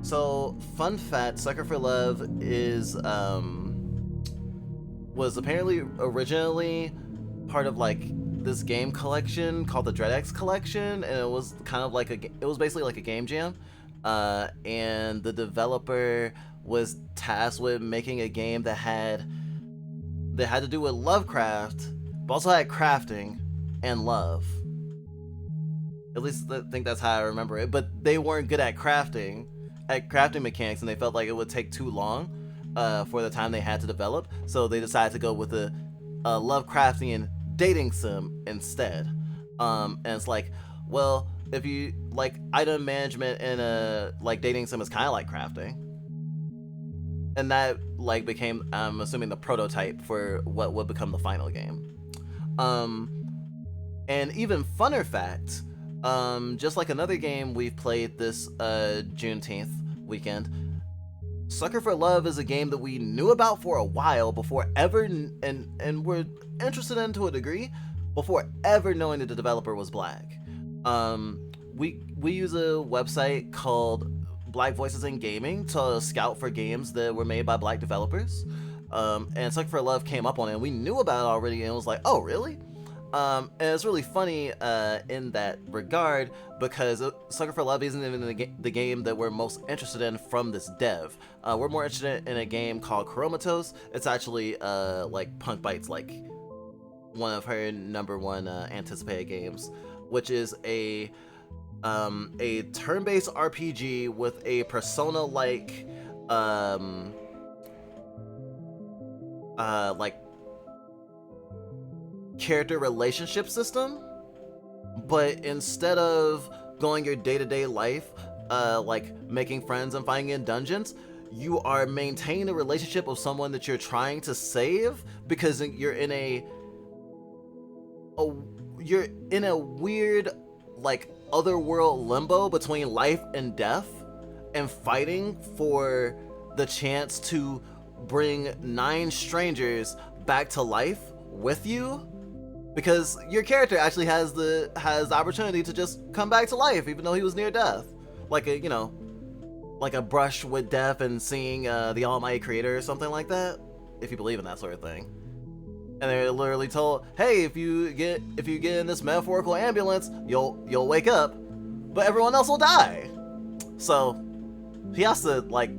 So, fun fact: Sucker for Love is was apparently originally part of like this game collection called the DreadX collection, and it was kind of like it was basically like a game jam. And the developer was tasked with making a game that had to do with Lovecraft, but also had crafting and love. At least I think that's how I remember it. But they weren't good at crafting mechanics, and they felt like it would take too long for the time they had to develop. So they decided to go with a Lovecraftian dating sim instead. And it's like, well, if you like item management in a like dating sim is kind of like crafting, and that like became, I'm assuming, the prototype for what would become the final game. Um, and even funner fact, just like another game we've played this Juneteenth weekend, Sucker for Love is a game that we knew about for a while before ever, and we're interested in to a degree, before ever knowing that the developer was black. We use a website called Black Voices in Gaming to scout for games that were made by black developers. And Sucker for Love came up on it, and we knew about it already, and it was like, oh, really? And it's really funny in that regard, because Sucker for Love isn't even the game that we're most interested in from this dev. We're more interested in a game called Chromatos. It's actually like Punkbite's like one of her number one anticipated games, which is a turn-based RPG with a Persona-like like character relationship system, but instead of going your day-to-day life like making friends and fighting in dungeons, you are maintaining a relationship with someone that you're trying to save, because you're in a weird like otherworld limbo between life and death, and fighting for the chance to bring 9 strangers back to life with you, because your character actually has the opportunity to just come back to life even though he was near death, like a brush with death and seeing the almighty creator or something like that, if you believe in that sort of thing. And they're literally told, hey, if you get in this metaphorical ambulance, you'll wake up, but everyone else will die. So he has to like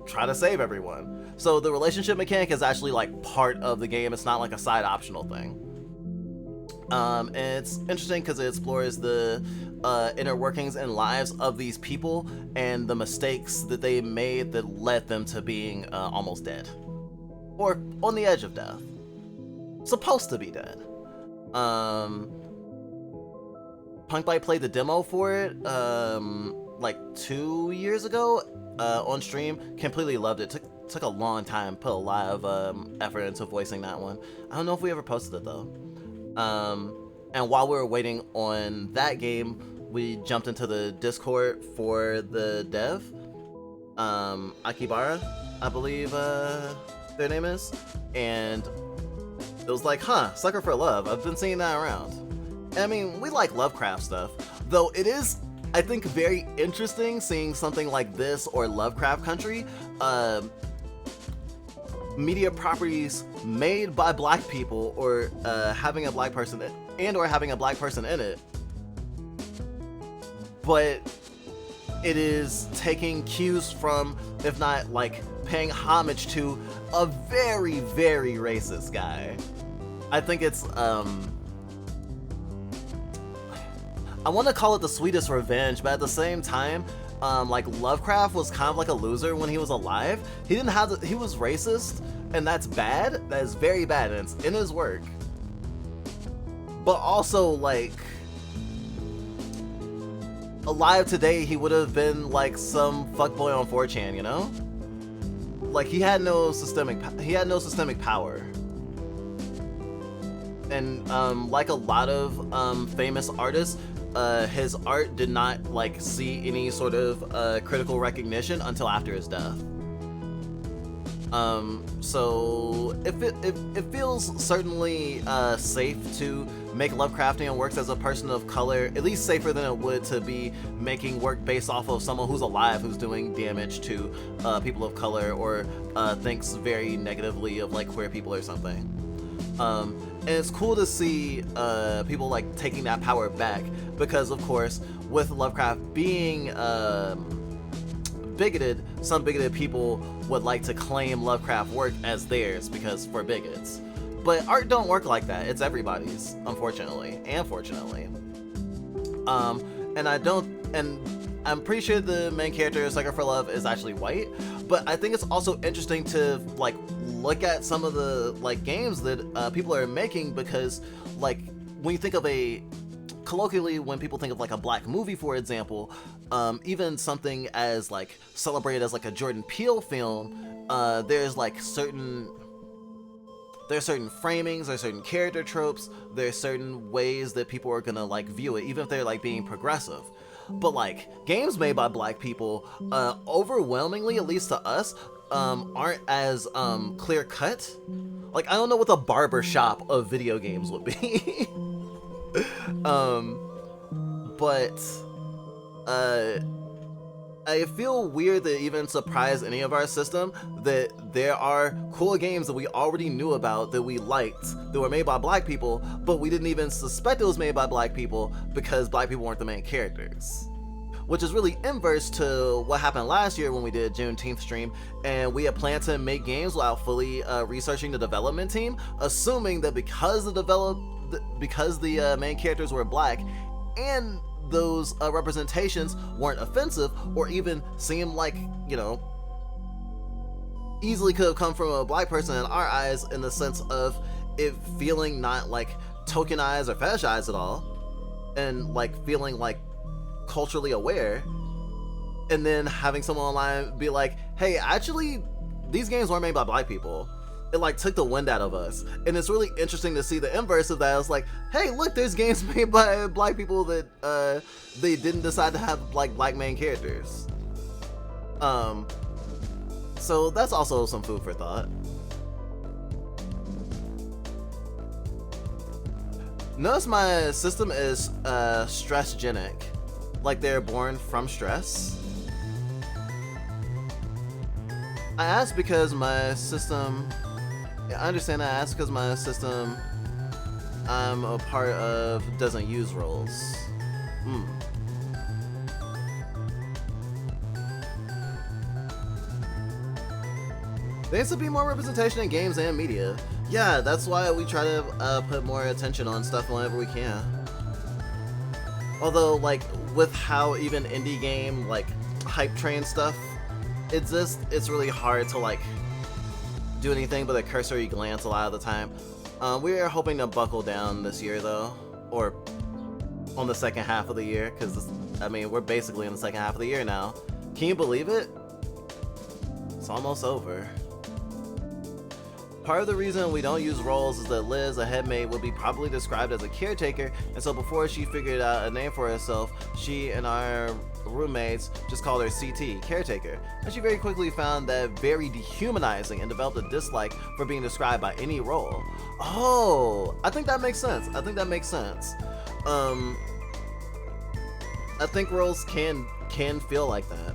try to save everyone. So the relationship mechanic is actually like part of the game. It's not like a side optional thing. And it's interesting because it explores the inner workings and lives of these people and the mistakes that they made that led them to being almost dead, or on the edge of death. Supposed to be dead. Punkbite played the demo for it like 2 years ago on stream. Completely loved it. Took a long time, put a lot of effort into voicing that one. I don't know if we ever posted it though. And while we were waiting on that game, we jumped into the Discord for the dev, Akibara, I believe their name is, and it was like, Sucker for Love, I've been seeing that around. And I mean, we like Lovecraft stuff, though it is, I think, very interesting seeing something like this or Lovecraft Country, media properties made by black people, or having a black person in it, but it is taking cues from, if not like paying homage to, a very, very racist guy. I think it's I want to call it the sweetest revenge, but at the same time, like Lovecraft was kind of like a loser when he was alive. He was racist, and that's bad. That is very bad, and it's in his work. But also, like, alive today, he would have been like some fuckboy on 4chan, you know? Like, he had no systemic power. And like a lot of famous artists, his art did not like see any sort of critical recognition until after his death. So it feels certainly safe to make Lovecraftian works as a person of color, at least safer than it would to be making work based off of someone who's alive who's doing damage to people of color, or thinks very negatively of like queer people or something. And it's cool to see people like taking that power back, because of course with Lovecraft being bigoted, some bigoted people would like to claim Lovecraft work as theirs because for bigots. But art don't work like that. It's everybody's, unfortunately and fortunately. And I'm pretty sure the main character, Sucker for Love, is actually white, but I think it's also interesting to like look at some of the like games that people are making, because like when you think of colloquially, when people think of like a black movie, for example, even something as like celebrated as like a Jordan Peele film, there's certain framings, there's certain character tropes, there's certain ways that people are gonna like view it, even if they're like being progressive. But like games made by black people, overwhelmingly, at least to us, aren't as clear cut. Like I don't know what the barber shop of video games would be. But I feel weird to even surprise any of our system that there are cool games that we already knew about, that we liked, that were made by black people, but we didn't even suspect it was made by black people because black people weren't the main characters. Which is really inverse to what happened last year when we did Juneteenth stream, and we had planned to make games without fully researching the development team, assuming that because the main characters were black and those representations weren't offensive or even seemed like, you know, easily could have come from a black person in our eyes, in the sense of it feeling not like tokenized or fetishized at all, and like feeling like culturally aware, and then having someone online be like, hey, actually these games weren't made by black people. It like took the wind out of us. And it's really interesting to see the inverse of that. It's like, hey, look, there's games made by black people that they didn't decide to have like black main characters. So that's also some food for thought. Notice my system is stressgenic, like they're born from stress. I asked because my system, I understand I asked because my system I'm a part of doesn't use roles. There needs to be more representation in games and media. Yeah, that's why we try to put more attention on stuff whenever we can. Although, like, with how even indie game, like, hype train stuff exists, it's really hard to, like, do anything but a cursory glance a lot of the time. We are hoping to buckle down this year, though. Or on the second half of the year, because, I mean, we're basically in the second half of the year now. Can you believe it? It's almost over. Part of the reason we don't use roles is that Liz, a headmaid, would be probably described as a caretaker, and so before she figured out a name for herself, she and our roommates just called her CT, caretaker, and she very quickly found that very dehumanizing and developed a dislike for being described by any role. Oh, I think that makes sense. I think roles can feel like that.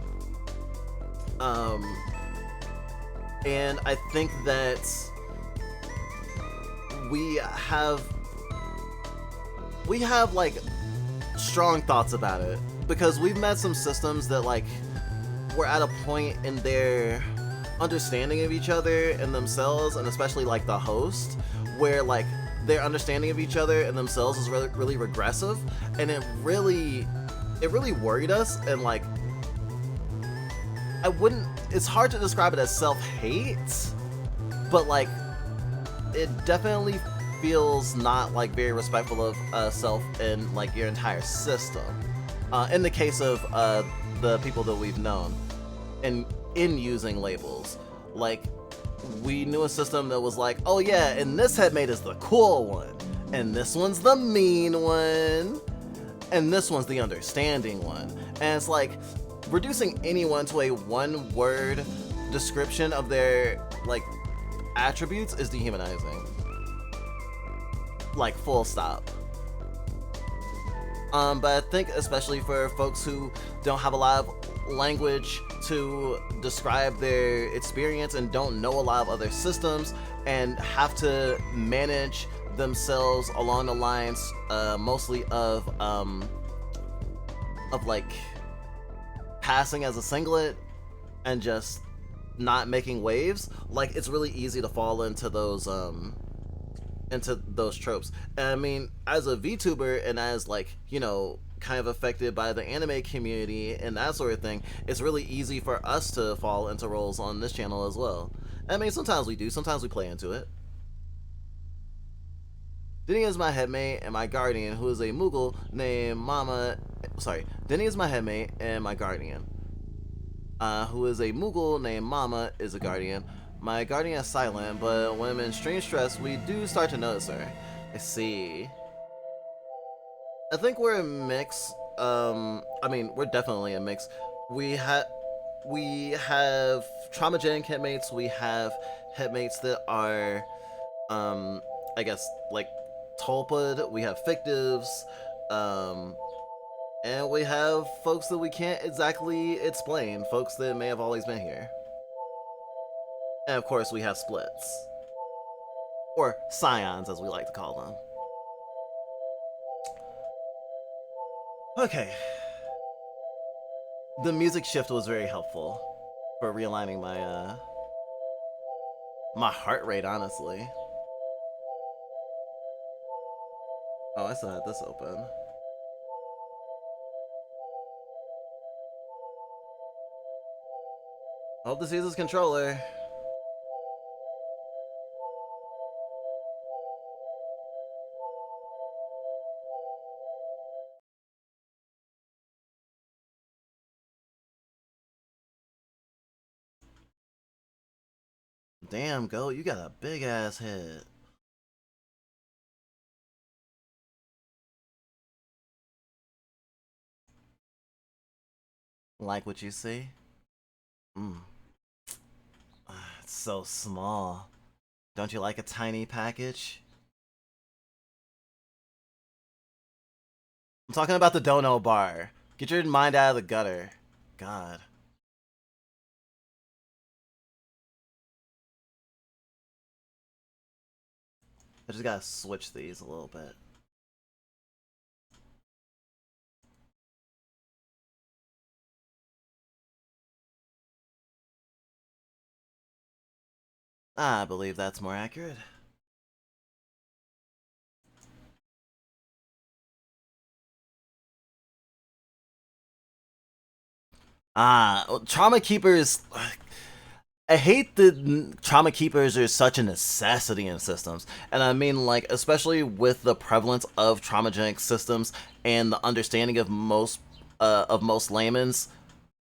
And I think that we have like strong thoughts about it, because we've met some systems that like were at a point in their understanding of each other and themselves, and especially like the host, where like their understanding of each other and themselves is really, really regressive, and it really worried us. And like, it's hard to describe it as self-hate, but like it definitely feels not like very respectful of self and like your entire system. In the case of the people that we've known, and in using labels, like we knew a system that was like, oh yeah, and this headmate is the cool one, and this one's the mean one, and this one's the understanding one. And it's like reducing anyone to a one-word description of their like attributes is dehumanizing. Like full stop. But I think especially for folks who don't have a lot of language to describe their experience and don't know a lot of other systems and have to manage themselves along the lines mostly of like passing as a singlet and just not making waves, like it's really easy to fall into those tropes. And I mean, as a VTuber and as like, you know, kind of affected by the anime community and that sort of thing, it's really easy for us to fall into roles on this channel as well. I mean, sometimes we do, sometimes we play into it. Denny is my headmate and my guardian, who is a Moogle named Mama. Sorry, Denny is my headmate and my guardian, who is a Moogle named Mama, is a guardian. My guardian is silent, but when I'm in extreme stress, we do start to notice her. I see. I think we're a mix. I mean, we're definitely a mix. We have traumagenic headmates. We have headmates that are, I guess like tulpad. We have fictives, and we have folks that we can't exactly explain. Folks that may have always been here. And of course, we have splits. Or scions, as we like to call them. Okay. The music shift was very helpful for realigning my, my heart rate, honestly. Oh, I still had this open. Hope this uses controller. Damn, Go, you got a big ass head. Like what you see? It's so small. Don't you like a tiny package? I'm talking about the dono bar. Get your mind out of the gutter. God. I just gotta switch these a little bit. I believe that's more accurate. Trauma Keepers. I hate that Trauma Keepers are such a necessity in systems. And I mean, like, especially with the prevalence of traumagenic systems and the understanding of most laymen's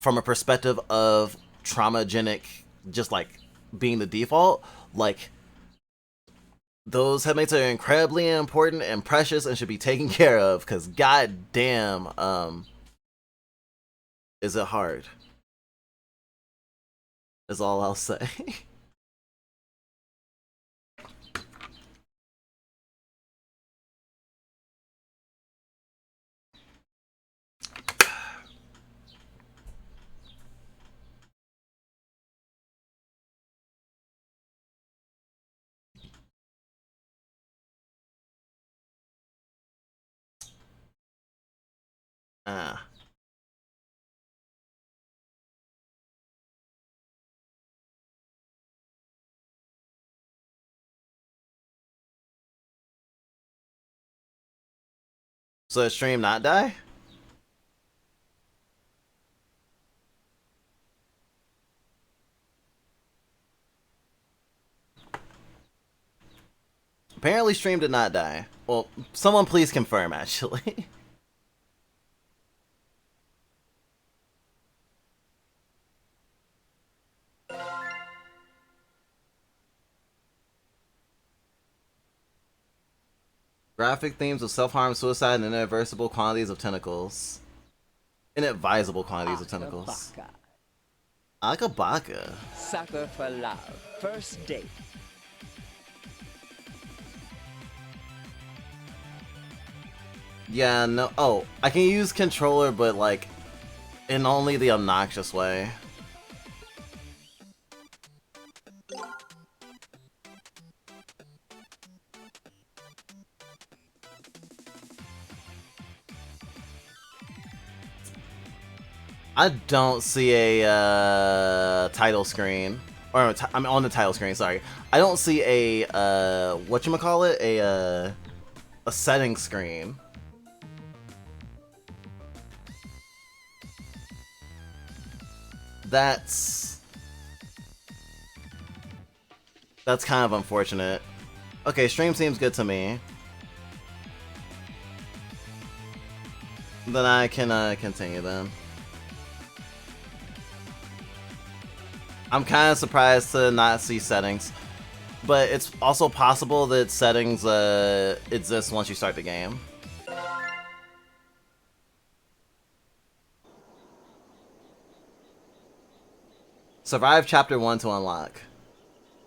from a perspective of traumagenic just like being the default, like those headmates are incredibly important and precious and should be taken care of, because god damn, is it hard, is all I'll say. Ah. So the stream not die? Apparently stream did not die. Well, someone please confirm, actually. Graphic themes of self-harm, suicide, and inadvisable quantities of tentacles. Inadvisable quantities of tentacles. Akabaka. Sucker for love. First date. Yeah, no. Oh, I can use controller, but like in only the obnoxious way. I don't see a title screen, or I'm on the title screen. Sorry, I don't see a whatchamacallit, a settings screen. That's kind of unfortunate. Okay, stream seems good to me. Then I can continue then. I'm kind of surprised to not see settings, but it's also possible that settings exist once you start the game. Survive Chapter 1 to unlock.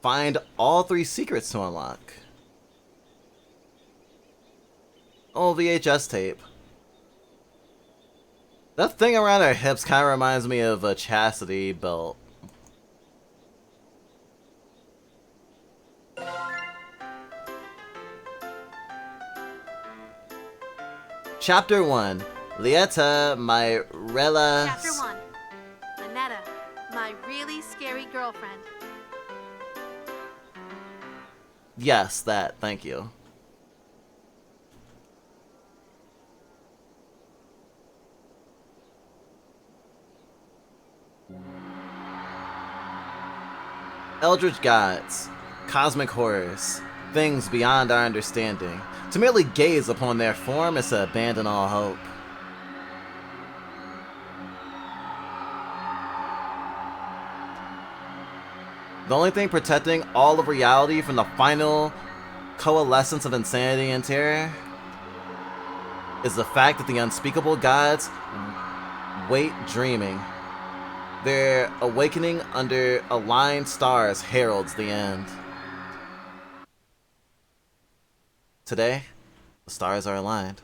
Find all 3 secrets to unlock. Oh, VHS tape. That thing around her hips kind of reminds me of a chastity belt. Chapter 1. Lieta, my rela... Chapter 1. Lynetta, my really scary girlfriend. Yes, that. Thank you. Eldritch gods, cosmic horrors, things beyond our understanding. To merely gaze upon their form is to abandon all hope. The only thing protecting all of reality from the final coalescence of insanity and terror is the fact that the unspeakable gods wait dreaming. Their awakening under aligned stars heralds the end. Today, the stars are aligned.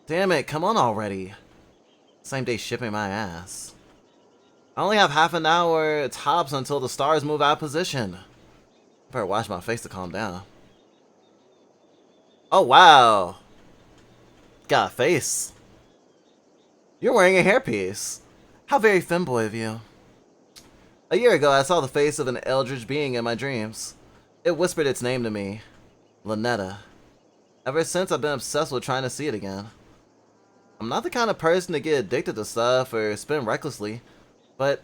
Damn it, come on already. Same day shipping my ass. I only have half an hour tops until the stars move out of position. Better wash my face to calm down. Oh wow. Got a face. You're wearing a hairpiece. How very femboy of you. A year ago, I saw the face of an eldritch being in my dreams. It whispered its name to me. Lynetta. Ever since, I've been obsessed with trying to see it again. I'm not the kind of person to get addicted to stuff or spend recklessly, but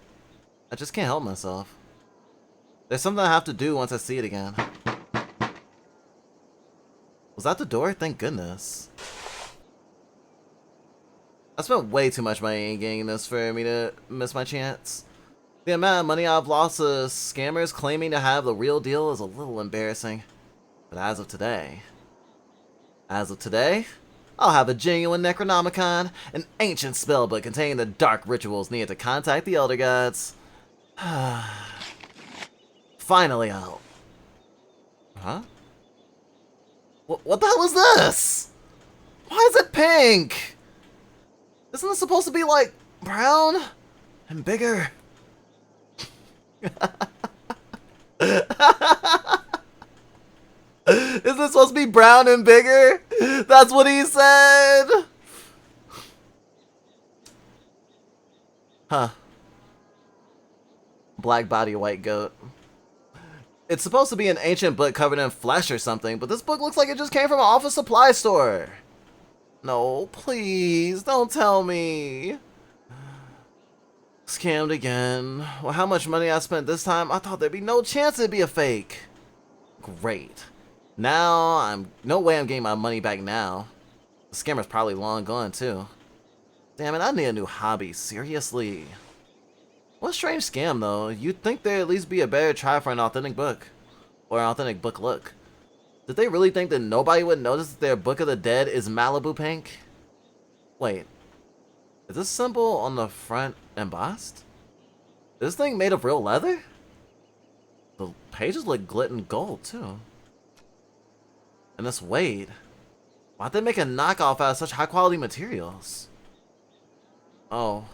I just can't help myself. There's something I have to do once I see it again. Was that the door? Thank goodness. I spent way too much money getting this for me to miss my chance. The amount of money I've lost to scammers claiming to have the real deal is a little embarrassing. But as of today, I'll have a genuine Necronomicon, an ancient spellbook containing the dark rituals needed to contact the Elder Gods. Finally out. Huh? What the hell is this? Why is it pink? Isn't it supposed to be like brown and bigger? Is this supposed to be brown and bigger? That's what he said. Huh. Black body, white goat. It's supposed to be an ancient book covered in flesh or something, but this book looks like it just came from an office supply store. No, please, don't tell me. Scammed again. Well, how much money I spent this time? I thought there'd be no chance it'd be a fake. Great. Now, no way I'm getting my money back now. The scammer's probably long gone, too. Damn it, I need a new hobby, seriously. What a strange scam, though. You'd think there'd at least be a better try for an authentic book. Or an authentic book look. Did they really think that nobody would notice that their Book of the Dead is Malibu pink? Wait. Is this symbol on the front embossed? Is this thing made of real leather? The pages look glittered gold too. And this weight. Why'd they make a knockoff out of such high quality materials? Oh.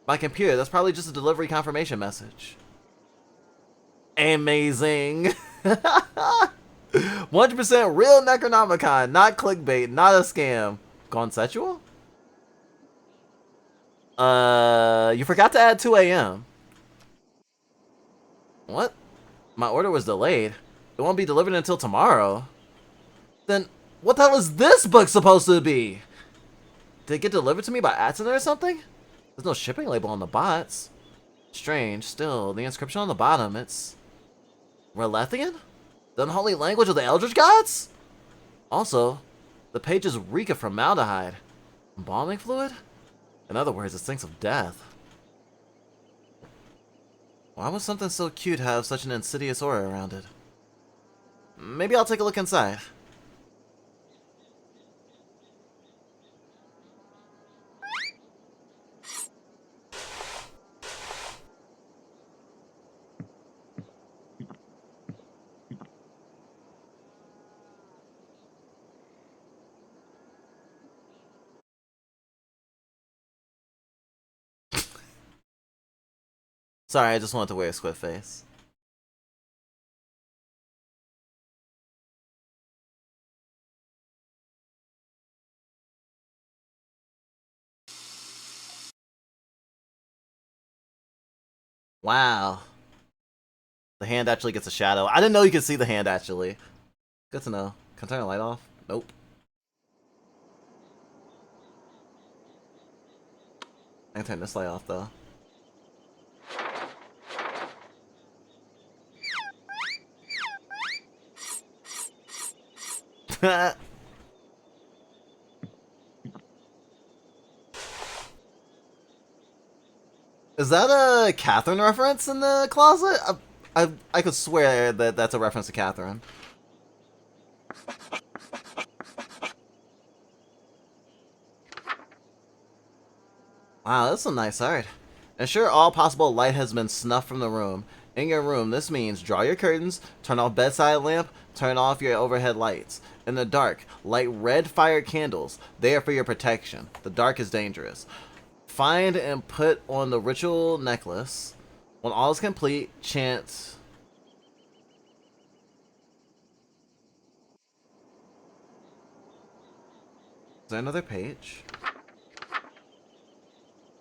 My computer, that's probably just a delivery confirmation message. Amazing. 100% real Necronomicon, not clickbait, not a scam. Gone sexual? You forgot to add 2 a.m. What? My order was delayed. It won't be delivered until tomorrow. Then, what the hell is this book supposed to be? Did it get delivered to me by accident or something? There's no shipping label on the box. Strange, still, the inscription on the bottom, it's... Relethian? The unholy language of the Eldritch gods? Also, the pages reek of formaldehyde. Embalming fluid? In other words, it stinks of death. Why would something so cute have such an insidious aura around it? Maybe I'll take a look inside. Sorry, I just wanted to wear a squid face. Wow. The hand actually gets a shadow. I didn't know you could see the hand actually. Good to know. Can I turn the light off? Nope. I can turn this light off though. Is that a Catherine reference in the closet? I could swear that that's a reference to Catherine. Wow, that's some nice art. Ensure all possible light has been snuffed from the room. In your room, this means draw your curtains, turn off bedside lamp, turn off your overhead lights. In the dark, light red fire candles. They are for your protection. The dark is dangerous. Find and put on the ritual necklace. When all is complete, chant... Is there another page?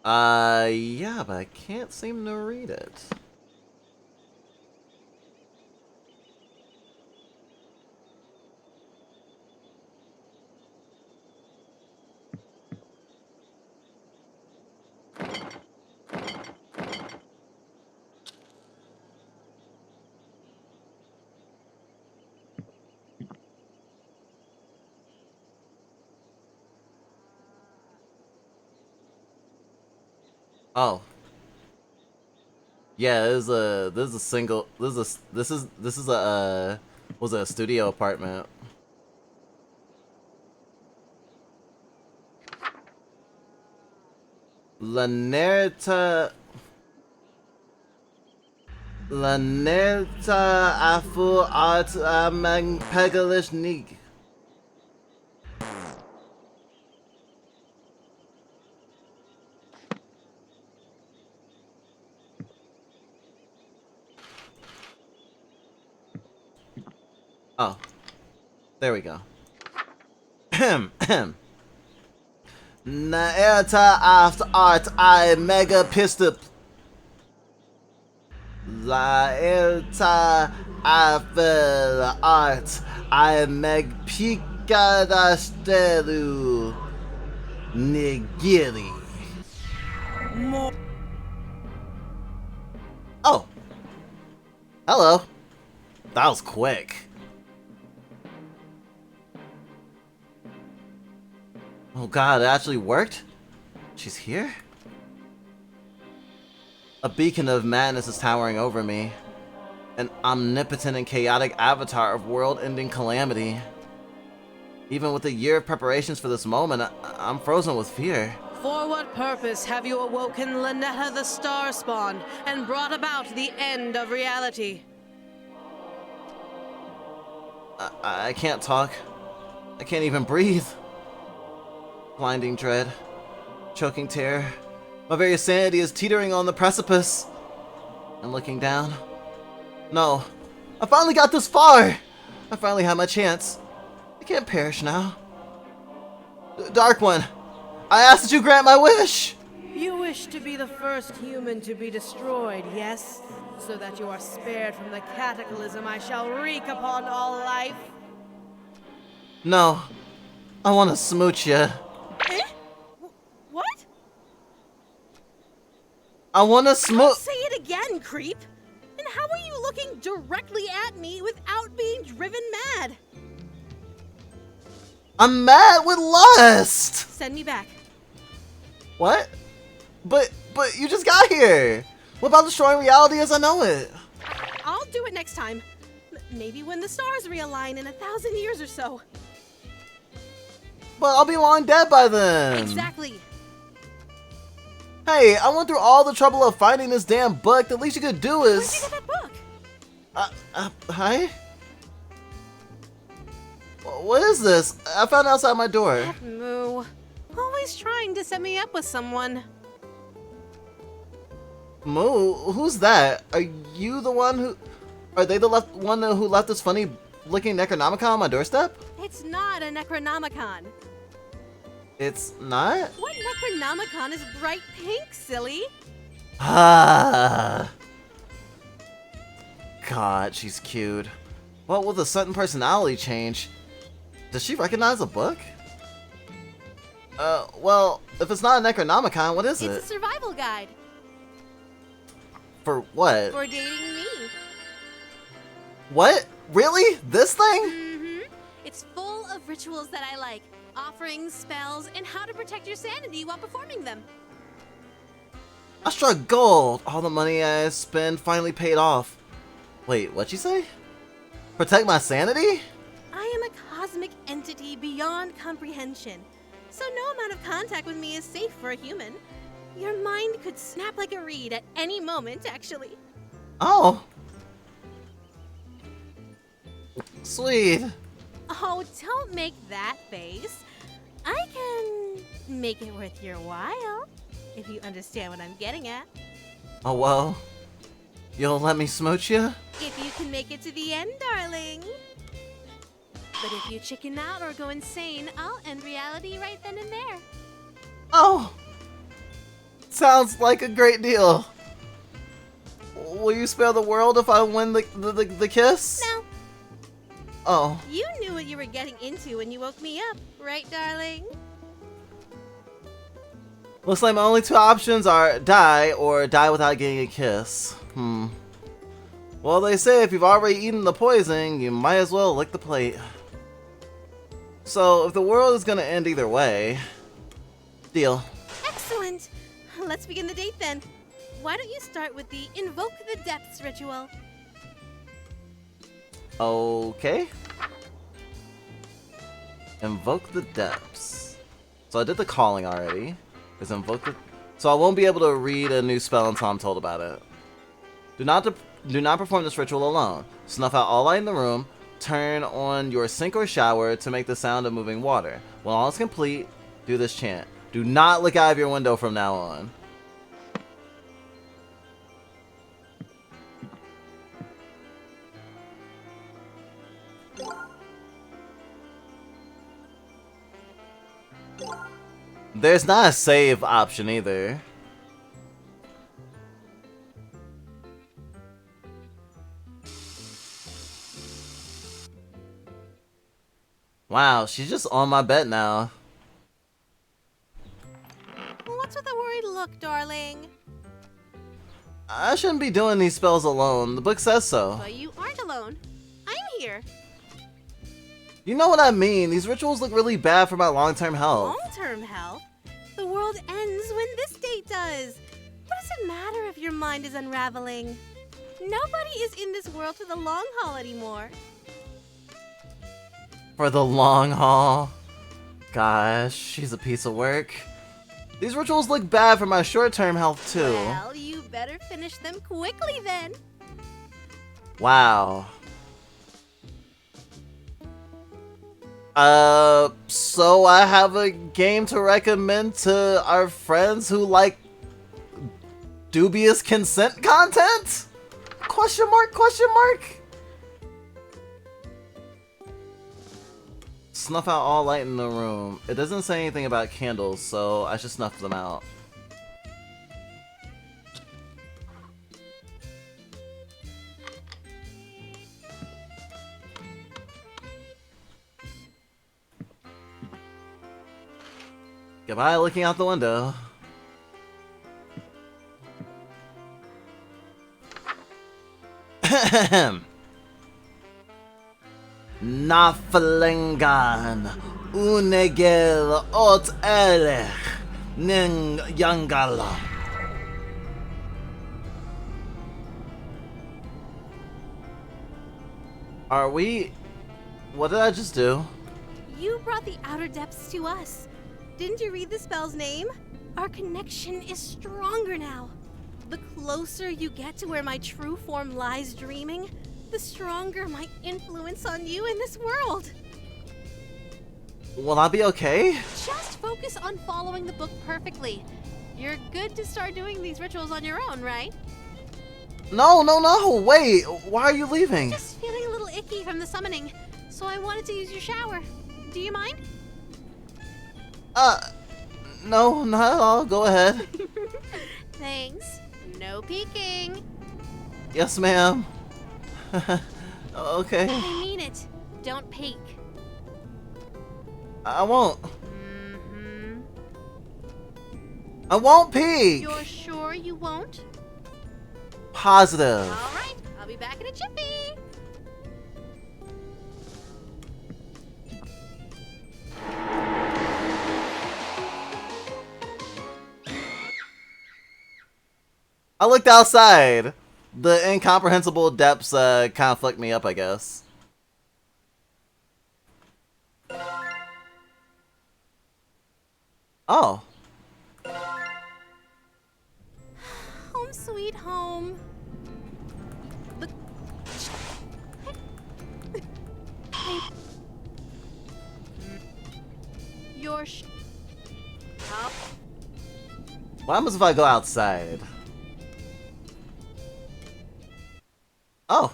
Yeah, but I can't seem to read it. Oh. Yeah, this is a single this is a was it a studio apartment. Lanerta Afu Art Amang Pegalish Nig. Oh. There we go. Naerta after art I mega pistol. Laerta after art I meg picada stelu nigiri. Oh. Hello. That was quick. Oh god, it actually worked? She's here? A beacon of madness is towering over me. An omnipotent and chaotic avatar of world-ending calamity. Even with a year of preparations for this moment, I'm frozen with fear. For what purpose have you awoken Lynetta the Starspawn and brought about the end of reality? I can't talk. I can't even breathe. Blinding dread. Choking terror. My very sanity is teetering on the precipice. And looking down. No. I finally got this far! I finally had my chance. I can't perish now. Dark One, I ask that you grant my wish! You wish to be the first human to be destroyed, yes? So that you are spared from the cataclysm I shall wreak upon all life? No. I want to smooch ya. Eh? What? I want to smooch. Say it again, creep! And how are you looking directly at me without being driven mad? I'm mad with lust! Send me back. What? But you just got here! What about destroying reality as I know it? I'll do it next time. Maybe when the stars realign in 1,000 years or so. But I'll be long dead by then! Exactly. Hey, I went through all the trouble of finding this damn book. The least you could do is... Where'd you get that book? Hi? What is this? I found it outside my door. That moo. Always trying to set me up with someone. Moo? Who's that? Are you the one who... Are they the one who left this funny-looking Necronomicon on my doorstep? It's not a Necronomicon. It's not? What Necronomicon is bright pink, silly? Ah. God, she's cute. What will the sudden personality change? Does she recognize a book? Well, if it's not a Necronomicon, what is It's a it? survival guide For what? for dating me. What? Really? This thing? Mm-hmm. It's full of rituals that I like. Offerings, spells, and how to protect your sanity while performing them. I struck gold! All the money I spent finally paid off. Wait, what'd you say? Protect my sanity? I am a cosmic entity beyond comprehension, so no amount of contact with me is safe for a human. Your mind could snap like a reed at any moment, actually. Oh. Sweet. Oh, don't make that face. I can make it worth your while, if you understand what I'm getting at. Oh well. You'll let me smooch you? If you can make it to the end, darling. But if you chicken out or go insane, I'll end reality right then and there. Oh. Sounds like a great deal. Will you spare the world if I win the kiss? No, Oh. you knew what you were getting into when you woke me up, right, darling? Looks like my only two options are die or die without getting a kiss. Well, they say if you've already eaten the poison, you might as well lick the plate. So, if the world is gonna end either way, deal. Excellent. Let's begin the date then. Why don't you start with the Invoke the Depths ritual? Okay. Invoke the depths. So I did the calling already. Is invoke the... So I won't be able to read a new spell until I'm told about it. Do not perform this ritual alone. Snuff out all light in the room. Turn on your sink or shower to make the sound of moving water. When all is complete, do this chant. Do not look out of your window from now on. There's not a save option either. Wow, she's just on my bed now. What's with the worried look, darling? I shouldn't be doing these spells alone. The book says so. But you aren't alone. I'm here. You know what I mean. These rituals look really bad for my long-term health. Long-term health? The world ends when this date does. What does it matter if your mind is unraveling? Nobody is in this world for the long haul anymore. For the long haul. Gosh, she's a piece of work. These rituals look bad for my short-term health too. Well, you better finish them quickly then. Wow. So I have a game to recommend to our friends who like dubious consent content? Question mark, question mark? Snuff out all light in the room. It doesn't say anything about candles, so I should snuff them out. Goodbye, looking out the window. Nafalingan unegel ot elech ning yangala. Are we? What did I just do? You brought the outer depths to us. Didn't you read the spell's name? Our connection is stronger now. The closer you get to where my true form lies dreaming, the stronger my influence on you in this world. Will I be okay? Just focus on following the book perfectly. You're good to start doing these rituals on your own, right? No, wait, why are you leaving? Just feeling a little icky from the summoning, so I wanted to use your shower. Do you mind? No, not at all, go ahead. Thanks. No peeking. Yes, ma'am. Okay. I mean it. Don't peek. I won't. Mm-hmm. I won't peek! You're sure you won't? Positive. All right, I'll be back in a jiffy. I looked outside. The incomprehensible depths kind of fucked me up, I guess. Oh. Home sweet home. But... You're Up. What happens if I go outside? Oh.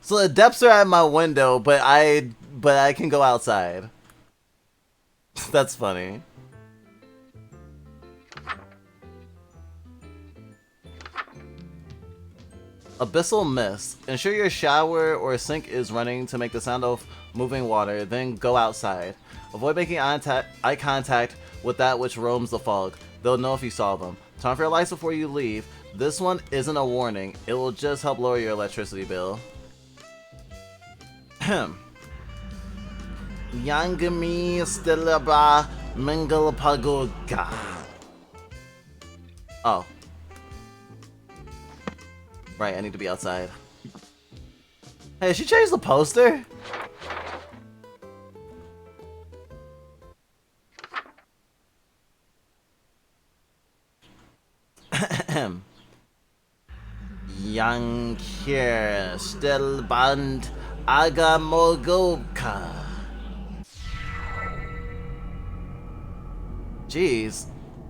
So the depths are at my window, but I can go outside. That's funny. Abyssal mist. Ensure your shower or sink is running to make the sound of moving water, then go outside. Avoid making eye contact with that which roams the fog. They'll know if you saw them. Turn off your lights before you leave. This one isn't a warning. It will just help lower your electricity bill. Yangami Stilaba Mingalpagoga. Oh. Right, I need to be outside. Hey, she changed the poster? Young here, still band Agamogoka. Jeez,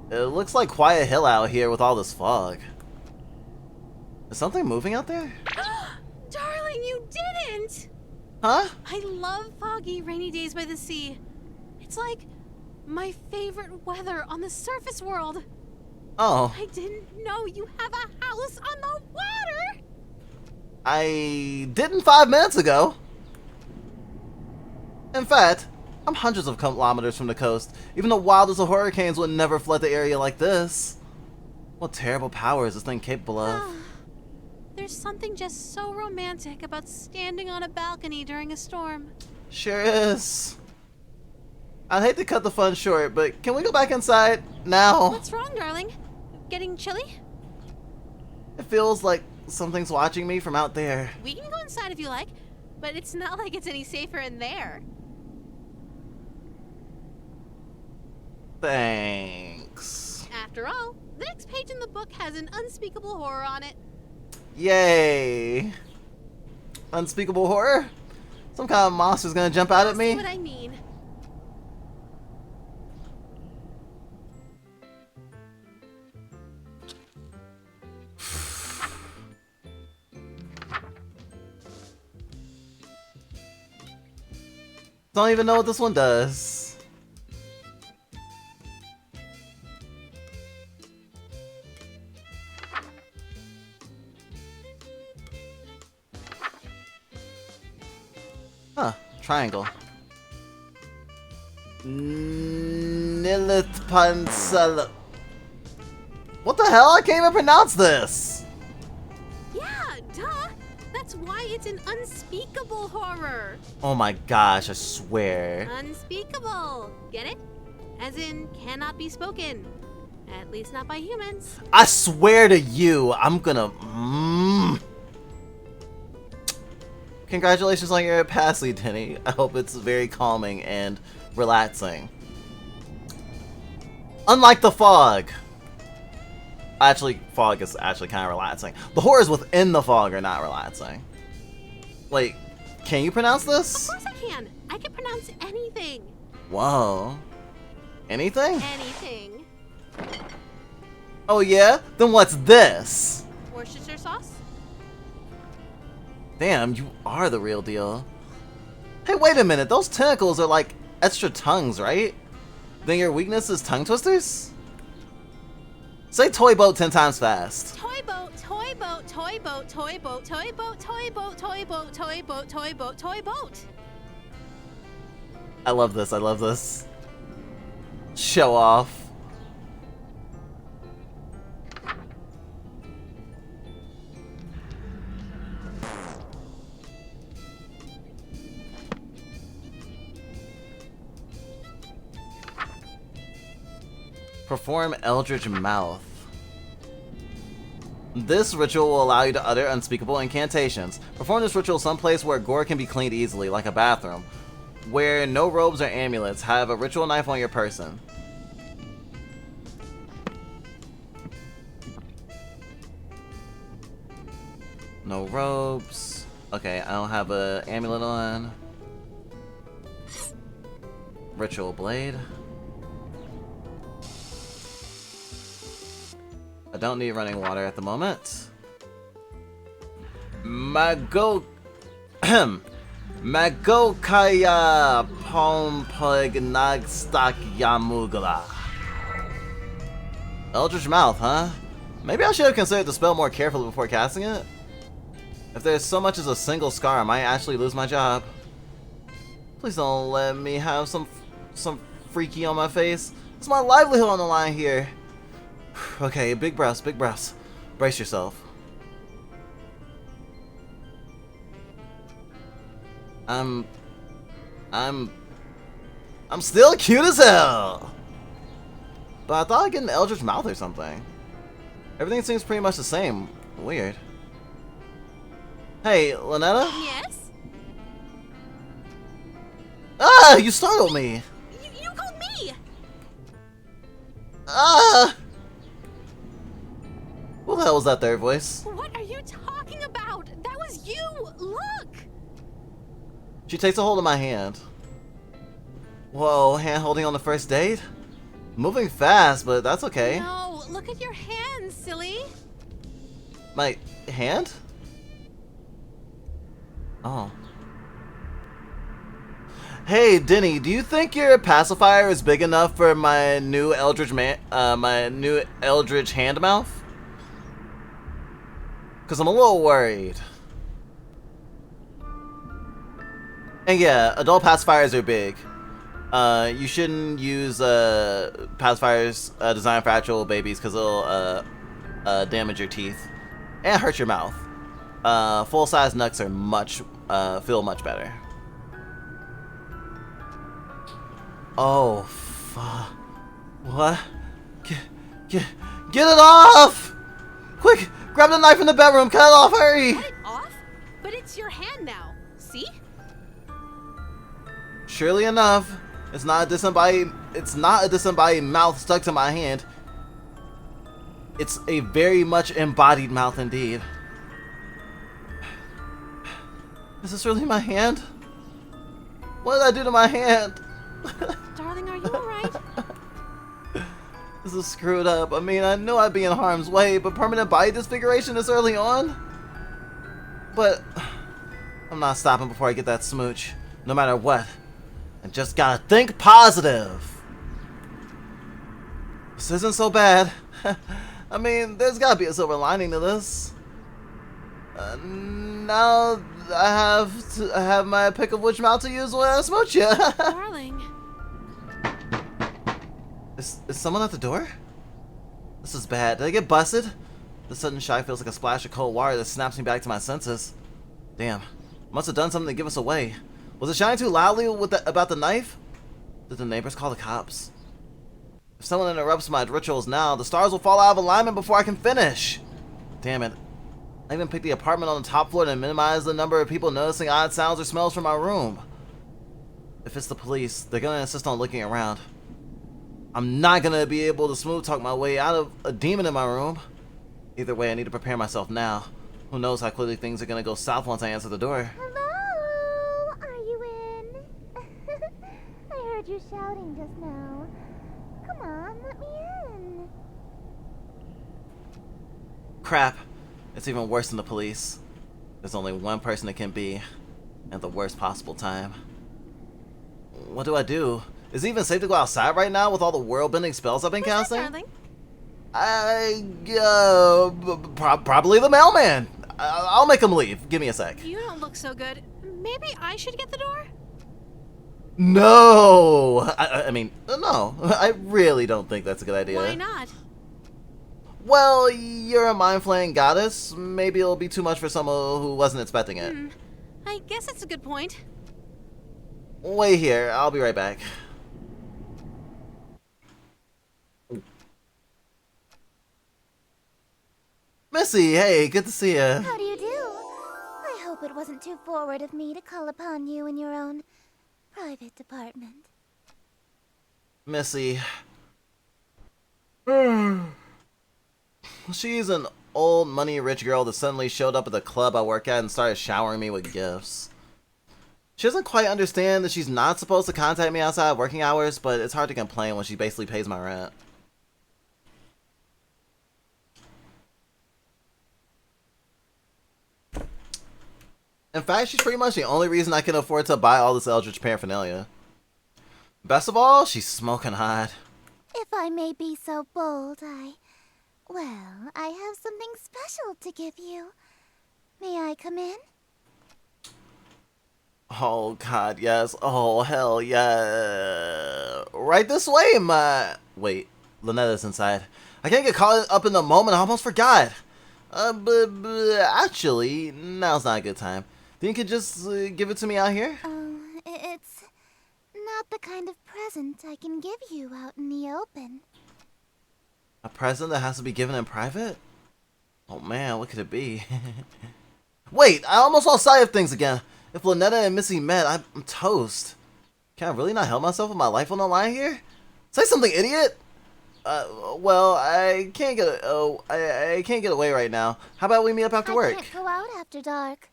it looks like Quiet Hill out here with all this fog. Is something moving out there? Darling, you didn't! Huh? I love foggy, rainy days by the sea. It's like my favorite weather on the surface world. Oh. I didn't know you have a house on the water! I didn't 5 minutes ago. In fact, I'm hundreds of kilometers from the coast. Even the wildest of hurricanes would never flood the area like this. What terrible power is this thing capable of? There's something just so romantic about standing on a balcony during a storm. Sure is. I'd hate to cut the fun short, but can we go back inside now? What's wrong, darling? Getting chilly? It feels like something's watching me from out there. We can go inside if you like, but it's not like it's any safer in there. Thanks. After all, the next page in the book has an unspeakable horror on it. Yay! Unspeakable horror? Some kind of monster's gonna jump out at me? See what I mean? Don't even know what this one does. Huh, triangle. Nilith Pansel. What the hell? I can't even pronounce this! Yeah, duh! That's why it's an unspeakable horror. Oh my gosh, I swear. Unspeakable. Get it? As in, cannot be spoken. At least not by humans. I swear to you, I'm gonna... Congratulations on your passy, Denny. I hope it's very calming and relaxing. Unlike the fog. Actually, fog is actually kind of relaxing. The horrors within the fog are not relaxing. Wait, can you pronounce Of this? course I can. I can pronounce anything. Whoa. Anything? Anything. Oh yeah? Then what's this? Worcestershire sauce? Damn, you are the real deal. Hey, wait a minute. Those tentacles are like extra tongues, right? Then your weakness is tongue twisters? Say toy boat 10 times fast. Toy boat, toy boat, toy boat, toy boat, toy boat, toy boat, toy boat, toy boat, toy boat, toy boat. I love this. I love this. Show off. Perform Eldritch Mouth. This ritual will allow you to utter unspeakable incantations. Perform this ritual someplace where gore can be cleaned easily, like a bathroom. Wear no robes or amulets. Have a ritual knife on your person. No robes. Okay, I don't have a amulet on. Ritual blade. I don't need running water at the moment. Magokaya Pompagnagstak Yamugala. Eldritch Mouth, huh? Maybe I should have considered the spell more carefully before casting it. If there's so much as a single scar, I might actually lose my job. Please don't let me have some freaky on my face. It's my livelihood on the line here. Okay, big breaths, big breaths. Brace yourself. I'm still cute as hell! But I thought I'd get an Eldritch Mouth or something. Everything seems pretty much the same. Weird. Hey, Lynetta? Yes? Ah! You startled me! You called me! Ah! Who the hell was that third voice? What are you talking about? That was you! Look! She takes a hold of my hand. Whoa, hand holding on the first date? Moving fast, but that's okay. No, look at your hands, silly! My hand? Oh. Hey, Denny, do you think your pacifier is big enough for my new Eldritch hand mouth? Cause I'm a little worried. And yeah, adult pacifiers are big. You shouldn't use pacifiers designed for actual babies because it'll damage your teeth and hurt your mouth. Full-size nuts are feel much better. Oh, fuck. What? Get it off! Quick, grab the knife in the bedroom, cut it off, hurry! Cut it off? But it's your hand now. See? Surely enough. It's not a disembodied mouth stuck to my hand. It's a very much embodied mouth indeed. Is this really my hand? What did I do to my hand? Darling, are you alright? This is screwed up. I mean, I knew I'd be in harm's way, but permanent body disfiguration this early on? But I'm not stopping before I get that smooch, no matter what. I just gotta think positive. This isn't so bad. I mean, there's gotta be a silver lining to this. Now I have my pick of which mouth to use when I smooch you. Darling. Is someone at the door? This is bad. Did I get busted? The sudden shock feels like a splash of cold water that snaps me back to my senses. Damn. Must have done something to give us away. Was it shouting too loudly about the knife? Did the neighbors call the cops? If someone interrupts my rituals now, the stars will fall out of alignment before I can finish. Damn it. I even picked the apartment on the top floor to minimize the number of people noticing odd sounds or smells from my room. If it's the police, they're gonna insist on looking around. I'm not gonna be able to smooth talk my way out of a demon in my room. Either way, I need to prepare myself now. Who knows how quickly things are gonna go south once I answer the door. Hello? Are you in? I heard you shouting just now. Come on, let me in. Crap. It's even worse than the police. There's only one person it can be, at the worst possible time. What do I do? Is it even safe to go outside right now with all the world-bending spells I've been Who's that, casting? darling? Probably the mailman. I'll make him leave. Give me a sec. You don't look so good. Maybe I should get the door? No! I mean, no. I really don't think that's a good idea. Why not? Well, you're a mind-flaying goddess. Maybe it'll be too much for someone who wasn't expecting it. I guess that's a good point. Wait here. I'll be right back. Missy, hey, good to see ya. How do you do? I hope it wasn't too forward of me to call upon you in your own private department. Missy. She's an old money-rich girl that suddenly showed up at the club I work at and started showering me with gifts. She doesn't quite understand that she's not supposed to contact me outside working hours, but it's hard to complain when she basically pays my rent. In fact, she's pretty much the only reason I can afford to buy all this Eldritch paraphernalia. Best of all, she's smoking hot. If I may be so bold, I have something special to give you. May I come in? Oh god, yes. Oh hell yeah. Right this way, my... Wait, Lynetta's inside. I can't get caught up in the moment, I almost forgot. But actually, now's not a good time. Think you could just give it to me out here? It's not the kind of present I can give you out in the open. A present that has to be given in private? Oh man, what could it be? Wait, I almost lost sight of things again. If Lynetta and Missy met, I'm toast. Can I really not help myself with my life on the line here? Say something, idiot! Well, I can't get I can't get away right now. How about we meet up after work? I can't go out after dark.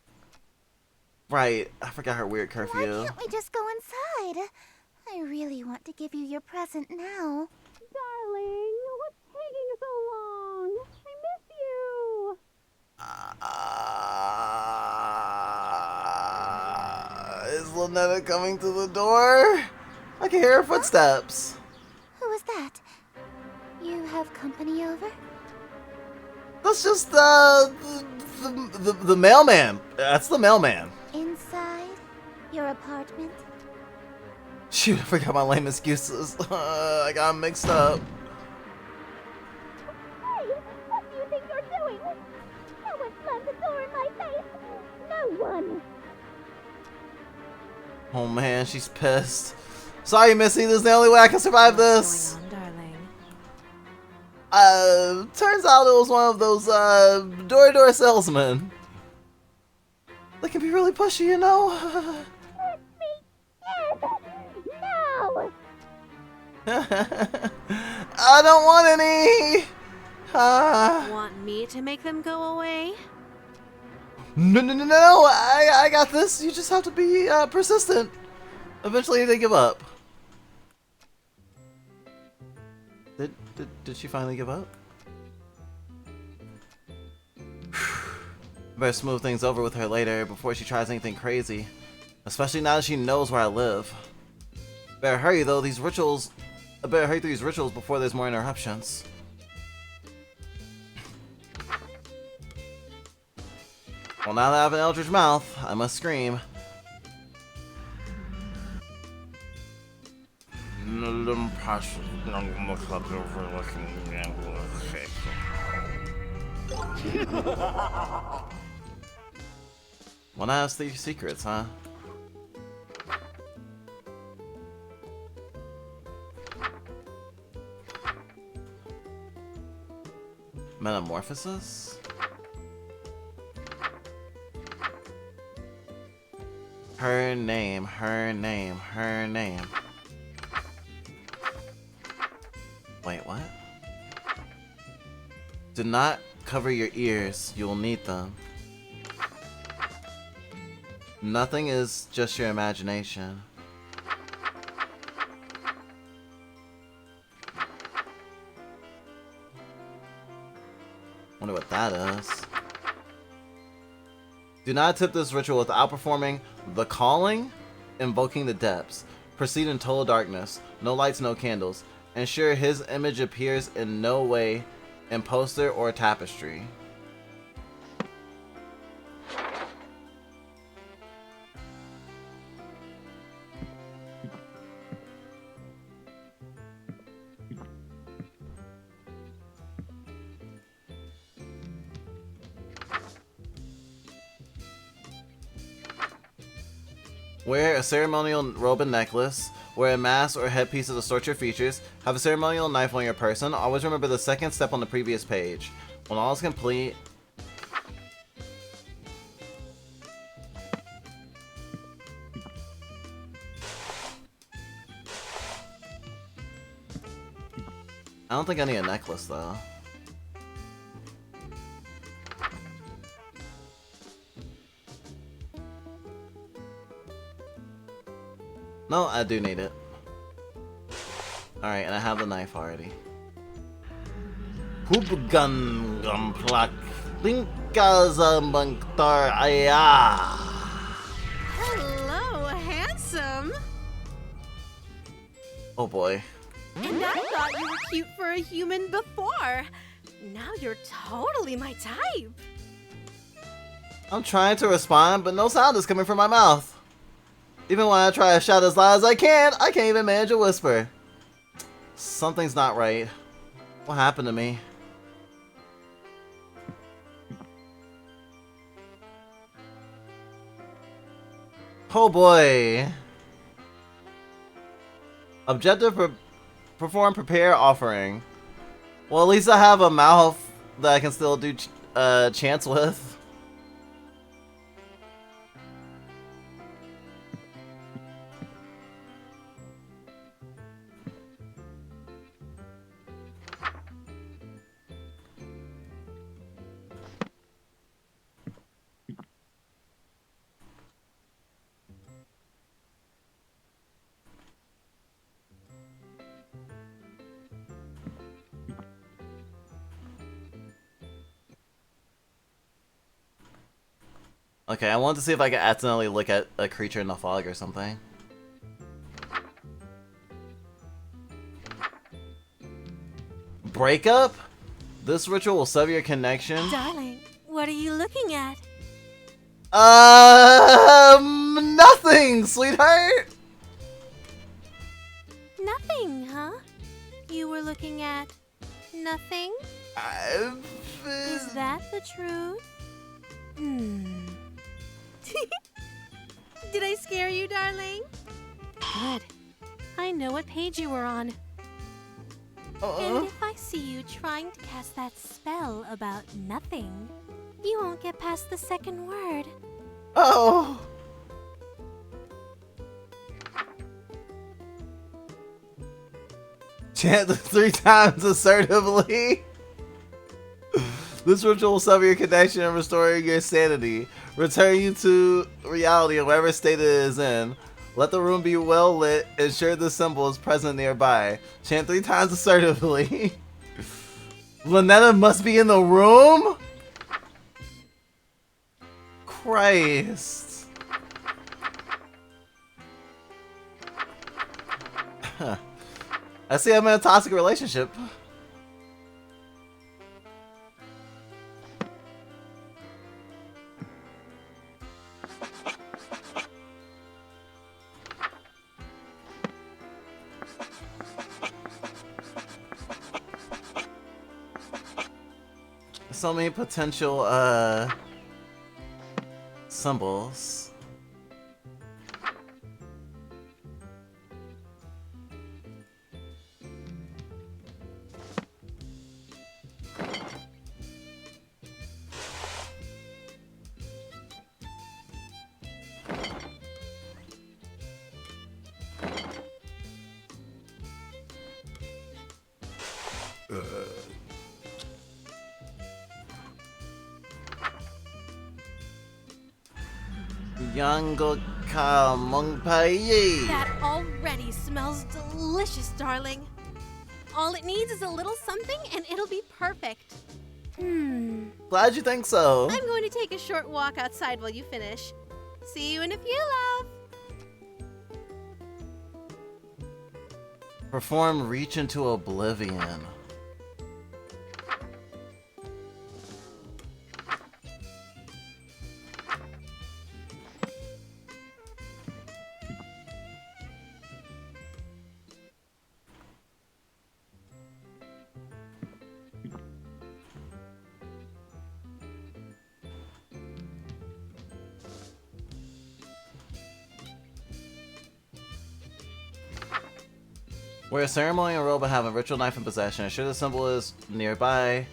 Right, I forgot her weird curfew. Why can't we just go inside? I really want to give you your present now. Darling, what's taking so long? I miss you. Is Lynetta coming to the door? I can hear her footsteps. Who is that? You have company over? That's just the mailman. That's the mailman. Inside your apartment? Shoot, I forgot my lame excuses. I got 'em mixed up. Hey, what do you think you're doing? No one slammed the door in my face. No one. Oh man, she's pissed. Sorry, Missy, this is the only way I can survive this. What's going on, darling? Turns out it was one of those, door-to-door salesmen. They can be really pushy, you know? Let me in! No! I don't want any! Want me to make them go away? No, I got this. You just have to be persistent. Eventually they give up. Did she finally give up? Better smooth things over with her later before she tries anything crazy. Especially now that she knows where I live. Better hurry though, these rituals... I better hurry through these rituals before there's more interruptions. Well, now that I have an Eldritch mouth, I must scream. One has three secrets, huh? Metamorphosis? Her name, her name, her name. Wait, what? Do not cover your ears, you will need them. Nothing is just your imagination. Wonder what that is. Do not attempt this ritual without performing the calling, invoking the depths. Proceed in total darkness. No lights, no candles. Ensure his image appears in no way in poster or tapestry. Wear a ceremonial robe and necklace. Wear a mask or headpiece to distort your features. Have a ceremonial knife on your person. Always remember the second step on the previous page. When all is complete... I don't think I need a necklace though. No, I do need it. Alright, and I have the knife already. Hoopgun plak. Linkazambangtar aya. Hello, handsome. Oh boy. And I thought you were cute for a human before. Now you're totally my type. I'm trying to respond, but no sound is coming from my mouth. Even when I try to shout as loud as I can't even manage a whisper. Something's not right. What happened to me? Oh boy. Objective perform prepare offering. Well, at least I have a mouth that I can still do chants with. Okay, I wanted to see if I could accidentally look at a creature in the fog or something. Breakup? This ritual will sever your connection. Darling, what are you looking at? Nothing, sweetheart! Nothing, huh? You were looking at nothing? Is that the truth? Did I scare you, darling? Good. I know what page you were on. And if I see you trying to cast that spell about nothing, you won't get past the second word. Oh! Chant 3 times assertively. This ritual will sever your connection and restore your sanity. Return you to reality in whatever state it is in. Let the room be well lit. Ensure the symbol is present nearby. Chant 3 times assertively. Lynetta must be in the room? Christ. I see I'm in a toxic relationship. So many potential symbols. Yango ka mongpai. That already smells delicious, darling. All it needs is a little something and it'll be perfect. Glad you think so. I'm going to take a short walk outside while you finish. See you in a few, love. Perform Reach into Oblivion. Wear a ceremonial robe and have a ritual knife in possession. Ensure the symbol is nearby.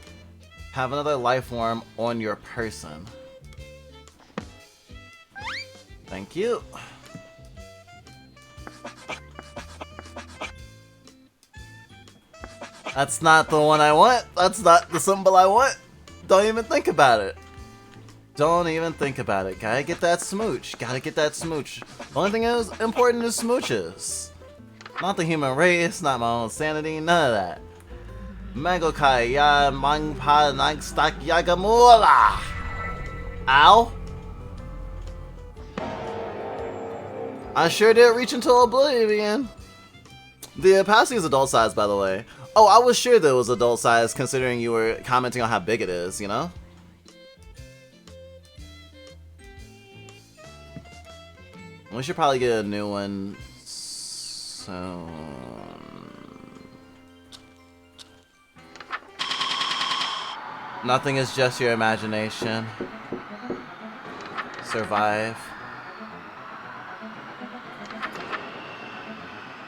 Have another life form on your person. Thank you. That's not the one I want. That's not the symbol I want. Don't even think about it. Don't even think about it. Gotta get that smooch. Gotta get that smooch. The only thing is important is smooches. Not the human race, not my own sanity, none of that. Magokai ya mangpa nagstak yagamula. Ow. I sure did reach into oblivion. The opacity is adult size, by the way. Oh, I was sure that it was adult size considering you were commenting on how big it is, you know? We should probably get a new one soon. Nothing is just your imagination. Survive.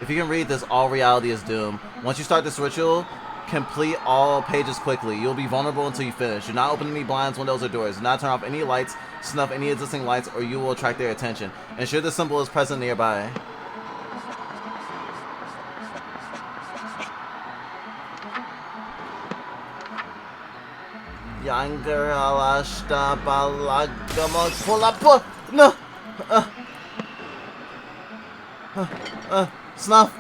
If you can read this, all reality is doomed. Once you start this ritual, complete all pages quickly. You'll be vulnerable until you finish. Do not open any blinds, windows, or doors. Do not turn off any lights, snuff any existing lights, or you will attract their attention. Ensure the symbol is present nearby. Younger alashta balagamo pulapu. No. Snuff.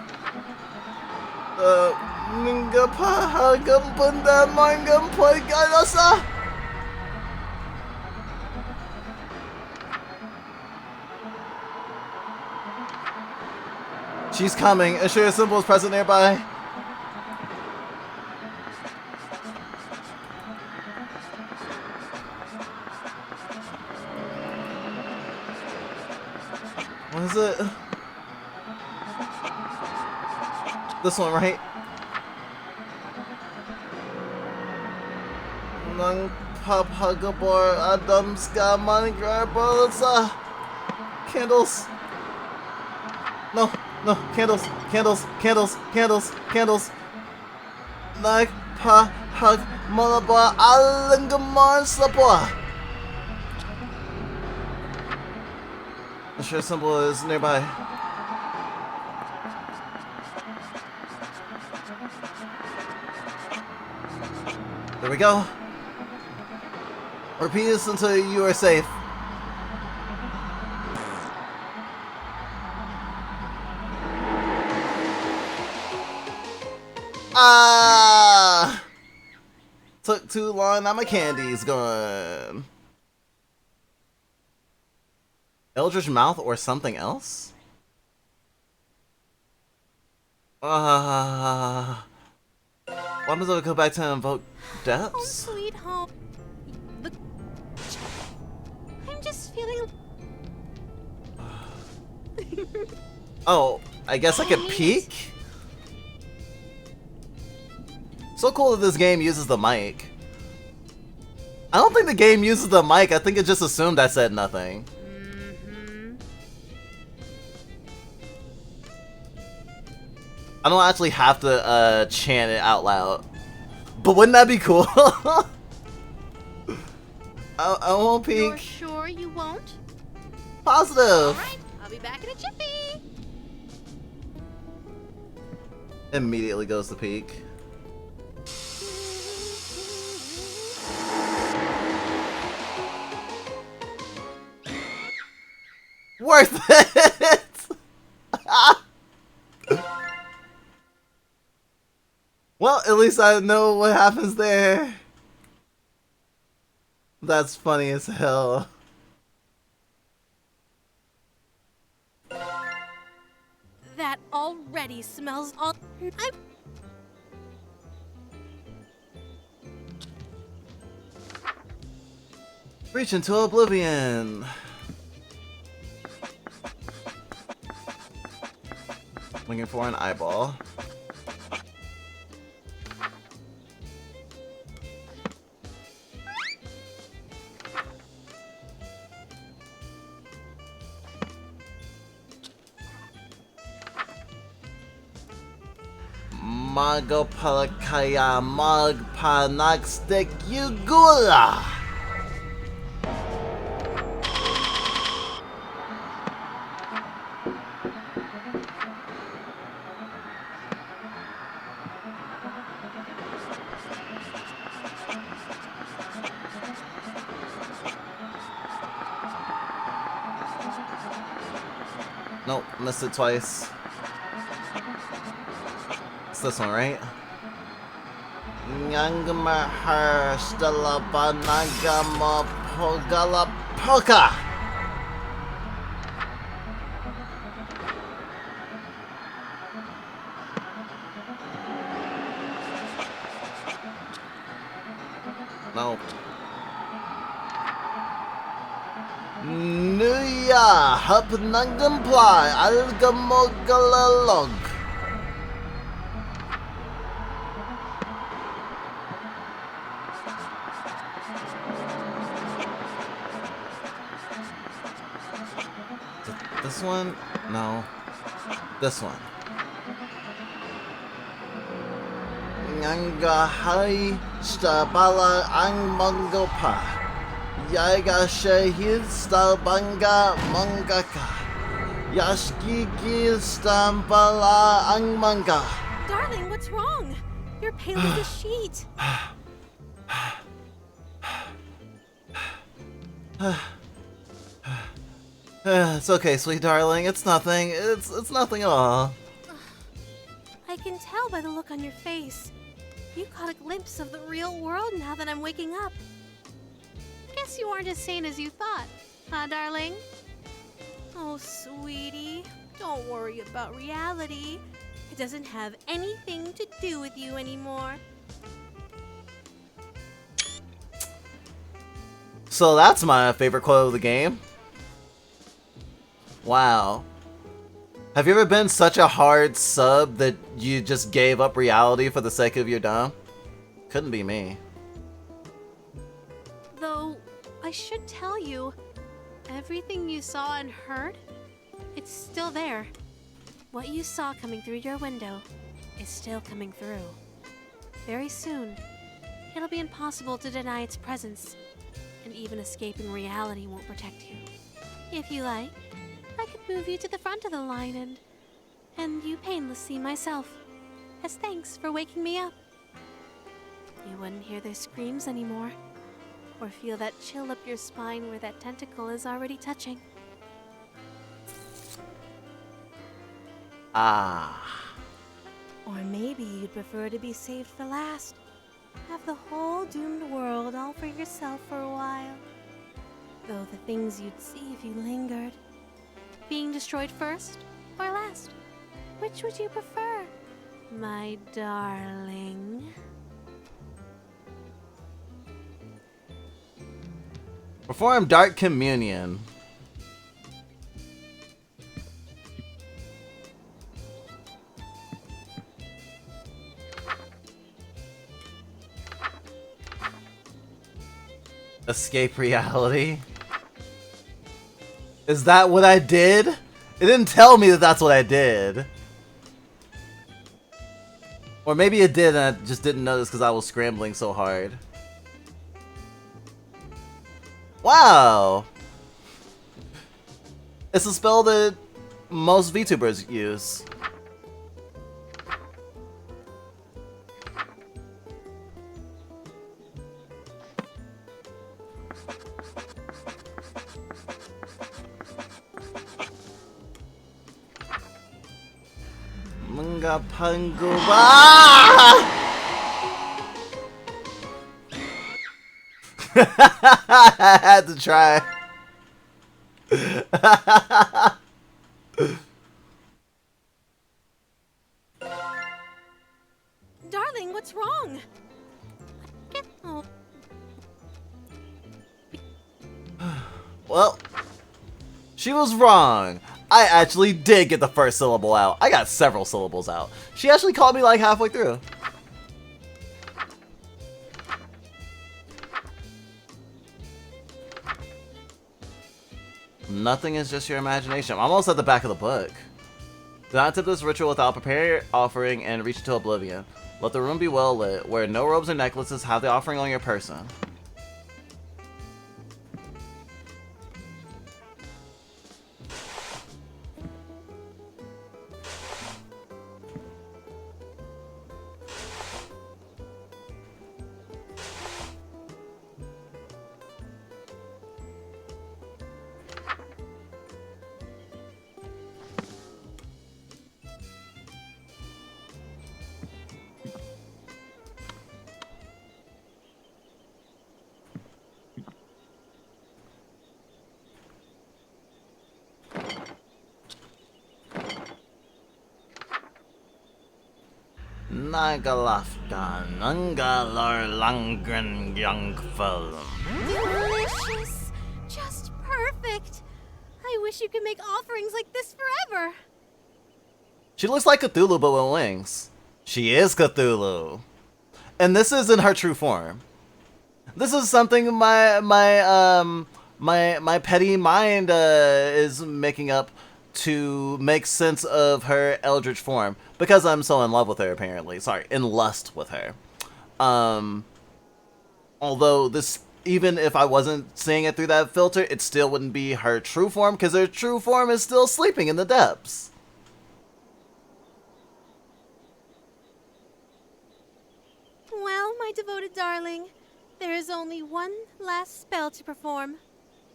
Ninga pahagam bunda mangam poigalasa. She's coming. Ensure your symbol is present nearby. What is it? This one, right? Nang papagabor adamska manigarbolsa. Candles. No, no, candles, candles, candles, candles, candles. Nag pa hag malaba alangamar slapwa. The sure symbol is nearby. There we go. Repeat this until you are safe. Ah! Took too long, now my candy's gone. Eldritch mouth or something else? What happens if I go back to invoke Home depths? sweet home. The... I'm just feeling... Oh, I guess I could peek? So cool that this game uses the mic. I don't think the game uses the mic, I think it just assumed I said nothing. I don't actually have to chant it out loud. But wouldn't that be cool? I won't peek. You're sure you won't? Positive. Alright, I'll be back in a jiffy. Immediately goes to peek. Worth it! Well, at least I know what happens there. That's funny as hell. That already smells all... I'm... Reach into oblivion. Looking for an eyeball. Magopalakaya magpanagstik yugula. Nope, missed it twice. It's this one, right? Nyangmahar Stalabanagama Pogala Poka! No. Nuya Hapnangamply Algamogalalog. This one? No. This one. Ngangahai Stabala Angmangopa. Yaga Shahid Stabanga Mangaka. Yashkiki Stambala Angmanga. Darling, what's wrong? You're pale as a sheet. It's okay, sweet darling. It's nothing. It's nothing at all. I can tell by the look on your face. You caught a glimpse of the real world now that I'm waking up. Guess you aren't as sane as you thought, huh, darling? Oh, sweetie, don't worry about reality. It doesn't have anything to do with you anymore. So that's my favorite quote of the game. Wow. Have you ever been such a hard sub that you just gave up reality for the sake of your dumb? Couldn't be me. Though, I should tell you, everything you saw and heard, it's still there. What you saw coming through your window is still coming through. Very soon, it'll be impossible to deny its presence, and even escaping reality won't protect you. If you like, I could move you to the front of the line and you painless see myself, as thanks for waking me up. You wouldn't hear their screams anymore, or feel that chill up your spine where that tentacle is already touching. Ah. Or maybe you'd prefer to be saved for last. Have the whole doomed world all for yourself for a while. Though the things you'd see if you lingered. Being destroyed first or last? Which would you prefer, my darling? Perform Dark Communion. Escape reality. Is that what I did? It didn't tell me that that's what I did. Or maybe it did and I just didn't notice because I was scrambling so hard. Wow! It's a spell that most VTubers use. Manga Pangu. Ah! I had to try. Darling, what's wrong? Oh. Well, she was wrong. I actually did get the first syllable out. I got several syllables out. She actually called me like halfway through. Nothing is just your imagination. I'm almost at the back of the book. Do not attempt this ritual without preparing your offering and reach into oblivion. Let the room be well lit. Wear no robes or necklaces. Have the offering on your person. Nagalafka Nangalar Langren Youngfell. Delicious! Just perfect! I wish you could make offerings like this forever! She looks like Cthulhu but with wings. She is Cthulhu. And this isn't her true form. This is something my petty mind is making up to make sense of her Eldritch form. Because I'm so in love with her, apparently. Sorry, in lust with her. Although this, even if I wasn't seeing it through that filter, it still wouldn't be her true form, because her true form is still sleeping in the depths. Well, my devoted darling, there is only one last spell to perform.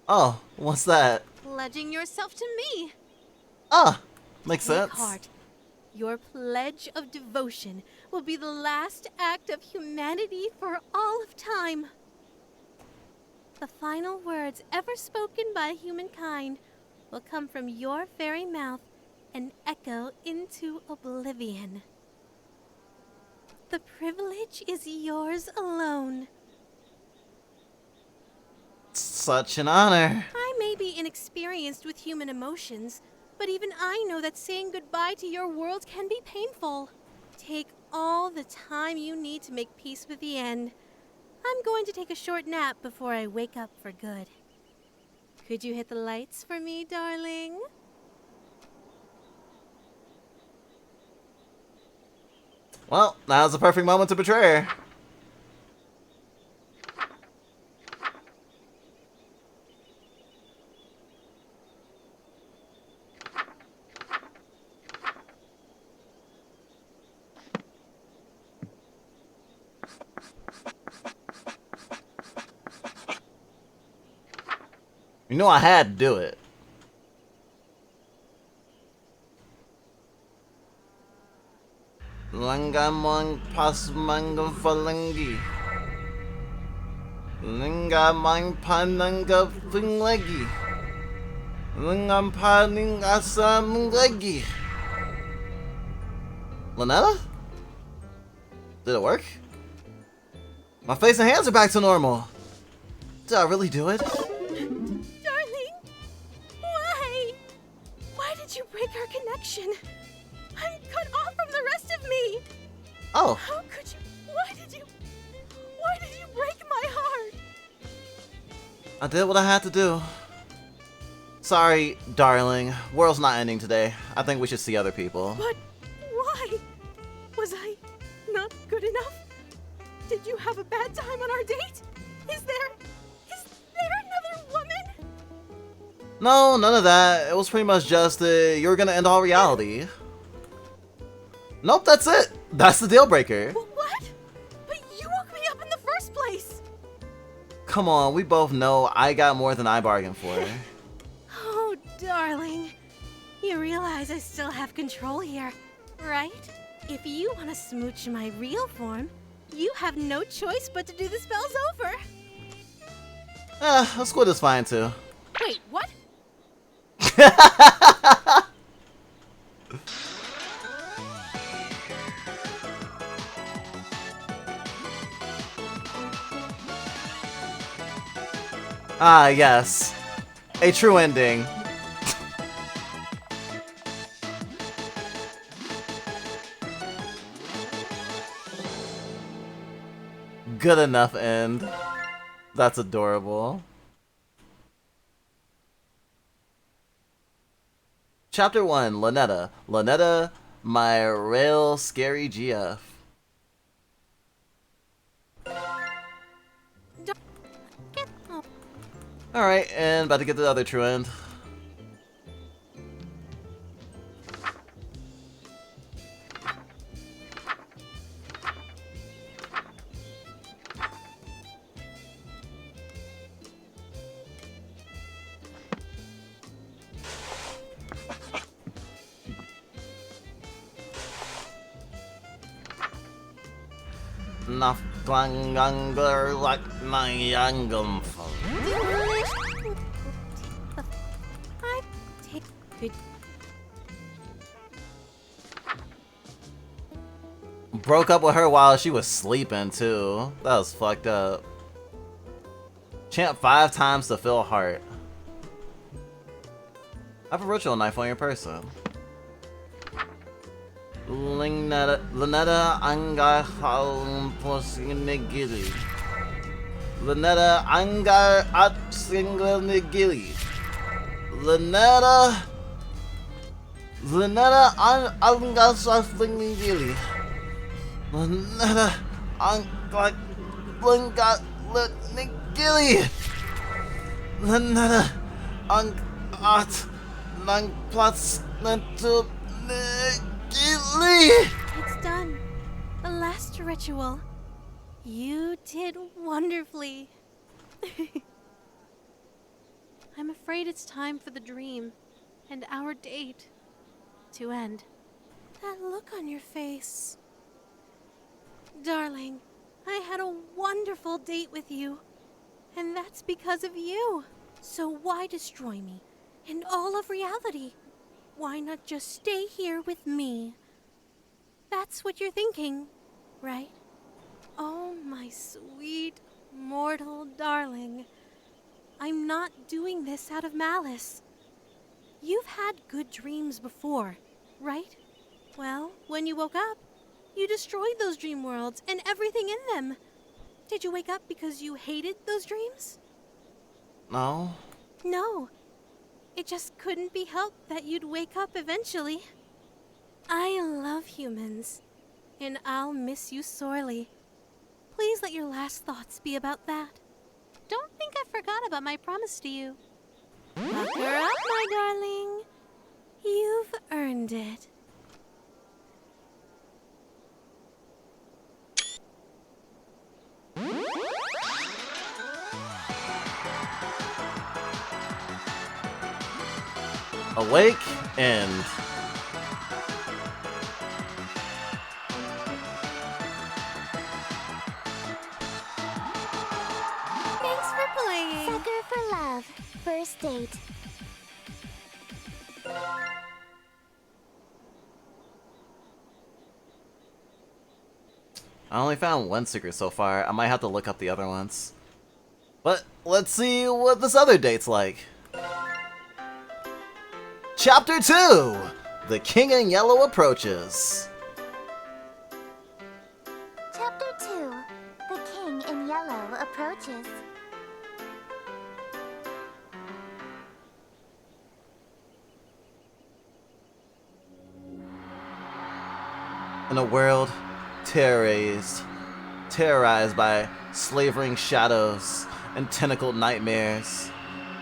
Oh, what's that? Pledging yourself to me. Ah, makes Take sense. heart. Your pledge of devotion will be the last act of humanity for all of time. The final words ever spoken by humankind will come from your fairy mouth and echo into oblivion. The privilege is yours alone. Such an honor. I may be inexperienced with human emotions, but even I know that saying goodbye to your world can be painful. Take all the time you need to make peace with the end. I'm going to take a short nap before I wake up for good. Could you hit the lights for me, darling? Well, now's the perfect moment to betray her. You know I had to do it. Langamong pasmangam falangi. Lingamang pananga finglegi. Lingam paning asam legi. Lynetta? Did it work? My face and hands are back to normal. Did I really do it? Darling, why? Why did you break our connection? I'm cut off from the rest of me. Oh, How could you? Why did you break my heart? I did what I had to do. Sorry, darling. World's not ending today. I think we should see other people. But why? Was I not good enough? Did you have a bad time on our date? Is there another woman? No, none of that. It was pretty much just you're gonna end all reality. Nope, that's it. That's the deal breaker. What? But you woke me up in the first place. Come on, we both know I got more than I bargained for. Oh, darling. You realize I still have control here, right? If you want to smooch my real form, you have no choice but to do the spells over. A squid is fine too. Wait, what? Ah, yes. A true ending. Good enough end. That's adorable. Chapter 1, Lynetta. Lynetta, my real scary GF. Alright, and about to get the other true end. Nafgangangler like my youngum. I take good. Broke up with her while she was sleeping too. That was fucked up. Chant 5 times to fill heart. Have a ritual knife on your person. Lynetta Angar Posinigili. Lynetta Angar Atsingnigili. Lynetta Angar Saflinigili. Lynetta Angar Lingat Lynetta Angat Nangplats Nentu It's done. The last ritual. You did wonderfully. I'm afraid it's time for the dream and our date to end. That look on your face. Darling, I had a wonderful date with you. And that's because of you. So why destroy me and all of reality? Why not just stay here with me? That's what you're thinking, right? Oh, my sweet, mortal darling. I'm not doing this out of malice. You've had good dreams before, right? Well, when you woke up, you destroyed those dream worlds and everything in them. Did you wake up because you hated those dreams? No. No. It just couldn't be helped that you'd wake up eventually. I love humans, and I'll miss you sorely. Please let your last thoughts be about that. Don't think I forgot about my promise to you. Pucker up, my darling. You've earned it. Awake and Thanks for playing. Sucker for love. First date. I only found one secret so far. I might have to look up the other ones. But let's see what this other date's like. Chapter 2! The King in Yellow approaches. Chapter 2. The King in Yellow approaches. In a world terrorized by slavering shadows and tentacled nightmares,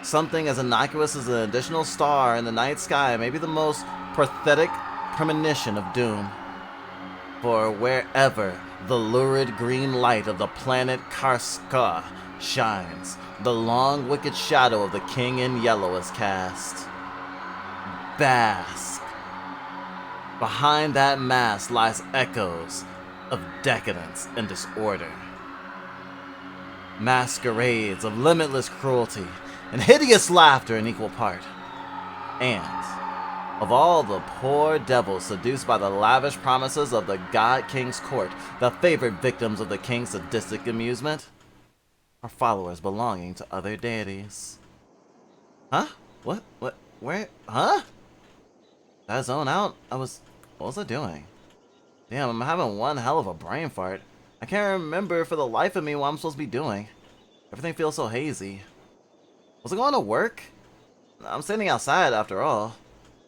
something as innocuous as an additional star in the night sky may be the most pathetic premonition of doom. For wherever the lurid green light of the planet Karska shines, the long wicked shadow of the King in Yellow is cast. Bask. Behind that mask lies echoes of decadence and disorder. Masquerades of limitless cruelty and hideous laughter in equal part. And of all the poor devils seduced by the lavish promises of the God King's court, the favored victims of the King's sadistic amusement are followers belonging to other deities. Huh? What? Where? Huh? Did I zone out? What was I doing? Damn, I'm having one hell of a brain fart. I can't remember for the life of me what I'm supposed to be doing. Everything feels so hazy. Was I going to work? I'm standing outside after all.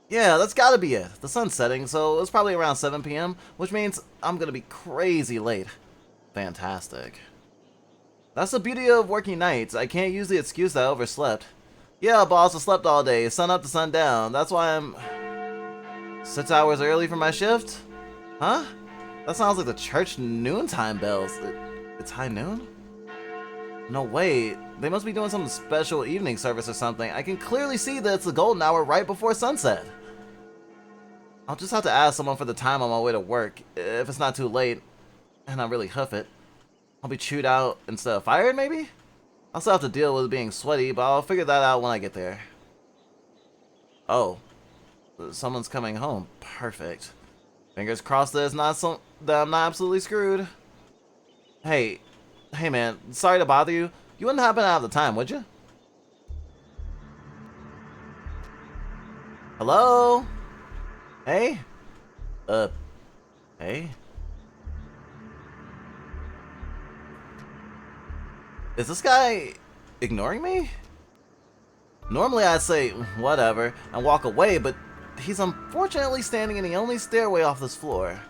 Yeah, that's gotta be it. The sun's setting, so it's probably around 7 p.m., which means I'm gonna be crazy late. Fantastic. That's the beauty of working nights. I can't use the excuse that I overslept. Yeah, boss, I slept all day, sun up to sun down. That's why I'm 6 hours early for my shift? Huh? That sounds like the church noontime bells. It's high noon? No way. They must be doing some special evening service or something. I can clearly see that it's the golden hour right before sunset. I'll just have to ask someone for the time on my way to work. If it's not too late, and I really hoof it, I'll be chewed out instead of fired, maybe? I'll still have to deal with being sweaty, but I'll figure that out when I get there. Oh. Someone's coming home. Perfect. Fingers crossed that I'm not absolutely screwed. Hey man, sorry to bother you. You wouldn't happen to have the time, would you? Hello? Hey? Hey? Is this guy ignoring me? Normally I'd say, whatever, and walk away, but he's unfortunately standing in the only stairway off this floor.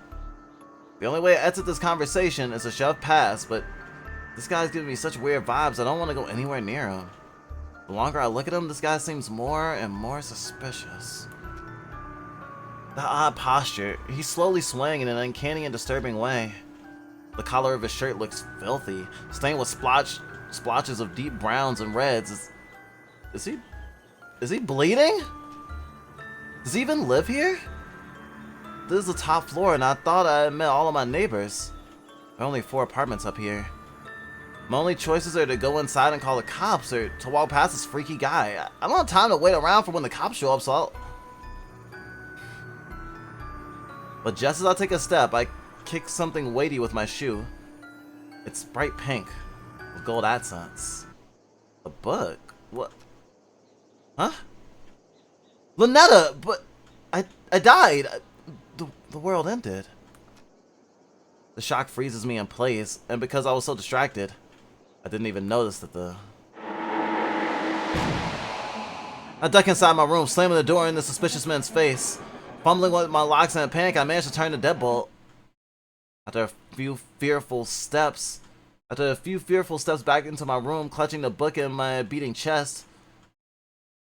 The only way to exit this conversation is to shove past, but this guy's giving me such weird vibes I don't want to go anywhere near him. The longer I look at him, this guy seems more and more suspicious. The odd posture, he's slowly swaying in an uncanny and disturbing way. The collar of his shirt looks filthy, stained with splotches of deep browns and reds. Is he bleeding? Does he even live here? This is the top floor and I thought I had met all of my neighbors. There are only 4 apartments up here. My only choices are to go inside and call the cops or to walk past this freaky guy. I don't have time to wait around for when the cops show up, so I'll... But just as I take a step, I kick something weighty with my shoe. It's bright pink with gold accents. A book? What? Huh? Lynetta! But I died! The world ended. The shock freezes me in place, and because I was so distracted, I didn't even notice that I duck inside my room, slamming the door in the suspicious man's face. Fumbling with my locks in a panic, I managed to turn the deadbolt. After a few fearful steps back into my room, clutching the book in my beating chest,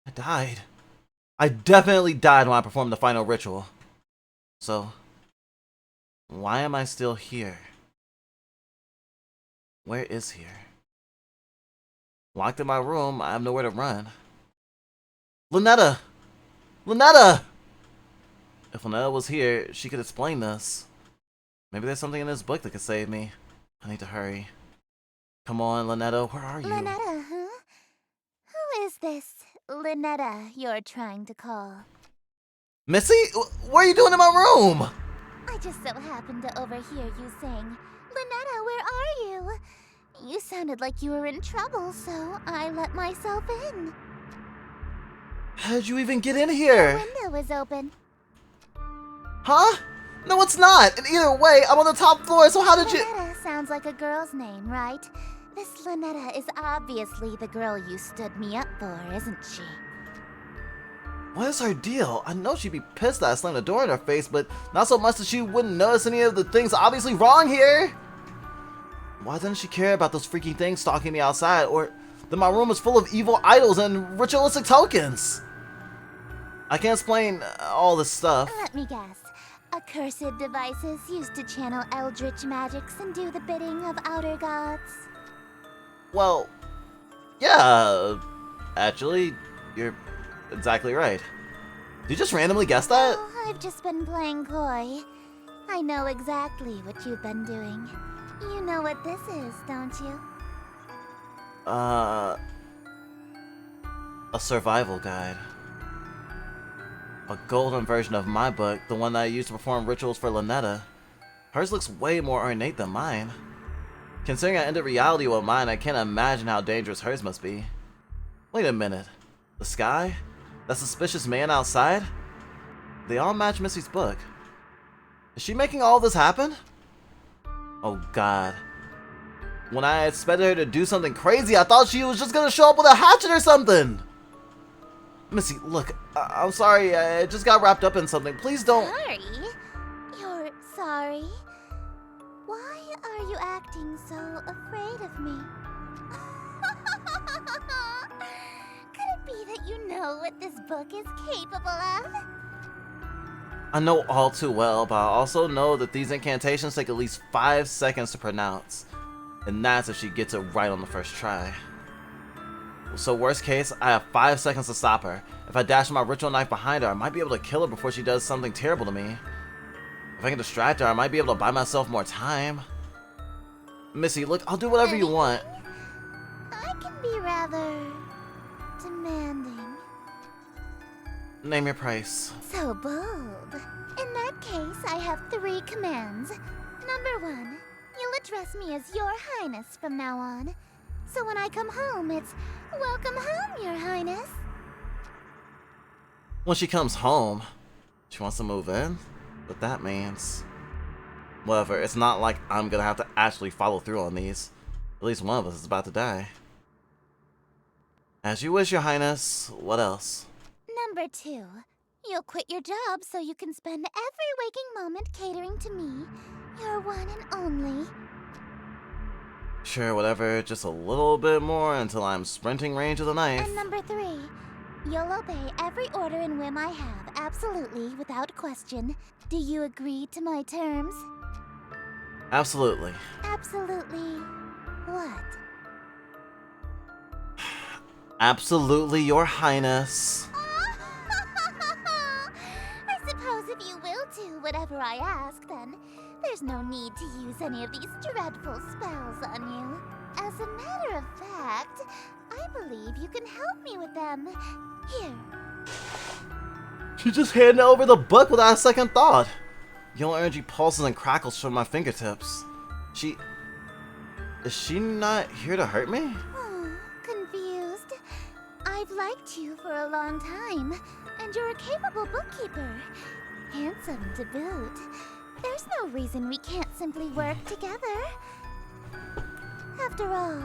I died. I definitely died when I performed the final ritual. So, why am I still here? Where is here? Locked in my room, I have nowhere to run. Lynetta! Lynetta! If Lynetta was here, she could explain this. Maybe there's something in this book that could save me. I need to hurry. Come on, Lynetta, where are you? Lynetta, huh? Who is this Lynetta you're trying to call? Missy? What are you doing in my room? I just so happened to overhear you saying, Lynetta, where are you? You sounded like you were in trouble, so I let myself in. How did you even get in here? The window was open. Huh? No, it's not. And either way, I'm on the top floor, so how did you... Lynetta sounds like a girl's name, right? This Lynetta is obviously the girl you stood me up for, isn't she? What is her deal? I know she'd be pissed that I slammed the door in her face, but not so much that she wouldn't notice any of the things obviously wrong here. Why doesn't she care about those freaking things stalking me outside, or that my room is full of evil idols and ritualistic tokens? I can't explain all this stuff. Let me guess. Accursed devices used to channel Eldritch magics and do the bidding of outer gods. Well, yeah, actually, you're exactly right. Did you just randomly guess that? Oh, I've just been playing coy. I know exactly what you've been doing. You know what this is, don't you? A survival guide. A golden version of my book, the one that I used to perform rituals for Lynetta. Hers looks way more ornate than mine. Considering I ended reality with mine, I can't imagine how dangerous hers must be. Wait a minute. The sky? That suspicious man outside? They all match Missy's book. Is she making all this happen? Oh god. When I expected her to do something crazy, I thought she was just gonna show up with a hatchet or something! Missy, look, I'm sorry, I just got wrapped up in something. Please don't... Sorry? You're sorry? Why are you acting so afraid of me? Could it be that you know what this book is capable of? I know all too well, but I also know that these incantations take at least 5 seconds to pronounce. And that's if she gets it right on the first try. So worst case, I have 5 seconds to stop her. If I dash my ritual knife behind her, I might be able to kill her before she does something terrible to me. If I can distract her, I might be able to buy myself more time. Missy, look, I'll do whatever you want. I can be rather demanding. Name your price. So bold. In that case, I have 3 commands. Number 1, you'll address me as Your Highness from now on. So when I come home, it's welcome home, Your Highness. When she comes home, she wants to move in? What that means. Whatever, it's not like I'm gonna have to actually follow through on these. At least one of us is about to die. As you wish, Your Highness. What else? Number 2, you'll quit your job so you can spend every waking moment catering to me, your one and only. Sure, whatever, just a little bit more until I'm sprinting range of the knife. And number 3, you'll obey every order and whim I have, absolutely, without question. Do you agree to my terms? Absolutely. Absolutely what? Absolutely, Your Highness. I suppose if you will do whatever I ask, then there's no need to use any of these dreadful spells on you. As a matter of fact, I believe you can help me with them. Here. She just handed over the book without a second thought. Yellow energy pulses and crackles from my fingertips. Is she not here to hurt me? Oh, confused. I've liked you for a long time, and you're a capable bookkeeper. Handsome to boot. There's no reason we can't simply work together. After all,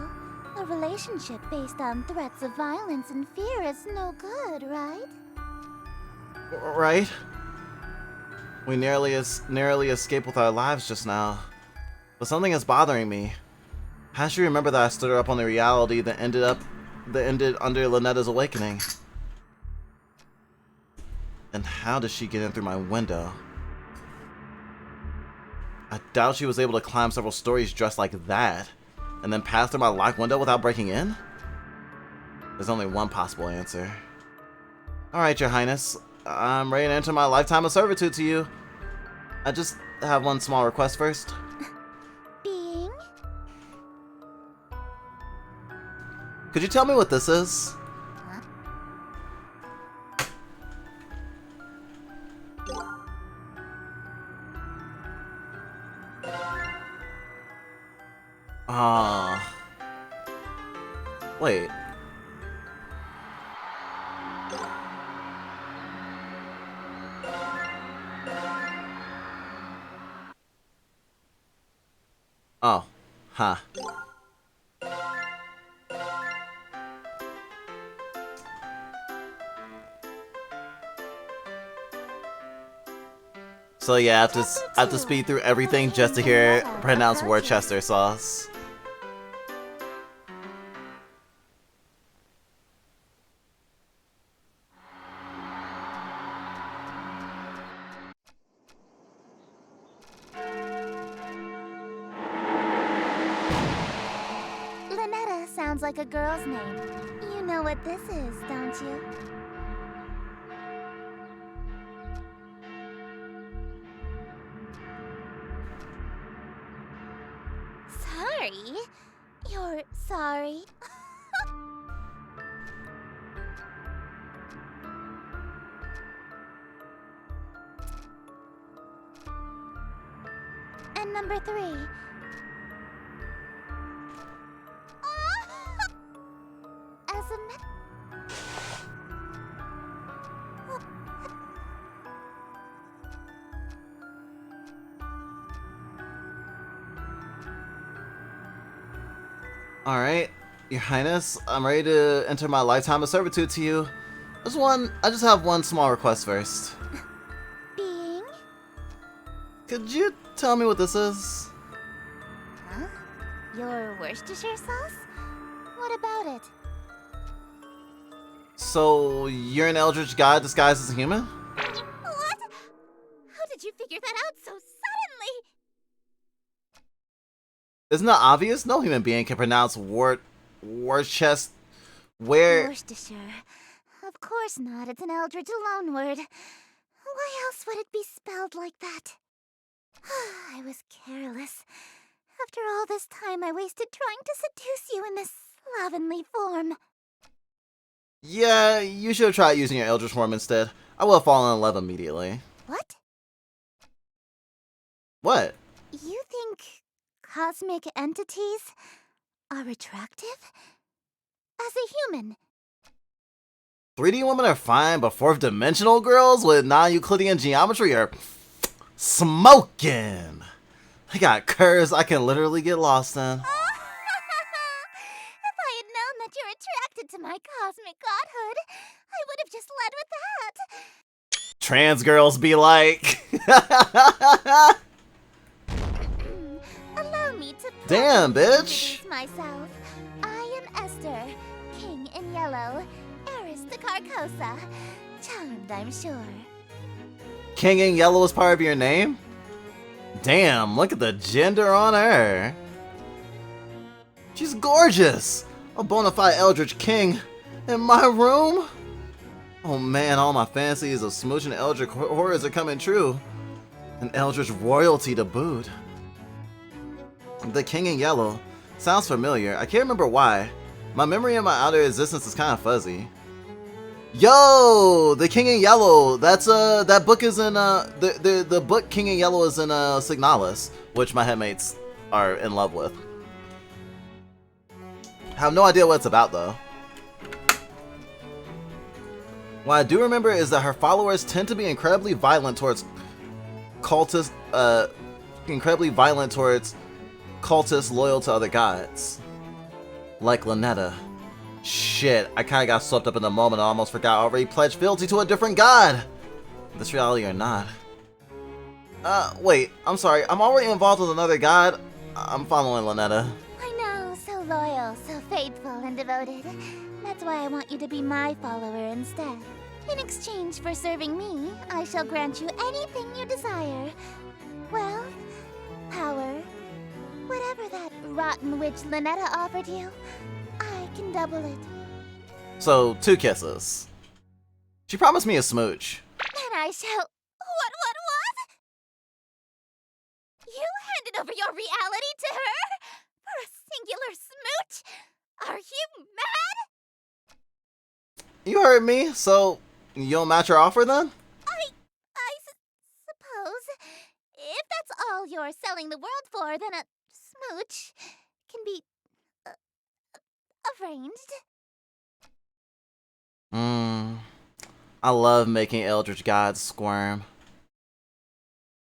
a relationship based on threats of violence and fear is no good, right? Right? We narrowly escaped with our lives just now. But something is bothering me. How should you remember that I stood her up on the reality that ended under Lynetta's awakening? And how did she get in through my window? I doubt she was able to climb several stories dressed like that, and then pass through my locked window without breaking in? There's only one possible answer. Alright, Your Highness. I'm ready to enter my lifetime of servitude to you. I just have one small request first. Being? Could you tell me what this is? Huh? Ah. Wait. Oh. Huh. So yeah, I have to speed through everything just to hear it pronounced Worcester sauce. Lynetta sounds like a girl's name. You know what this is, don't you? Sorry? You're sorry? And number 3. As a Alright, Your Highness, I'm ready to enter my lifetime of servitude to you. I just have one small request first. being? Could you tell me what this is? Huh? Your Worcestershire sauce? What about it? So, you're an Eldritch god disguised as a human? What? How did you figure that out so suddenly? Isn't that obvious? No human being can pronounce Worcester. Worcestershire. Of course not. It's an Eldritch loanword. Why else would it be spelled like that? I was careless. After all this time I wasted trying to seduce you in this slovenly form. Yeah, you should have tried using your Eldritch form instead. I would have fallen in love immediately. What? What? You think cosmic entities are attractive? As a human? 3D women are fine, but 4th dimensional girls with non-Euclidean geometry are smoking. They got curves I can literally get lost in. If I had known that you're attracted to my cosmic godhood, I would have just led with that. Trans girls be like. Allow me to Damn, properly bitch. introduce myself. I am Esther, King in Yellow, heiress to Carcosa. Charmed, I'm sure. King in Yellow is part of your name? Damn, look at the gender on her. She's gorgeous. A bona fide Eldritch King in my room? Oh man, all my fantasies of smooching Eldritch horrors are coming true. An Eldritch royalty to boot. The King in Yellow. Sounds familiar. I can't remember why. My memory of my outer existence is kind of fuzzy. Yo, the King in Yellow. That's that book is in the book King in Yellow is in Signalis, which my headmates are in love with. I have no idea what it's about though. What I do remember is that her followers tend to be incredibly violent towards cultists loyal to other gods. Like Lynetta. Shit, I kinda got swept up in the moment and almost forgot I already pledged fealty to a different god! This reality or not. Wait, I'm sorry, I'm already involved with another god? I'm following Lynetta. I know, so loyal, so faithful and devoted. That's why I want you to be my follower instead. In exchange for serving me, I shall grant you anything you desire. Wealth, power, whatever that rotten witch Lynetta offered you, I can double it. So, 2 kisses. She promised me a smooch. then I shall... What? You handed over your reality to her? For a singular smooch? Are you mad? You heard me, so you don't match her offer then? Suppose. If that's all you're selling the world for, then a smooch can be... arranged. I love making Eldritch gods squirm.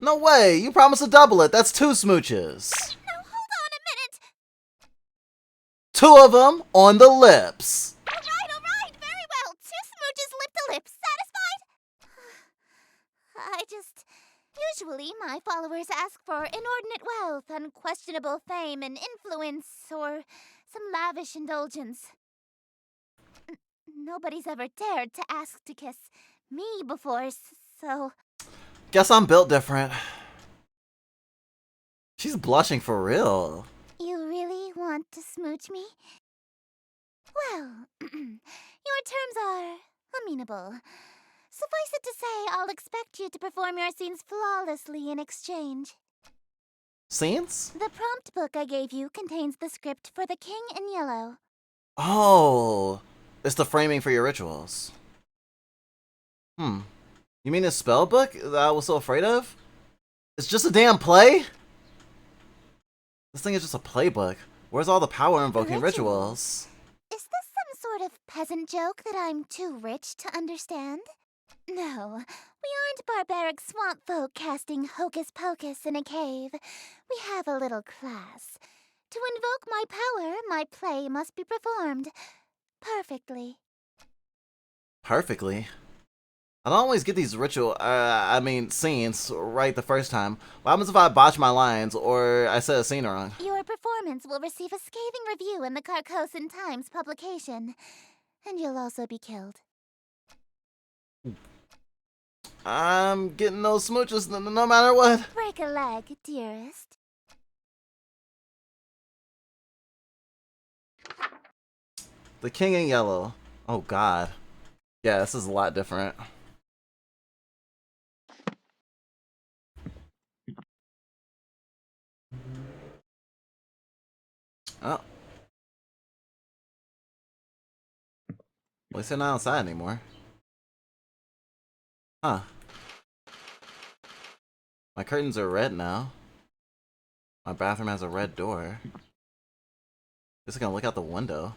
No way! You promised to double it! That's 2 smooches! Now hold on a minute! 2 of them on the lips! Alright, very well. 2 smooches lip to lip. Satisfied? Usually my followers ask for inordinate wealth, unquestionable fame and influence, or some lavish indulgence. Nobody's ever dared to ask to kiss me before, so... Guess I'm built different. She's blushing for real. You really want to smooch me? Well, your terms are amenable. Suffice it to say, I'll expect you to perform your scenes flawlessly in exchange. Scenes? The prompt book I gave you contains the script for The King in Yellow. Oh, it's the framing for your rituals. You mean a spell book that I was so afraid of? It's just a damn play? This thing is just a playbook. Where's all the power invoking rituals? Is this some sort of peasant joke that I'm too rich to understand? No, we aren't barbaric swamp folk casting hocus pocus in a cave. We have a little class. To invoke my power, my play must be performed perfectly. Perfectly? I don't always get these scenes right the first time. What happens if I botch my lines or I said a scene wrong? Your performance will receive a scathing review in the Carcosan Times publication. And you'll also be killed. I'm getting those smooches no matter what. Break a leg, dearest. The King in Yellow. Oh god. Yeah, this is a lot different. Oh. Well, it's not outside anymore. Huh. My curtains are red now. My bathroom has a red door. Just gonna look out the window.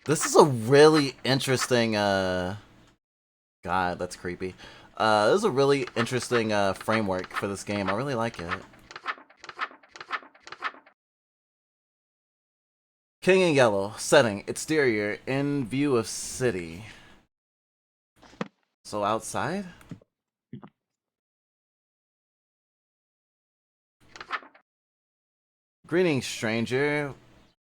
This is a really interesting, God, that's creepy. This is a really interesting, framework for this game. I really like it. King in Yellow. Setting. Exterior. In view of city. So outside? Greetings, stranger,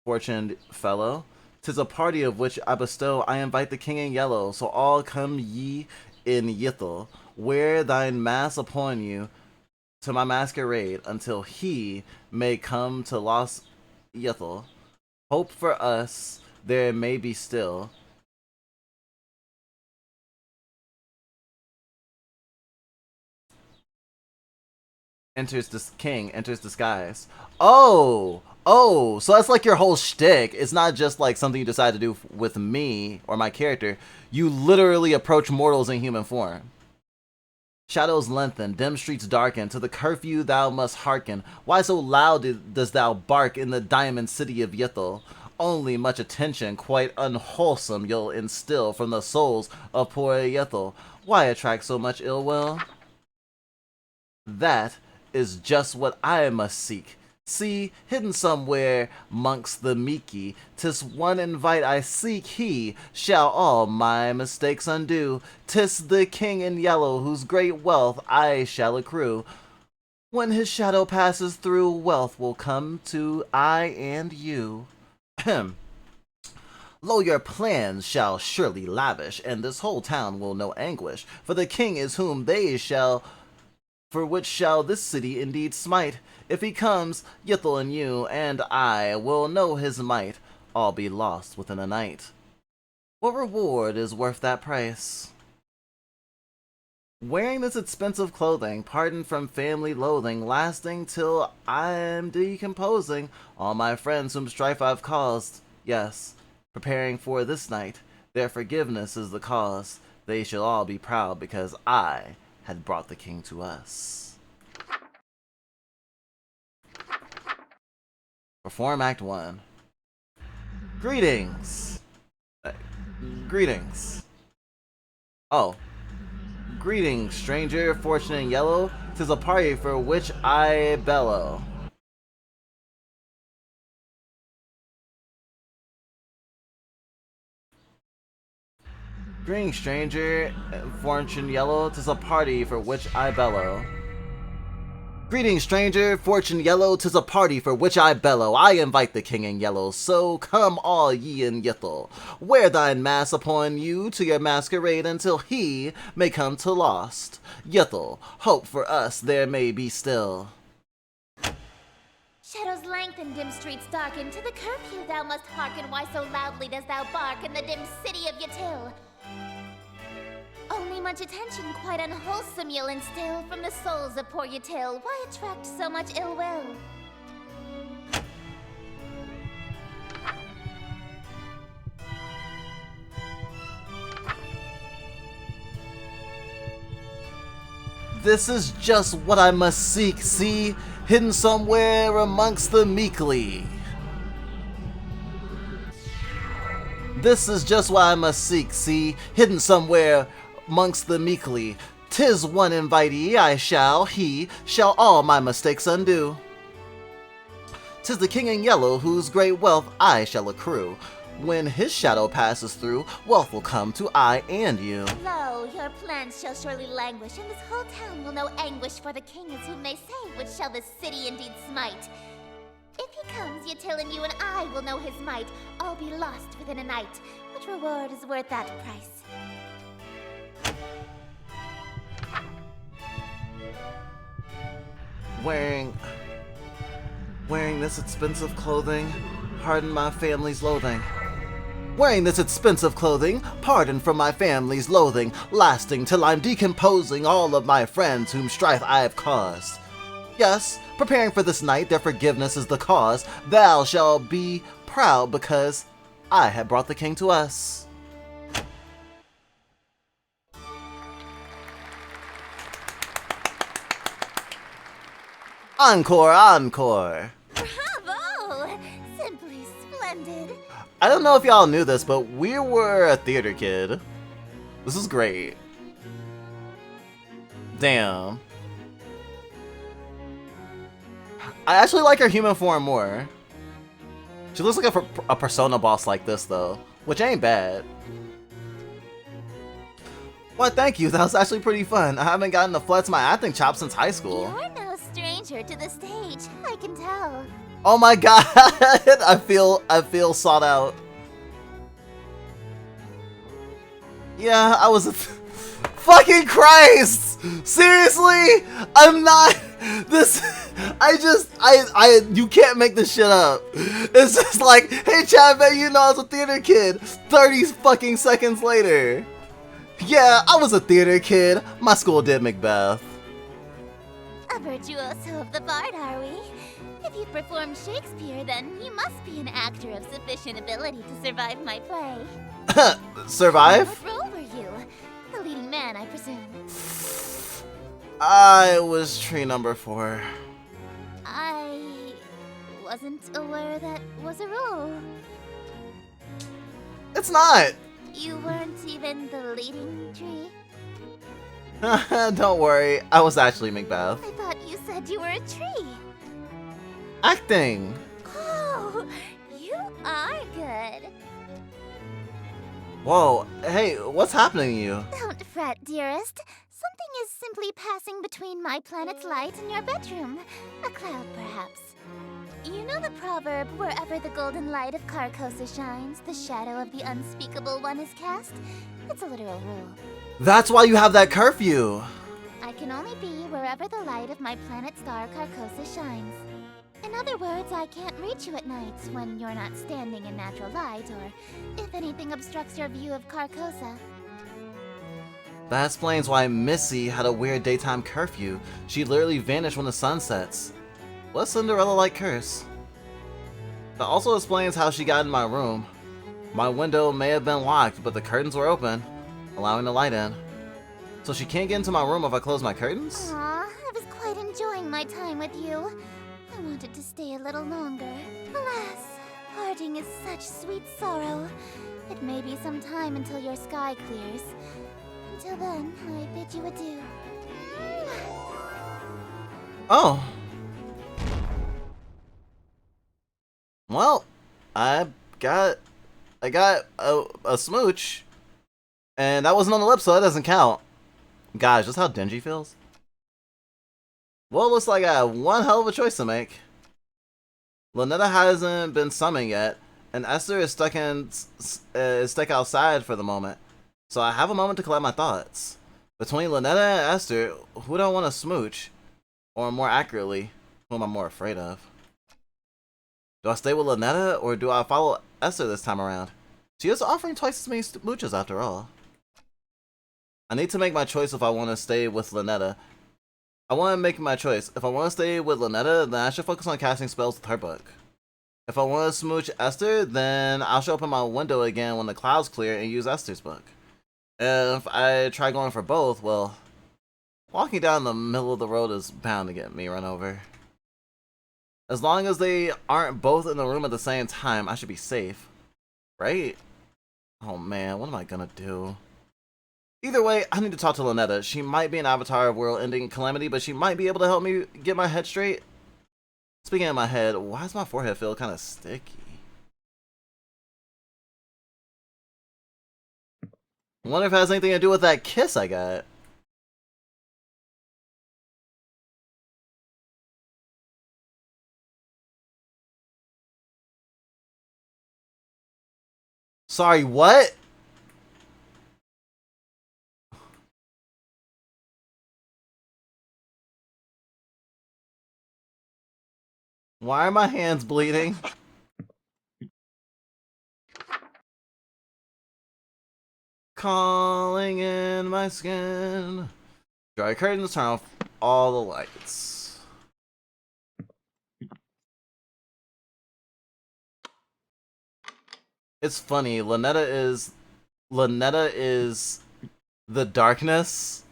fortuned fellow. 'Tis a party of which I bestow. I invite the King in Yellow, so all come ye in Yithel. Wear thine mask upon you to my masquerade until he may come to Lost Yithel. Hope for us there may be still. Enters this king, enters disguise. Oh, so that's like your whole shtick. It's not just like something you decide to do with me or my character. You literally approach mortals in human form. Shadows lengthen, dim streets darken. To the curfew thou must hearken. Why so loud dost thou bark in the diamond city of Yithel? Only much attention, quite unwholesome, you'll instill from the souls of poor Yithel. Why attract so much ill will? That is just what I must seek. See, hidden somewhere mongst the meeky, 'tis one invite I seek, he shall all my mistakes undo. 'Tis the King in Yellow, whose great wealth I shall accrue. When his shadow passes through, wealth will come to I and you. Ahem. Lo, your plans shall surely lavish, and this whole town will know anguish, for the king is whom they shall for which shall this city indeed smite. If he comes, Ythel and you and I will know his might, all be lost within a night. What reward is worth that price? Wearing this expensive clothing, pardon from family loathing, lasting till I'm decomposing, all my friends whom strife I've caused, yes, preparing for this night, their forgiveness is the cause, they shall all be proud because I had brought the king to us. Perform Act 1. Greetings! Greetings. Oh. Greetings, stranger, fortune in yellow, 'tis a party for which I bellow. Greetings, stranger, fortune yellow, 'tis a party for which I bellow. Greetings, stranger, fortune yellow, 'tis a party for which I bellow. I invite the king in yellow, so come all ye in Ythel. Wear thine mask upon you to your masquerade until he may come to lost. Ythel, hope for us there may be still. Shadows lengthen, dim streets darken. To the curfew thou must hearken. Why so loudly dost thou bark in the dim city of Ythel? Only much attention, quite unwholesome, you'll instill from the souls of poor Ythel. Why attract so much ill will? This is just what I must seek, see, hidden somewhere amongst the meekly. This is just what I must seek, see, hidden somewhere amongst the meekly. 'Tis one invitee he shall all my mistakes undo. 'Tis the king in yellow whose great wealth I shall accrue. When his shadow passes through, wealth will come to I and you. Lo, your plans shall surely languish, and this whole town will know anguish, for the king is whom they say, which shall this city indeed smite. If he comes, Ythel and you and I will know his might, all be lost within a night. Which reward is worth that price? Wearing this expensive clothing, pardon my family's loathing. Wearing this expensive clothing, pardon from my family's loathing, lasting till I'm decomposing all of my friends whom strife I have caused. Yes, preparing for this night, their forgiveness is the cause. Thou shalt be proud because I have brought the king to us. Encore, encore! Bravo! Simply splendid. I don't know if y'all knew this, but we were a theater kid. This is great. Damn. I actually like her human form more. She looks like a Persona boss like this, though, which ain't bad. Well, thank you. That was actually pretty fun. I haven't gotten to flex my acting chops since high school. You're no stranger to the stage, I can tell. Oh my god, I feel sought out. Yeah, I was fucking Christ! Seriously? I'm not this you can't make this shit up. It's just like, hey Chad, man, you know I was a theater kid. 30 fucking seconds later. Yeah, I was a theater kid. My school did Macbeth. A virtuoso of the bard, are we? If you've performed Shakespeare, then you must be an actor of sufficient ability to survive my play. Survive? What role were you? The leading man, I presume. I was tree number 4. I wasn't aware that was a role. It's not. You weren't even the leading tree? Don't worry, I was actually Macbeth. I thought you said you were a tree. Acting. Oh, you are good. Whoa, hey, what's happening to you? Don't fret, dearest. Something is simply passing between my planet's light and your bedroom. A cloud, perhaps. You know the proverb, wherever the golden light of Carcosa shines, the shadow of the unspeakable one is cast? It's a literal rule. That's why you have that curfew. I can only be wherever the light of my planet star Carcosa shines. In other words, I can't reach you at night when you're not standing in natural light, or if anything obstructs your view of Carcosa. That explains why Missy had a weird daytime curfew. She literally vanished when the sun sets. What Cinderella-like curse? That also explains how she got in my room. My window may have been locked, but the curtains were open, allowing the light in. So she can't get into my room if I close my curtains? Aw, I was quite enjoying my time with you. I wanted to stay a little longer. Alas, parting is such sweet sorrow. It may be some time until your sky clears. Until then, I bid you adieu. Oh. Well, I got a smooch, and that wasn't on the lip, so that doesn't count. Gosh, that's how Denji feels. Well, it looks like I have one hell of a choice to make. Lynetta hasn't been summoned yet, and Esther is stuck outside for the moment. So I have a moment to collect my thoughts. Between Lynetta and Esther, who do I want to smooch? Or more accurately, who am I more afraid of? Do I stay with Lynetta, or do I follow Esther this time around? She is offering twice as many smooches after all. I need to make my choice if I want to stay with Lynetta. I want to make my choice. If I want to stay with Lynetta, then I should focus on casting spells with her book. If I want to smooch Esther, then I'll show up in my window again when the clouds clear and use Esther's book. And if I try going for both, well, walking down the middle of the road is bound to get me run over. As long as they aren't both in the room at the same time, I should be safe. Right? Oh man, what am I gonna do? Either way, I need to talk to Lynetta. She might be an avatar of world-ending calamity, but she might be able to help me get my head straight. Speaking of my head, why does my forehead feel kind of sticky? I wonder if it has anything to do with that kiss I got. Sorry, what? Why are my hands bleeding? Calling in my skin. Dry curtains, turn off all the lights. It's funny, Lynetta is the darkness.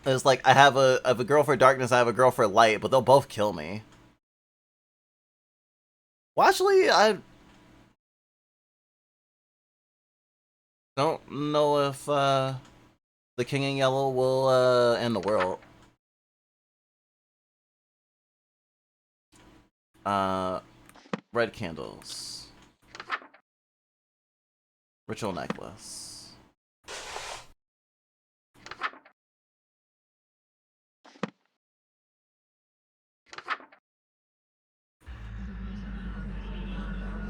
It's like I have a girl for darkness, I have a girl for light, but they'll both kill me. Well, actually, I don't know if the King in Yellow will end the world. Red candles. Ritual necklace.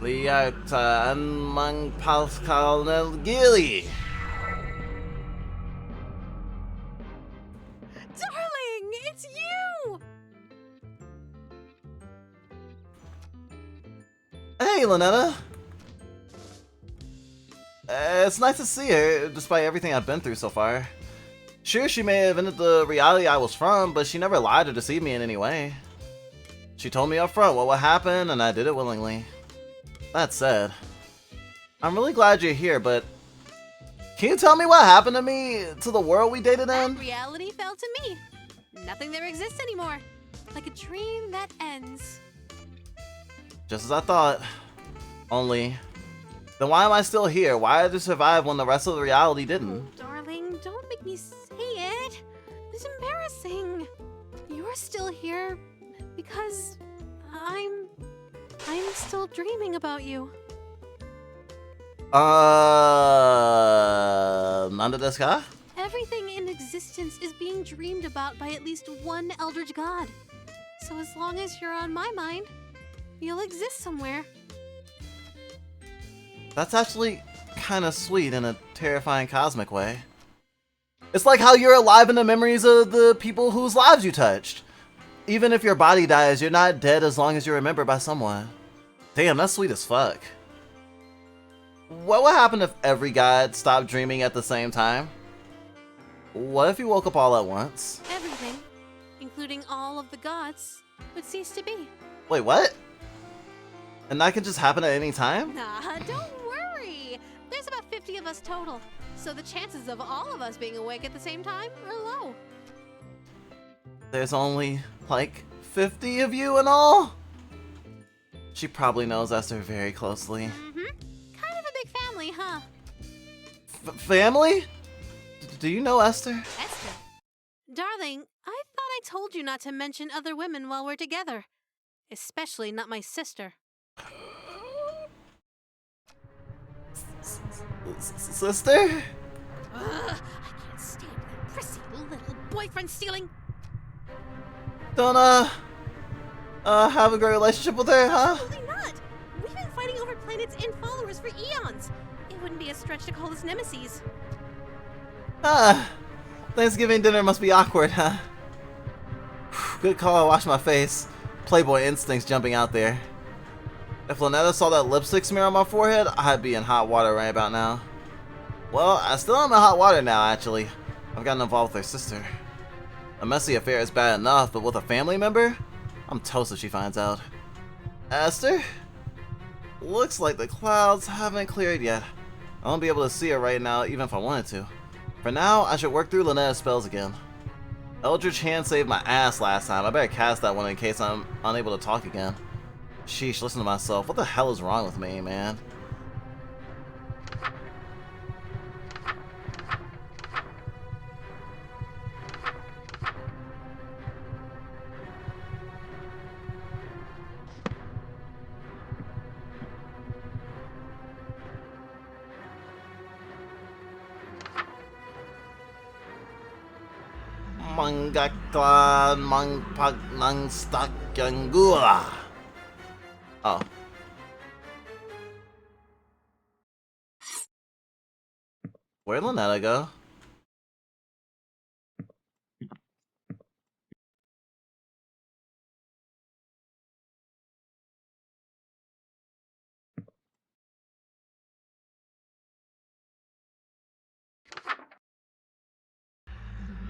Liata Anmang Pascal Gilly. Darling, it's you! Hey, Lynetta. It's nice to see her, despite everything I've been through so far. Sure, she may have ended the reality I was from, but she never lied or deceived me in any way. She told me up front what would happen, and I did it willingly. That said, I'm really glad you're here, but can you tell me what happened to me, to the world we dated in? That reality fell to me. Nothing there exists anymore. Like a dream that ends. Just as I thought. Only, then why am I still here? Why did I survive when the rest of the reality didn't? Oh, darling, don't make me say it. It's embarrassing. You're still here because I'm still dreaming about you. Nanda desu ka? Everything in existence is being dreamed about by at least one Eldritch god. So as long as you're on my mind, you'll exist somewhere. That's actually kind of sweet in a terrifying cosmic way. It's like how you're alive in the memories of the people whose lives you touched. Even if your body dies, you're not dead as long as you're remembered by someone. Damn, that's sweet as fuck. What would happen if every god stopped dreaming at the same time? What if you woke up all at once? Everything, including all of the gods, would cease to be. Wait, what? And that can just happen at any time? Nah, don't worry. There's about 50 of us total, so the chances of all of us being awake at the same time are low. There's only, like, 50 of you in all? She probably knows Esther very closely. Mm-hmm. Kind of a big family, huh? Family? Do you know Esther? Esther? Darling, I thought I told you not to mention other women while we're together. Especially not my sister. Sister? Ugh, I can't stand that prissy little boyfriend stealing. Don't, have a great relationship with her, huh? Absolutely not. We've been fighting over planets and followers for eons. It wouldn't be a stretch to call us nemesis. Thanksgiving dinner must be awkward, huh? Good call, I washed my face. Playboy instincts jumping out there. If Lynetta saw that lipstick smear on my forehead, I'd be in hot water right about now. Well, I still am in hot water now, actually. I've gotten involved with her sister. A messy affair is bad enough, but with a family member? I'm toast if she finds out. Esther? Looks like the clouds haven't cleared yet. I won't be able to see her right now, even if I wanted to. For now, I should work through Lynetta's spells again. Eldritch hand saved my ass last time. I better cast that one in case I'm unable to talk again. Sheesh, listen to myself. What the hell is wrong with me, man? Mangaklan mangpak nang stak yang gua. Oh. Where'd Lynetta go?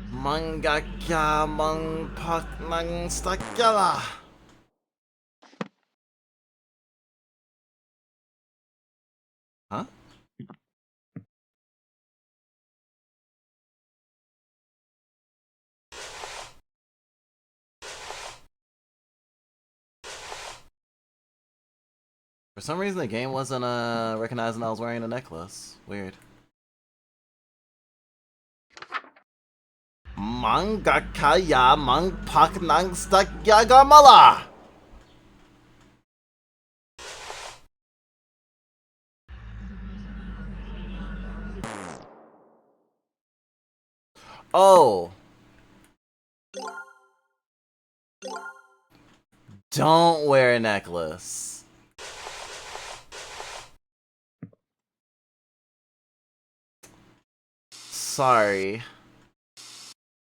Mangaka mangpak nang stakala. Huh? For some reason the game wasn't recognizing I was wearing a necklace. Weird. Mangaka ya mangpak nang stakyagamala. Oh. Don't wear a necklace. Sorry.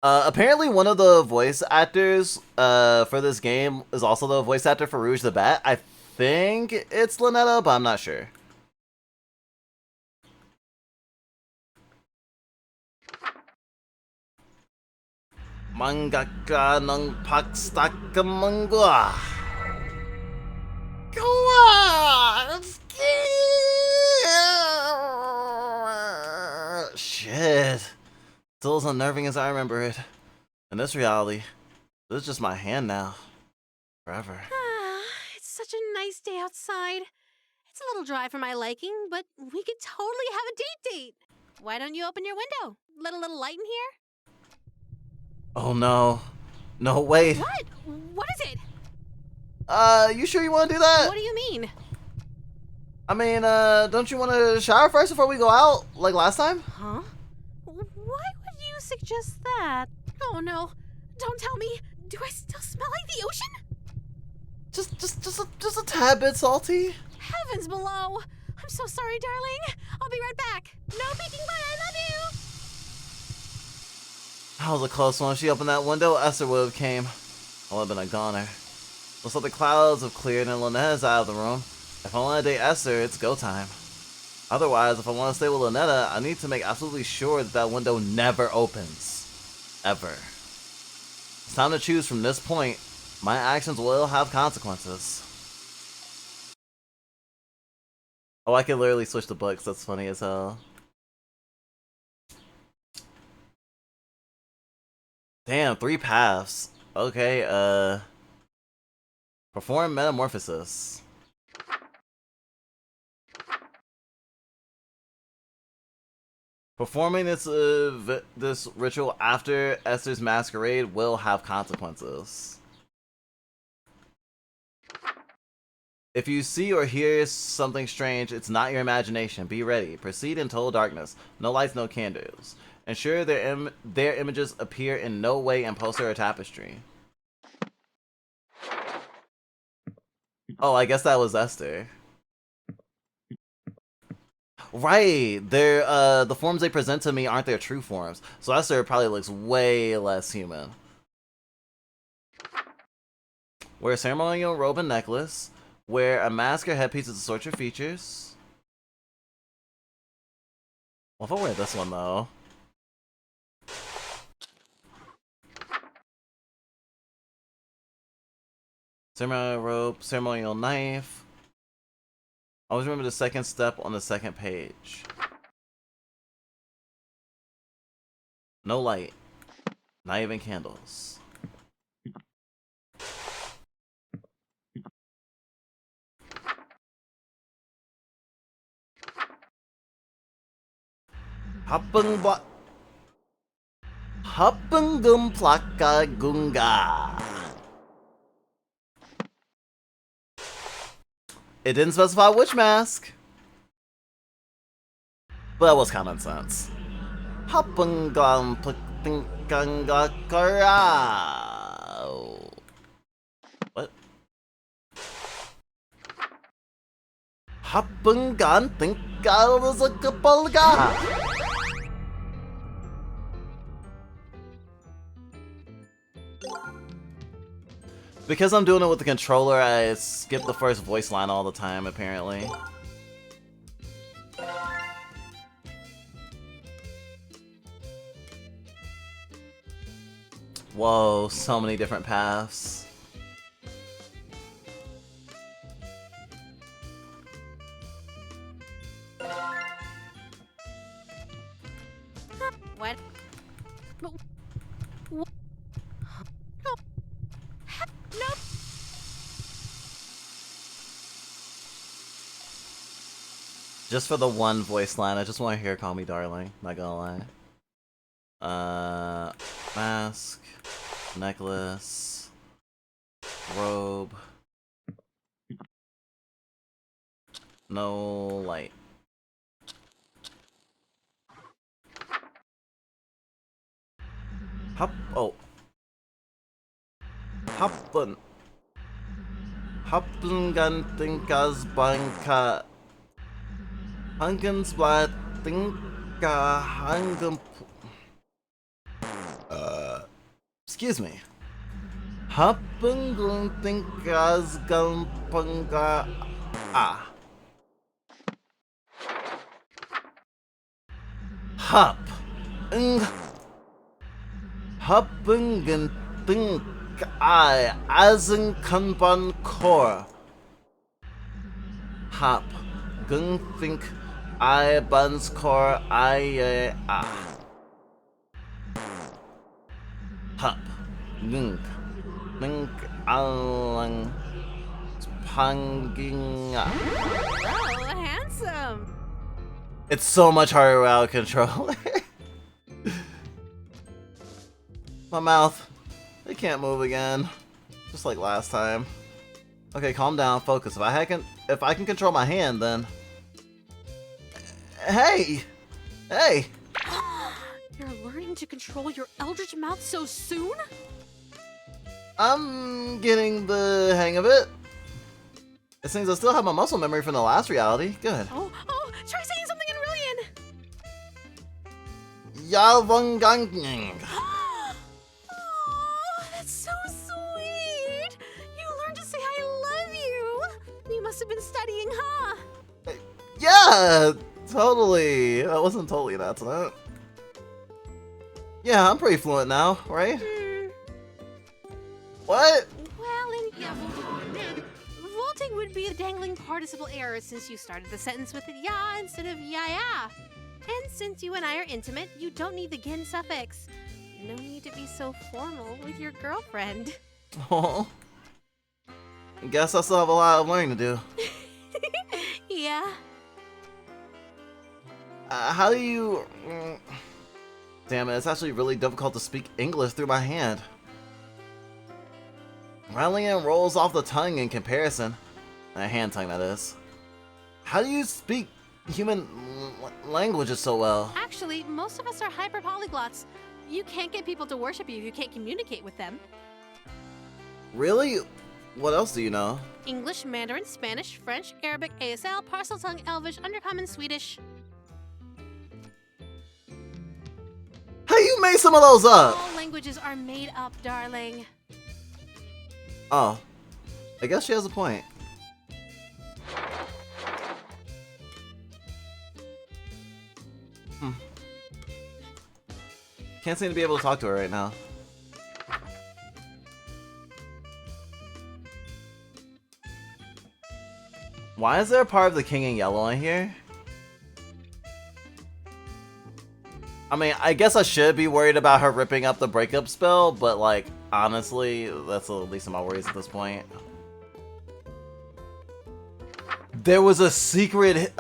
Apparently one of the voice actors for this game is also the voice actor for Rouge the Bat. I think it's Lynetta, but I'm not sure. Mangaka ng pagstakkamangwa. Go on! Shit. Still as unnerving as I remember it. In this reality, this is just my hand now. Forever. It's such a nice day outside. It's a little dry for my liking, but we could totally have a date. Why don't you open your window? Let a little light in here? Oh no. No, wait. What? What is it? You sure you want to do that? What do you mean? I mean, don't you want to shower first before we go out, like last time? Huh? Why would you suggest that? Oh no. Don't tell me. Do I still smell like the ocean? Just a tad bit salty. Heavens below. I'm so sorry, darling. I'll be right back. No peeking, bye. I love you. That was a close one. If she opened that window, Esther would have came. I would have been a goner. Looks like the clouds have cleared and Lynette's out of the room. If I want to date Esther, it's go time. Otherwise, if I want to stay with Lynetta, I need to make absolutely sure that that window never opens. Ever. It's time to choose from this point. My actions will have consequences. Oh, I can literally switch the books. That's funny as hell. Damn, 3 paths. Okay, perform metamorphosis. Performing this ritual after Esther's masquerade will have consequences. If you see or hear something strange, it's not your imagination. Be ready. Proceed in total darkness. No lights, no candles. Ensure their images appear in no way in poster or tapestry. Oh, I guess that was Esther. Right, they're the forms they present to me aren't their true forms, so Esther probably looks way less human. Wear a ceremonial robe and necklace. Wear a mask or headpiece to distort your features. What if I wear this one though? Ceremonial robe, ceremonial knife. Always remember the second step on the second page. No light. Not even candles. Hapengum plaka gunga. It didn't specify which mask, but that was common sense. Hapengum plaka kara. What? Hapengan tinggal sa kapalga. Because I'm doing it with the controller, I skip the first voice line all the time, apparently. Whoa, so many different paths. What? What? Nope. Nope. Just for the one voice line, I just want to hear "Call Me Darling." Not gonna lie. Mask, necklace, robe, no light. Happen gantinkas banka Hangensplat tinka hangem. Excuse me. Happen gantinkas gampanga Hop. Happen gantinka I asen kanban core. Hop. Gung think I buns core I Hop. Gung. Think alang panging. Oh, handsome. It's so much harder without a controller. My mouth. It can't move again. Just like last time. Okay, calm down, focus. If I can control my hand, then... Hey! Hey! You're learning to control your Eldritch mouth so soon? I'm getting the hang of it. It seems I still have my muscle memory from the last reality. Good. Oh, try saying something in Rillian! Yalvungang. Yeah, totally. That wasn't totally an accident. Yeah, I'm pretty fluent now, right? What? Well, vaulting would be a dangling participle error since you started the sentence with ya instead of ya. And since you and I are intimate, you don't need the gin suffix. No need to be so formal with your girlfriend. Oh. Guess I still have a lot of learning to do. Yeah. How do you... Damn it, it's actually really difficult to speak English through my hand. Rallying rolls off the tongue in comparison. Hand tongue, that is. How do you speak human languages so well? Actually, most of us are hyper polyglots. You can't get people to worship you if you can't communicate with them. Really? What else do you know? English, Mandarin, Spanish, French, Arabic, ASL, Parseltongue, Elvish, Undercommon, Swedish. How you made some of those up? All languages are made up, darling. Oh. I guess she has a point. Can't seem to be able to talk to her right now. Why is there a part of the King in Yellow in here? I mean, I guess I should be worried about her ripping up the breakup spell, but like, honestly, that's the least of my worries at this point. There was a secret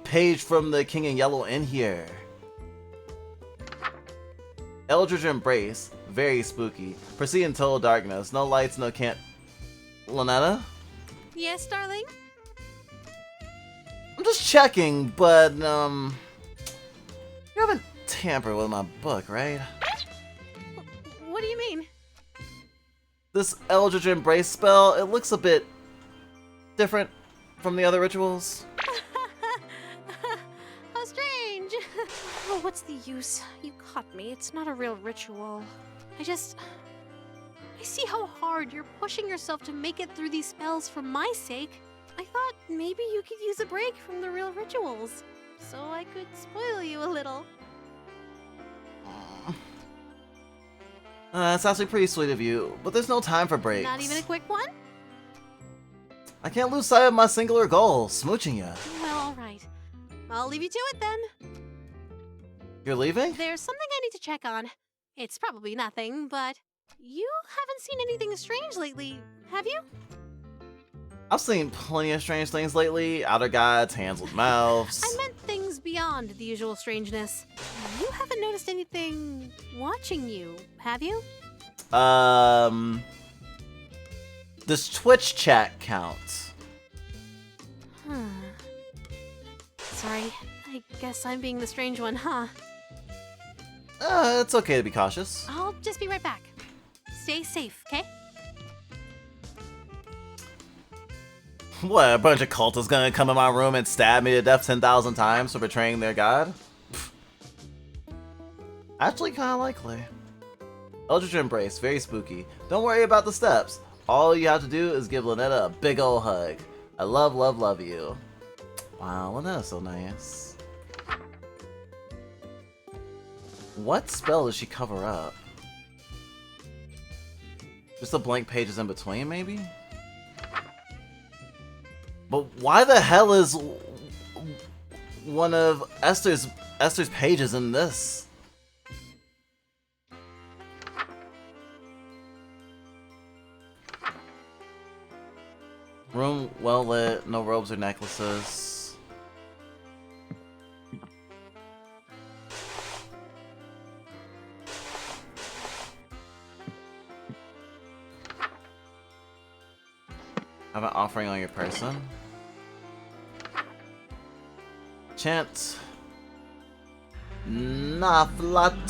page from the King in Yellow in here. Eldritch Embrace, very spooky. Proceed in total darkness, no lights, no can't. Lynetta? Yes, darling? I'm just checking, but you haven't tampered with my book, right? What do you mean? This Eldritch Embrace spell, it looks a bit different from the other rituals. How strange. Oh, what's the use? You caught me. It's not a real ritual. I see how hard you're pushing yourself to make it through these spells for my sake. I thought maybe you could use a break from the real rituals, so I could spoil you a little. That's actually pretty sweet of you, but there's no time for breaks. Not even a quick one? I can't lose sight of my singular goal, smooching you. Well, alright. I'll leave you to it then. You're leaving? There's something I need to check on. It's probably nothing, but you haven't seen anything strange lately, have you? I've seen plenty of strange things lately. Outer gods, hands with mouths. I meant things beyond the usual strangeness. You haven't noticed anything watching you, have you? Does Twitch chat count? Sorry, I guess I'm being the strange one, huh? It's okay to be cautious. I'll just be right back. Stay safe, okay? What, a bunch of cultists gonna come in my room and stab me to death 10,000 times for betraying their god? Pfft. Actually kinda likely. Eldritch Embrace, very spooky. Don't worry about the steps. All you have to do is give Lynetta a big ol' hug. I love, love, love you. Wow, Lynetta's so nice. What spell does she cover up? Just the blank pages in between, maybe? But why the hell is one of Esther's pages in this? Room well lit, no robes or necklaces. Have an offering on your person. Chant. Naflatangan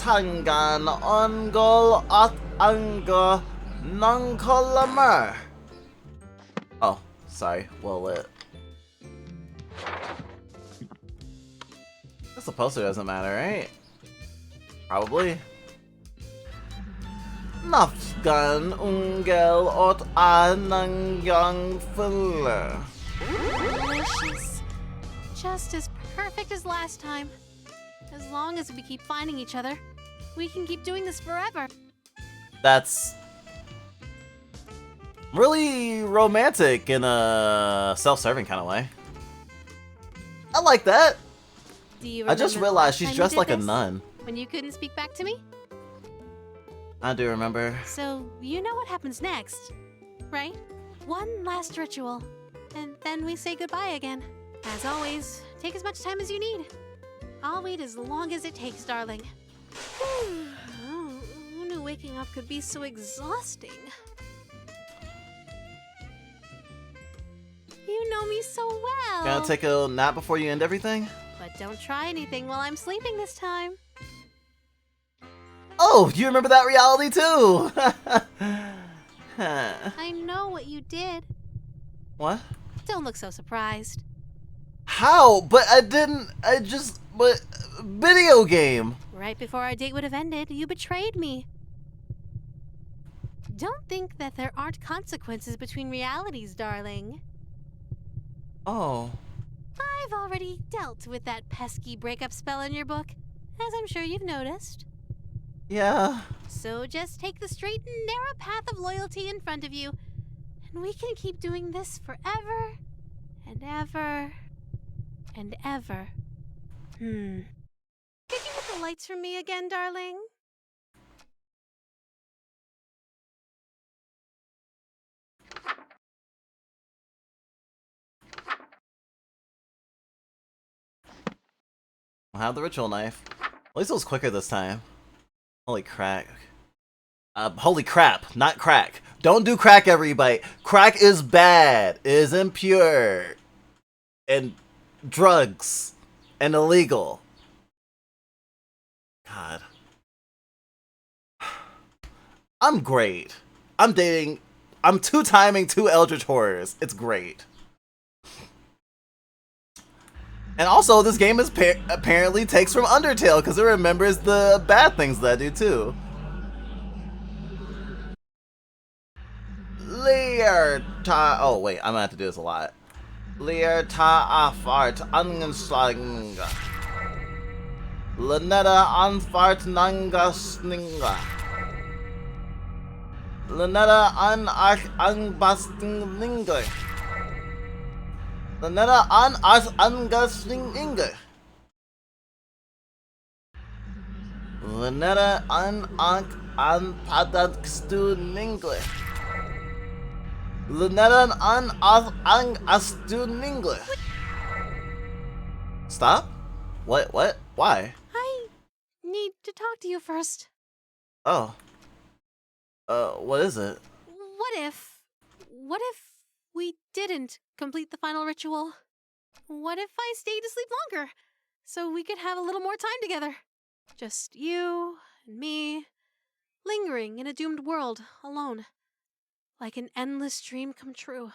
ongol at anga nangkolamer. Oh, sorry. Well lit. Guess the poster doesn't matter, right? Probably. Nafgan ungel ot anang yang fuller. Delicious. just as perfect as last time. As long as we keep finding each other, we can keep doing this forever. That's really romantic in a self-serving kind of way. I like that. Do you I just remember the realized last she's time you dressed did like a this? nun. When you couldn't speak back to me? I do remember. So, you know what happens next, right? One last ritual, and then we say goodbye again. As always, take as much time as you need. I'll wait as long as it takes, darling. Oh, who knew waking up could be so exhausting? You know me so well. Gonna take a nap before you end everything? But don't try anything while I'm sleeping this time. Oh, you remember that reality too! I know what you did. What? Don't look so surprised. How? But but video game! Right before our date would have ended, you betrayed me. Don't think that there aren't consequences between realities, darling. Oh. I've already dealt with that pesky breakup spell in your book, as I'm sure you've noticed. Yeah. So just take the straight and narrow path of loyalty in front of you, and we can keep doing this forever and ever and ever. Could you hit the lights for me again, darling? I'll have the ritual knife. At least it was quicker this time. Holy crack. Holy crap, not crack. Don't do crack, everybody. Crack is bad. It is impure. And drugs. And illegal. God. I'm great. I'm two-timing 2 Eldritch horrors. It's great. And also, this game is apparently takes from Undertale because it remembers the bad things that I do too. Oh wait, I'm gonna have to do this a lot. Afart Angenslang. Lanetta Anfart Nanga Sninga. Lanetta Angbasting Linga. Lanetta Angasling Inga. Lanetta Padakstu Ningle. Lanetta Astu Ningle. Stop? What? Why? I need to talk to you first. Oh. What is it? What if we didn't complete the final ritual? What if I stayed asleep longer so we could have a little more time together? Just you and me, lingering in a doomed world alone, like an endless dream come true.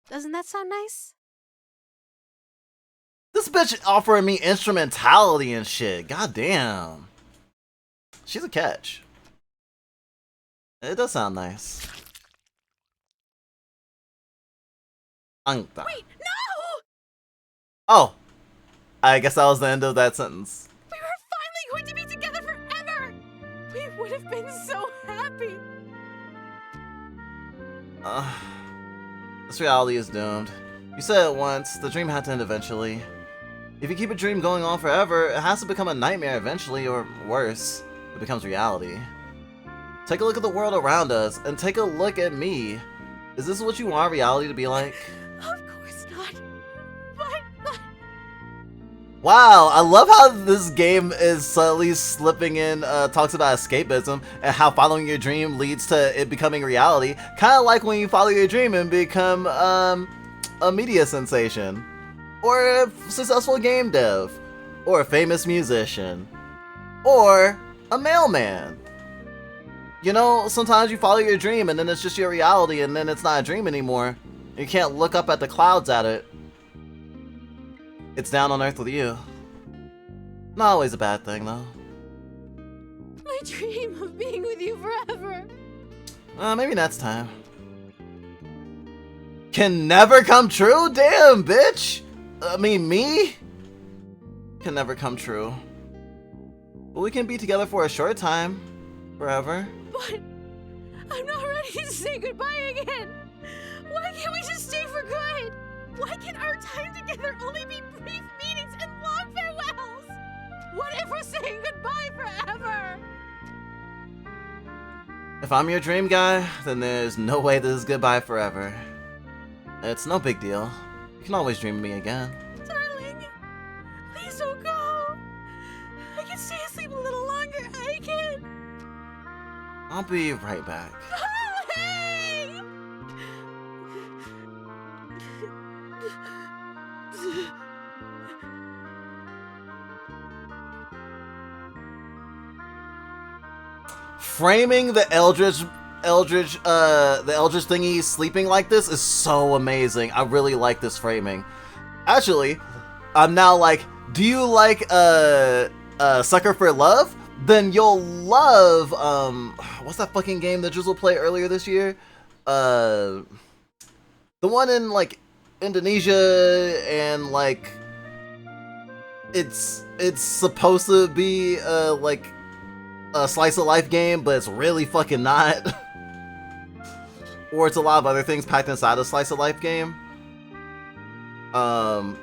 Doesn't that sound nice? This bitch offering me instrumentality and shit. God damn. She's a catch. It does sound nice. Angta. Wait, no! Oh. I guess that was the end of that sentence. We were finally going to be together forever! We would have been so happy! This reality is doomed. You said it once, the dream had to end eventually. If you keep a dream going on forever, it has to become a nightmare eventually, or worse, it becomes reality. Take a look at the world around us, and take a look at me. Is this what you want reality to be like? Of course not. But... Wow, I love how this game is subtly slipping in, talks about escapism, and how following your dream leads to it becoming reality. Kinda like when you follow your dream and become, a media sensation. Or a successful game dev. Or a famous musician. Or a mailman. You know, sometimes you follow your dream and then it's just your reality and then it's not a dream anymore. You can't look up at the clouds at it. It's down on earth with you. Not always a bad thing, though. My dream of being with you forever. Maybe next time. Can never come true? Damn, bitch! I mean, me? Can never come true. But we can be together for a short time. Forever. But I'm not ready to say goodbye again. Why can't we just stay for good? Why can our time together only be brief meetings and long farewells? What if we're saying goodbye forever? If I'm your dream guy, then there's no way this is goodbye forever. It's no big deal. You can always dream of me again. Darling, please don't go. I can stay asleep a little longer. I can. I'll be right back. Darling! Framing the Eldritch thingy sleeping like this is so amazing. I really like this framing. Actually, I'm now like, do you like Sucker for Love? Then you'll love what's that fucking game that Drizzle played earlier this year? The one in like Indonesia, and like it's supposed to be like a slice of life game, but it's really fucking not. Or it's a lot of other things packed inside a slice of life game.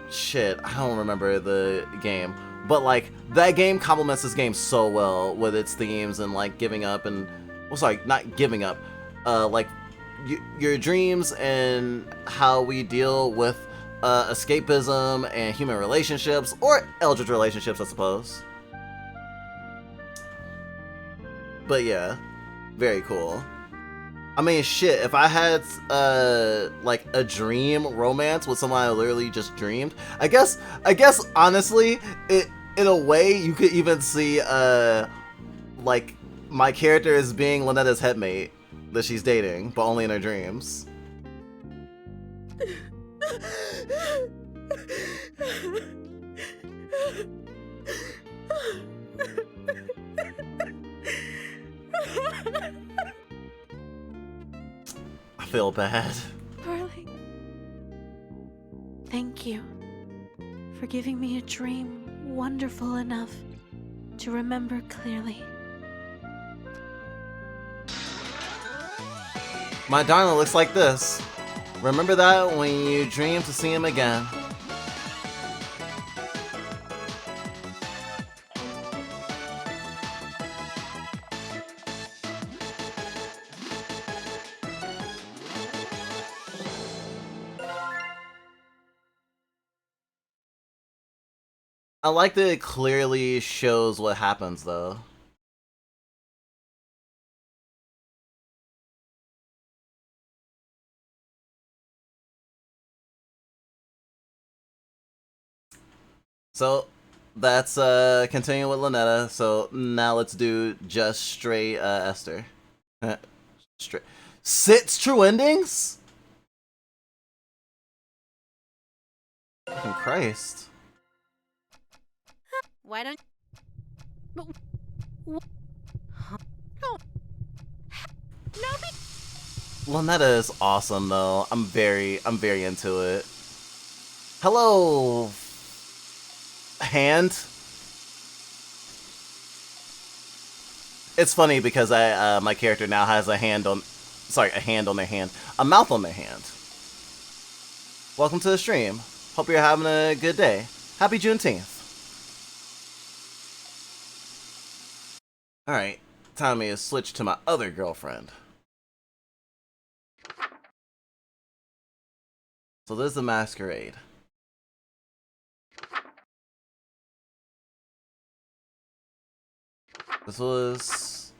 Shit, I don't remember the game. But like, that game complements this game so well with its themes and like giving up and, well, sorry, not giving up. Like your dreams and how we deal with escapism and human relationships, or Eldritch relationships, I suppose. But yeah, very cool. I mean, shit, if I had like a dream romance with someone I literally just dreamed, I guess honestly, in a way you could even see like my character as being Lynetta's headmate that she's dating, but only in her dreams. I feel bad. Darling, thank you for giving me a dream wonderful enough to remember clearly. My darling looks like this. Remember that when you dream to see him again. I like that it clearly shows what happens, though. So, that's continuing with Lynetta. So, now let's do just straight Esther. Straight. 6 true endings? Fucking Christ. Why don't... But... No. Lynetta is awesome, though. I'm very into it. Hello, hand. It's funny because my character now has a hand on their hand, a mouth on their hand. Welcome to the stream. Hope you're having a good day. Happy Juneteenth. Alright, time me to switch to my other girlfriend. So this is the masquerade. This was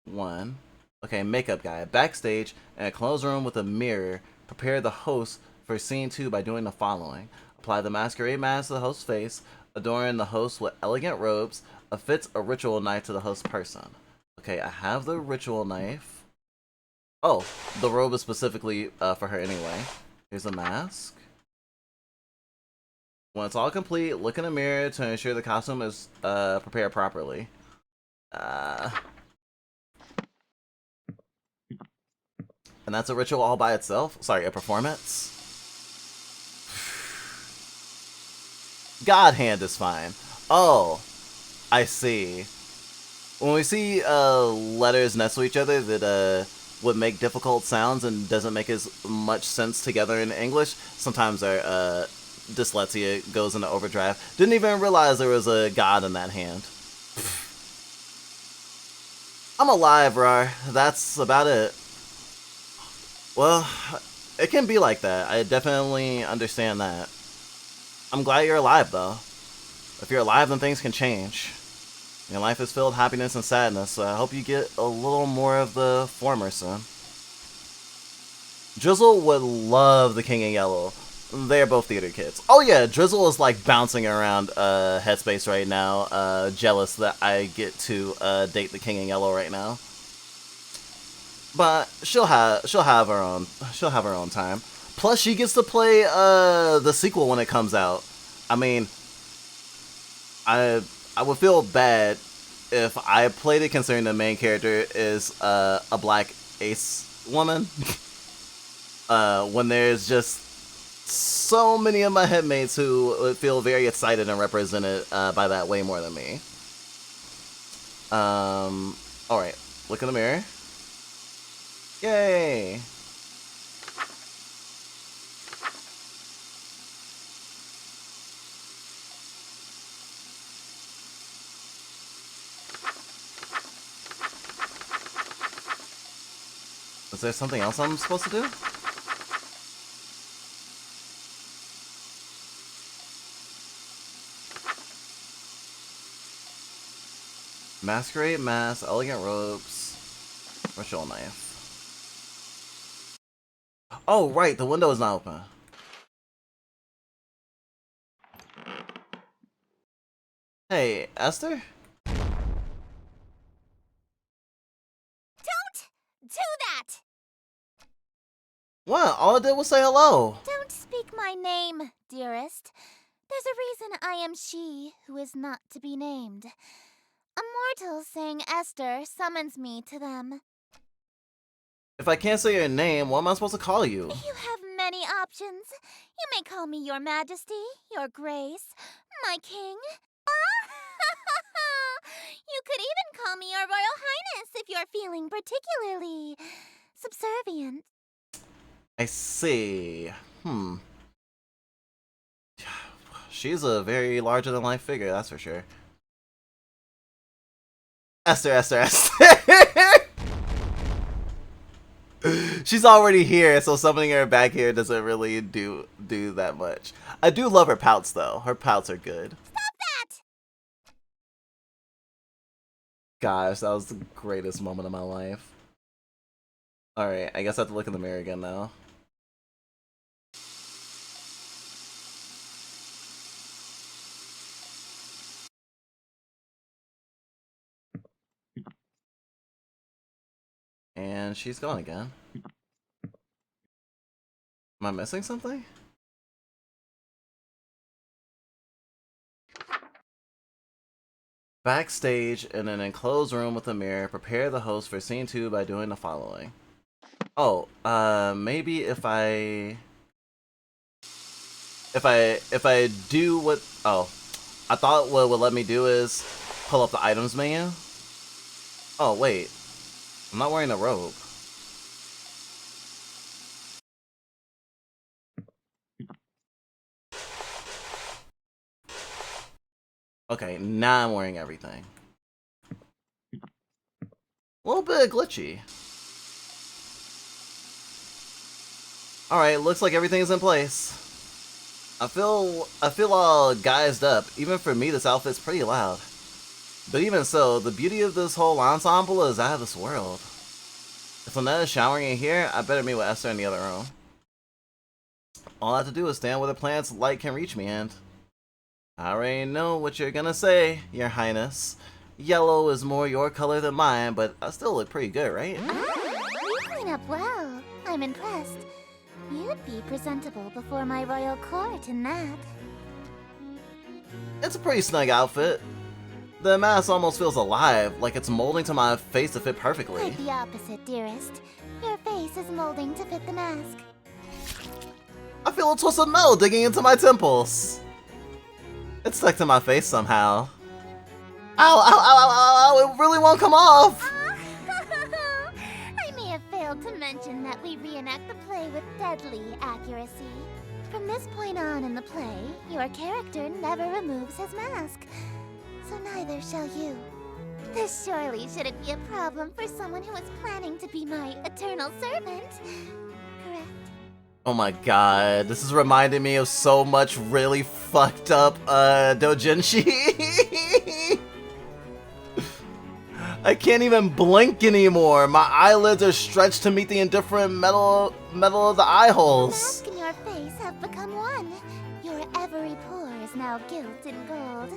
one. Okay, makeup guy. Backstage in a closed room with a mirror. Prepare the host for scene 2 by doing the following. Apply the masquerade mask to the host's face. Adorn the host with elegant robes. Affix a ritual knife to the host person. Okay, I have the ritual knife. Oh, the robe is specifically for her anyway. Here's the mask. When it's all complete, look in the mirror to ensure the costume is prepared properly. And that's a ritual all by itself. Sorry, a performance. God hand is fine. Oh, I see. When we see letters next to each other that would make difficult sounds and doesn't make as much sense together in English, sometimes our dyslexia goes into overdrive. Didn't even realize there was a God in that hand. I'm alive, Rar. That's about it. Well, it can be like that. I definitely understand that. I'm glad you're alive, though. If you're alive, then things can change. Your life is filled with happiness and sadness, so I hope you get a little more of the former soon. Drizzle would love the King in Yellow. They're both theater kids. Oh yeah, Drizzle is like bouncing around Headspace right now, jealous that I get to date the King in Yellow right now. But she'll have her own time. Plus, she gets to play the sequel when it comes out. I mean, I would feel bad if I played it considering the main character is a black ace woman. When there's just so many of my headmates who would feel very excited and represented by that way more than me. Alright, look in the mirror. Yay! Is there something else I'm supposed to do? Masquerade mask, elegant robes, ritual knife. Oh, right, the window is not open. Hey, Esther? Don't do that! What? All I did was say hello. Don't speak my name, dearest. There's a reason I am she who is not to be named. A mortal saying Esther summons me to them. If I can't say your name, what am I supposed to call you? You have many options. You may call me your majesty, your grace, my king. You could even call me your royal highness if you're feeling particularly subservient. I see. She's a very larger-than-life figure, that's for sure. Esther. She's already here, so summoning her back here doesn't really do that much. I do love her pouts, though. Her pouts are good. Stop that! Gosh, that was the greatest moment of my life. Alright, I guess I have to look in the mirror again now. And she's gone again. Am I missing something? Backstage, in an enclosed room with a mirror, prepare the host for scene 2 by doing the following. Oh, maybe if I do what, oh, I thought what would let me do is pull up the items menu. Oh, wait. I'm not wearing a robe. Okay, now I'm wearing everything. A little bit glitchy. Alright, looks like everything's in place. I feel all guised up. Even for me, this outfit's pretty loud. But even so, the beauty of this whole ensemble is out of this world. If Lynette is showering in here, I better meet with Esther in the other room. All I have to do is stand where the plant's light can reach me, and I already know what you're gonna say, Your Highness. Yellow is more your color than mine, but I still look pretty good, right? You clean up well. I'm impressed. You'd be presentable before my royal court in that. It's a pretty snug outfit. The mask almost feels alive, like it's molding to my face to fit perfectly. Quite the opposite, dearest. Your face is molding to fit the mask. I feel a twist of metal digging into my temples. It stuck to my face somehow. Ow, ow, ow, ow, ow, ow, it really won't come off! I may have failed to mention that we reenact the play with deadly accuracy. From this point on in the play, your character never removes his mask. So neither shall you. This surely shouldn't be a problem for someone who is planning to be my eternal servant. Correct? Oh my god, this is reminding me of so much really fucked up doujinshi. I can't even blink anymore. My eyelids are stretched to meet the indifferent metal of the eye The holes. mask and your face have become one. Your every pore is now gilt in gold.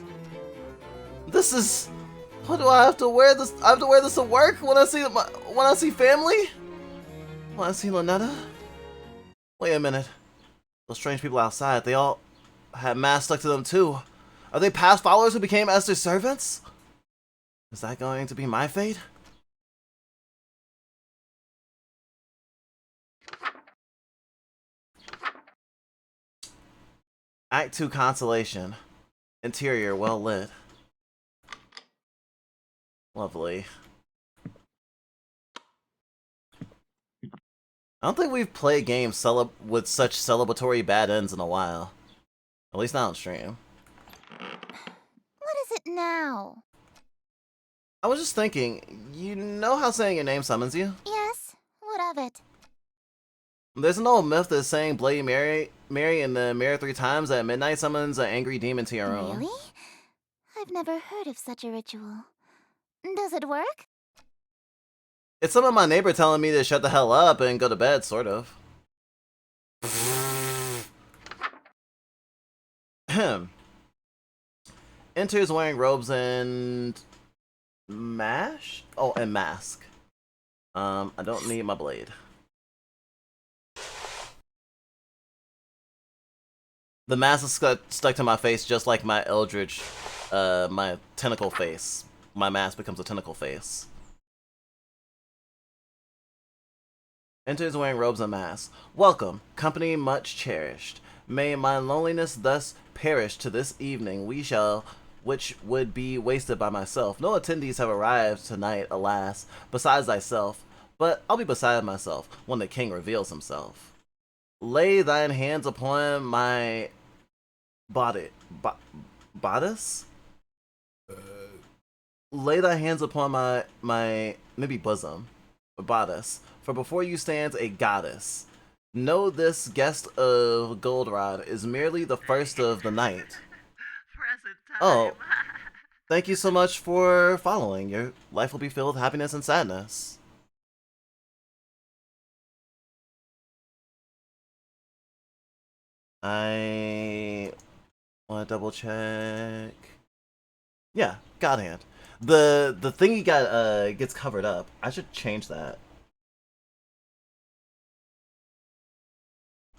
This is. What do I have to wear this? I have to wear this to work when I see family? When I see Lynetta? Wait a minute. Those strange people outside, they all had masks stuck to them too. Are they past followers who became Esther's servants? Is that going to be my fate? Act 2 Consolation. Interior well lit. Lovely. I don't think we've played games with such celebratory bad ends in a while. At least not on stream. What is it now? I was just thinking, you know how saying your name summons you? Yes? What of it? There's an old myth that saying Bloody Mary in the mirror 3 times at midnight summons an angry demon to your own. Really? I've never heard of such a ritual. Does it work? It's some of my neighbor telling me to shut the hell up and go to bed, sort of. Enters wearing robes and mash? Oh, and mask. I don't need my blade. The mask is stuck to my face just like my Eldritch, my tentacle face. My mask becomes a tentacle face. Enters wearing robes and masks. Welcome, company much cherished. May my loneliness thus perish to this evening which would be wasted by myself. No attendees have arrived tonight, alas, besides thyself. But I'll be beside myself when the king reveals himself. Lay thine hands upon my bodice? Lay thy hands upon my maybe bosom, bodice, for before you stands a goddess. Know this guest of Goldenrod is merely the first of the night. Oh, thank you so much for following. Your life will be filled with happiness and sadness. I want to double check. Yeah, God hand. The thingy gets covered up. I should change that.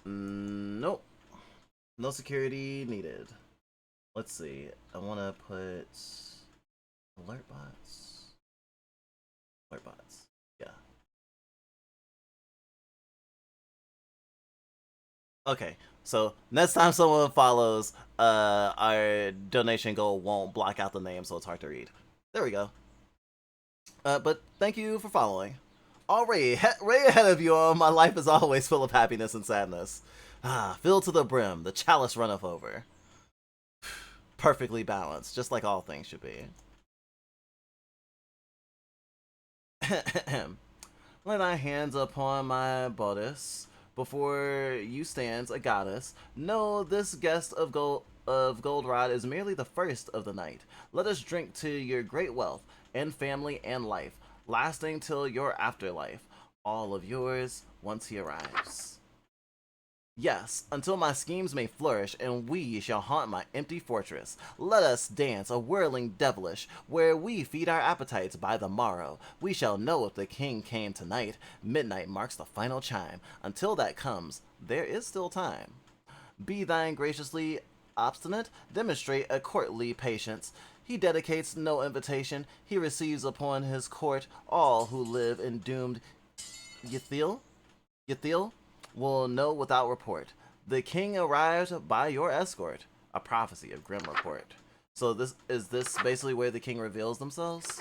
Nope. No security needed. Let's see. I want to put alert bots. Alert bots. Yeah. Okay. So next time someone follows, our donation goal won't block out the name, so it's hard to read. There we go. But thank you for following. Already, right ahead of you all, my life is always full of happiness and sadness. Filled to the brim, the chalice runneth over. Perfectly balanced, just like all things should be. Lay thy hands upon my bodice. Before you stands a goddess. Know this guest of Goldenrod is merely the first of the night. Let us drink to your great wealth and family and life, lasting till your afterlife. All of yours once he arrives. Yes, until my schemes may flourish, and we shall haunt my empty fortress. Let us dance a whirling devilish, where we feed our appetites by the morrow. We shall know if the king came tonight. Midnight marks the final chime. Until that comes, there is still time. Be thine graciously obstinate, demonstrate a courtly patience. He dedicates no invitation, he receives upon his court all who live in doomed Ythil will know without report. The king arrived by your escort. A prophecy of Grim Report. So this basically where the king reveals themselves?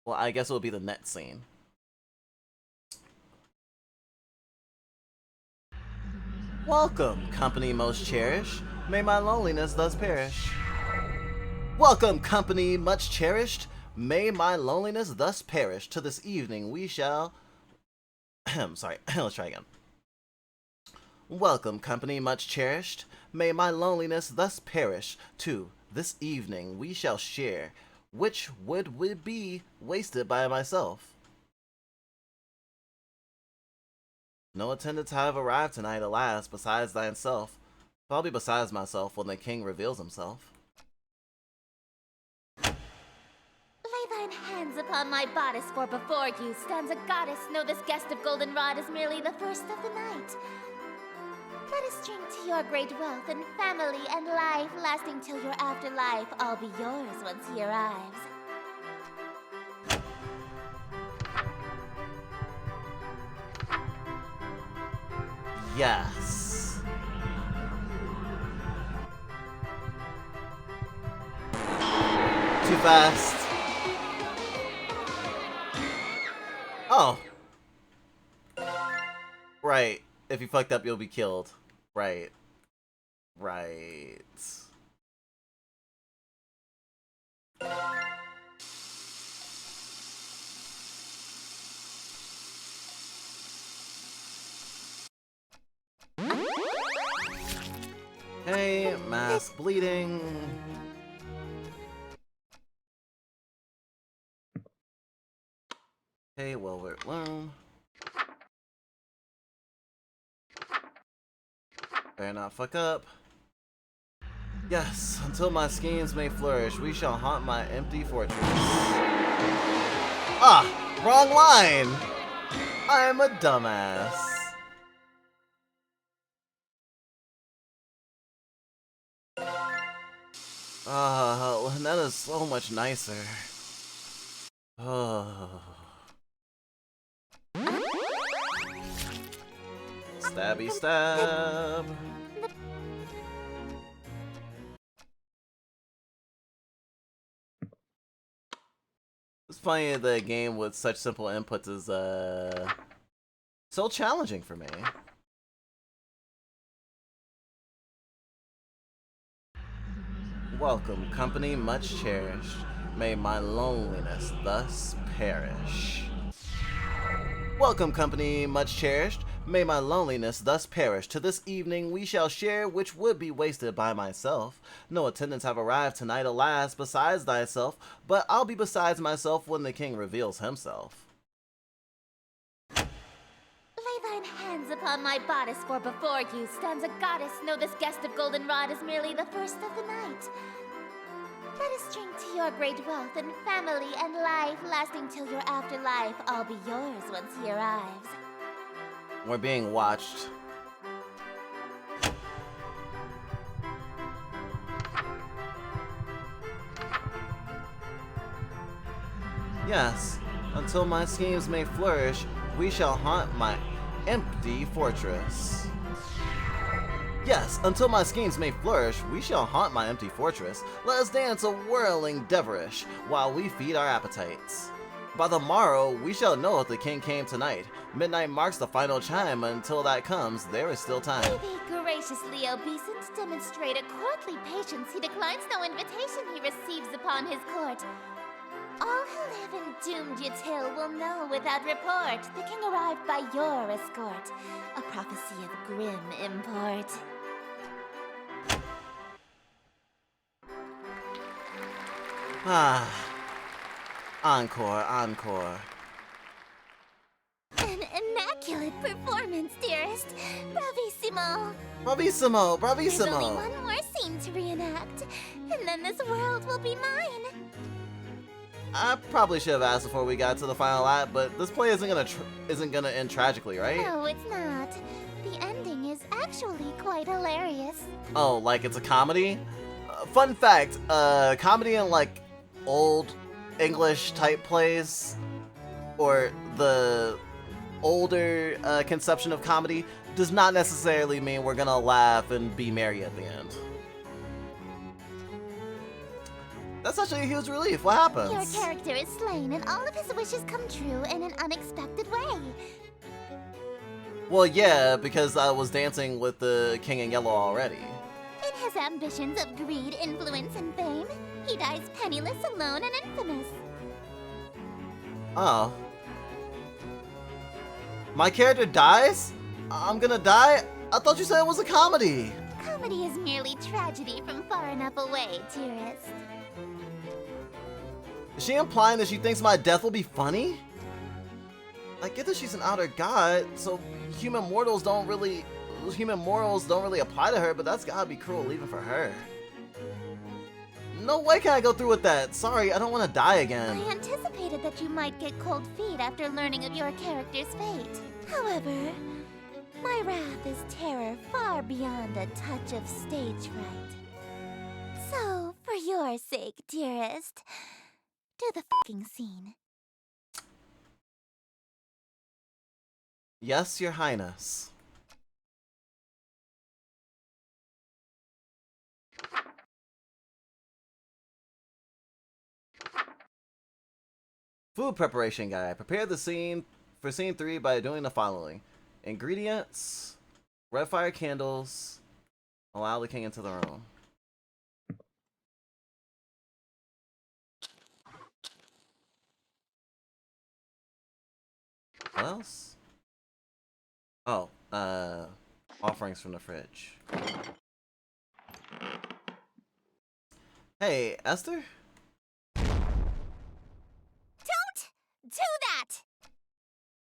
Well, I guess it will be the net scene. Welcome, company most cherished. May my loneliness thus perish. Welcome, company much cherished. May my loneliness thus perish. To this evening we shall... Sorry, let's try again. Welcome, company much cherished. May my loneliness thus perish. To this evening we shall share, which would be wasted by myself. No attendants have arrived tonight, alas, besides thyself. Probably besides myself when the king reveals himself. Lay thine hands upon my bodice, for before you stands a goddess. Know this guest of goldenrod is merely the first of the night. Let us drink to your great wealth and family and life, lasting till your afterlife. All be yours once he arrives. Yes. Too fast. Oh. Right. If you fucked up, you'll be killed. Right. Right. Hey, mass bleeding. Hey, Velvet Loom. Better not fuck up. Yes, until my schemes may flourish, we shall haunt my empty fortress. Ah, wrong line! I'm a dumbass. Ah, that is so much nicer. Oh. Stabby stab. It's funny that a game with such simple inputs is so challenging for me. Welcome, company much cherished. May my loneliness thus perish. Welcome, company much cherished. May my loneliness thus perish. To this evening we shall share, which would be wasted by myself. No attendants have arrived tonight, alas, besides thyself, but I'll be besides myself when the king reveals himself. Lay thine hands upon my bodice, for before you stands a goddess. Know this guest of goldenrod is merely the first of the night. Let us drink to your great wealth and family and life, lasting till your afterlife. All be yours once he arrives. We're being watched. Yes, until my schemes may flourish, we shall haunt my empty fortress. Yes, until my schemes may flourish, we shall haunt my empty fortress. Let us dance a whirling devilish, while we feed our appetites. By the morrow, we shall know if the king came tonight. Midnight marks the final chime. Until that comes, there is still time. May the graciously obeisant demonstrate a courtly patience. He declines no invitation he receives upon his court. All who live in doomed Yatil will know without report. The king arrived by your escort. A prophecy of grim import. Ah. Encore, encore. An immaculate performance, dearest. Bravissimo. Bravissimo, There's only bravissimo. one more scene to reenact, and then this world will be mine. I probably should have asked before we got to the final act, but this play isn't gonna end tragically, right? No, it's not. The ending is actually quite hilarious. Oh, like it's a comedy? Fun fact, comedy in like old English type plays, or the older conception of comedy, does not necessarily mean we're gonna laugh and be merry at the end. That's actually a huge relief. What happens? Your character is slain and all of his wishes come true in an unexpected way. Well, yeah, because I was dancing with the King in Yellow already. In his ambitions of greed, influence, and fame, he dies penniless, alone, and infamous. Oh. My character dies? I'm gonna die? I thought you said it was a comedy. Comedy is merely tragedy from far enough away, dearest. Is she implying that she thinks my death will be funny? I get that she's an outer god, so human morals don't really apply to her, but that's gotta be cruel even for her. No way can I go through with that. Sorry, I don't want to die again. I anticipated that you might get cold feet after learning of your character's fate. However, my wrath is terror far beyond a touch of stage fright. So, for your sake, dearest, do the fucking scene. Yes, your highness. Food preparation guide. Prepare the scene for scene 3 by doing the following. Ingredients, red fire candles, allow the king into the room. What else? Oh, offerings from the fridge. Hey, Esther? Do that!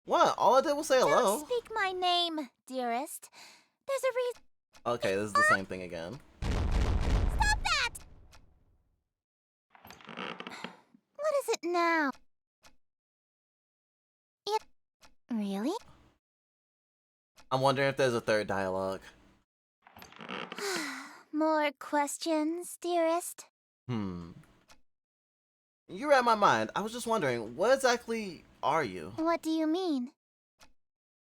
What? All I did was say hello. Don't speak my name, dearest. There's a reason. Okay, this is the same thing again. Stop that! What is it now? Really? I'm wondering if there's a third dialogue. More questions, dearest? You read my mind. I was just wondering, what exactly are you? What do you mean?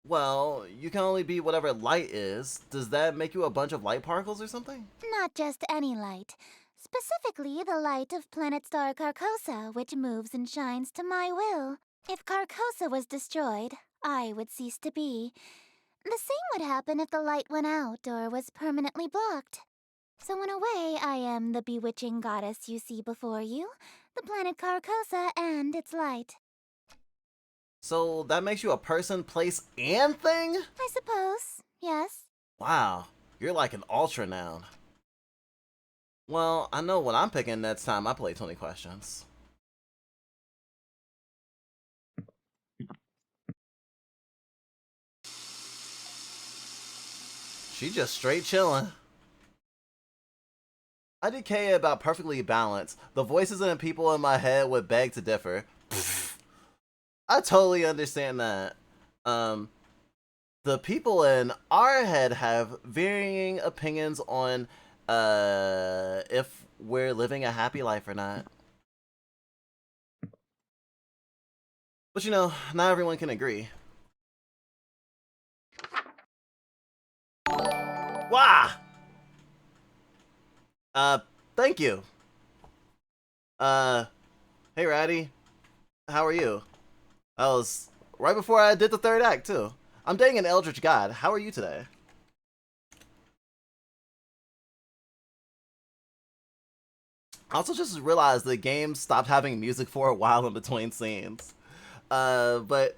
Well, you can only be whatever light is. Does that make you a bunch of light particles or something? Not just any light. Specifically, the light of planet star Carcosa, which moves and shines to my will. If Carcosa was destroyed, I would cease to be. The same would happen if the light went out or was permanently blocked. So in a way, I am the bewitching goddess you see before you, the planet Carcosa and its light. So that makes you a person, place, and thing? I suppose, yes. Wow, you're like an ultra noun. Well, I know what I'm picking next time I play 20 questions. She just straight chilling. I decay about perfectly balanced. The voices and the people in my head would beg to differ. I totally understand that. The people in our head have varying opinions on if we're living a happy life or not. But you know, not everyone can agree. Wah! Thank you. Hey Ratty. How are you? That was right before I did the third act, too. I'm dating an Eldritch god. How are you today? I also just realized the game stopped having music for a while in between scenes. But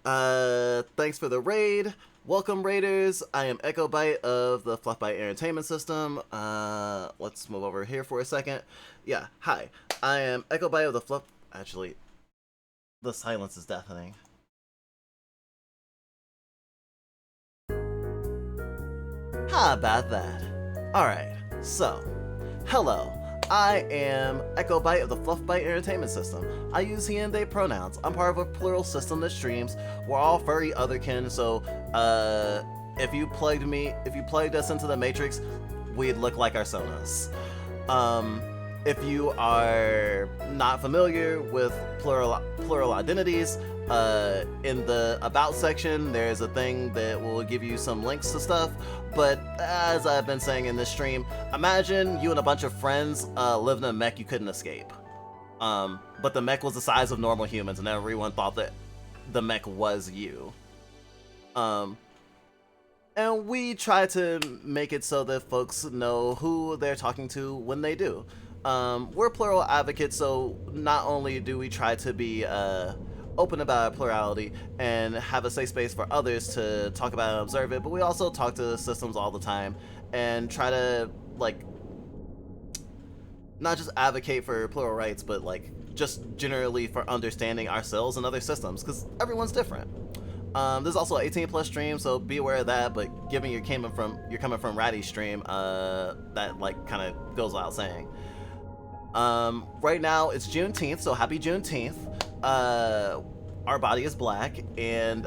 thanks for the raid. Welcome, Raiders. I am Echobyte of the Fluffbyte Entertainment System. Let's move over here for a second. Yeah, hi. I am Echobyte of the Fluff... Actually, the silence is deafening. How about that? Alright, so, hello. I am Echobyte of the Fluffbyte Entertainment System. I use he and they pronouns. I'm part of a plural system that streams. We're all furry otherkin, so if you plugged us into the Matrix, we'd look like Arsonas. If you are not familiar with plural identities, In the About section, there's a thing that will give you some links to stuff. But as I've been saying in this stream, imagine you and a bunch of friends lived in a mech you couldn't escape. But the mech was the size of normal humans, and everyone thought that the mech was you. And we try to make it so that folks know who they're talking to when they do. We're plural advocates, so not only do we try to be open about our plurality and have a safe space for others to talk about and observe it, but we also talk to systems all the time and try to, like, not just advocate for plural rights, but like just generally for understanding ourselves and other systems, because everyone's different. There's also an 18+ stream, so be aware of that, but given you're coming from Ratty's stream, that like kind of goes without saying. Right now it's Juneteenth, so happy Juneteenth. Our body is black, and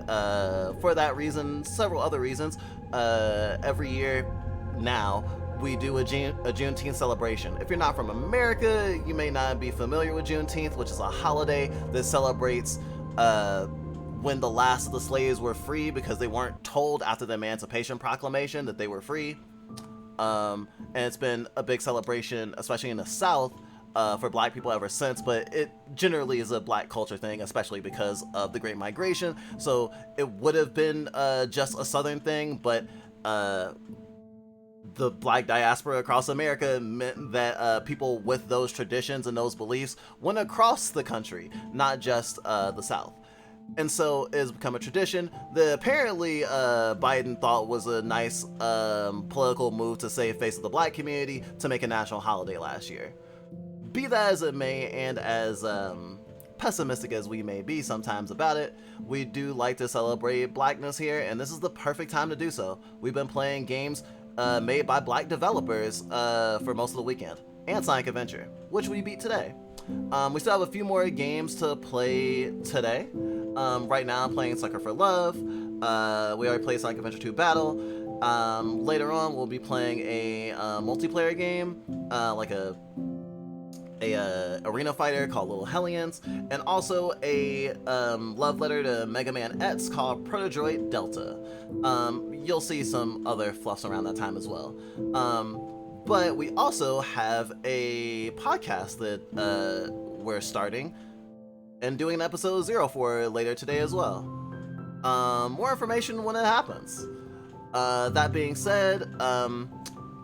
for that reason, several other reasons, every year now we do a Juneteenth celebration. If you're not from America, you may not be familiar with Juneteenth, which is a holiday that celebrates when the last of the slaves were free, because they weren't told after the Emancipation Proclamation that they were free. And it's been a big celebration, especially in the South, for black people ever since, but it generally is a black culture thing, especially because of the Great Migration. So it would have been just a Southern thing, but the black diaspora across America meant that people with those traditions and those beliefs went across the country, not just the South. And so it has become a tradition that apparently Biden thought was a nice political move to save face of the black community to make a national holiday last year. Be that as it may, and as pessimistic as we may be sometimes about it, we do like to celebrate blackness here, and this is the perfect time to do so. We've been playing games made by black developers for most of the weekend, and Sonic Adventure, which we beat today. We still have a few more games to play today. Right now I'm playing Sucker for Love. We already played Sonic Adventure 2 Battle. Later on we'll be playing a multiplayer game, like a arena fighter called Little Hellions, and also a love letter to Mega Man X called Protodroid Delta. You'll see some other fluffs around that time as well. But we also have a podcast that we're starting and doing an episode 0 for later today as well. More information when it happens. That being said,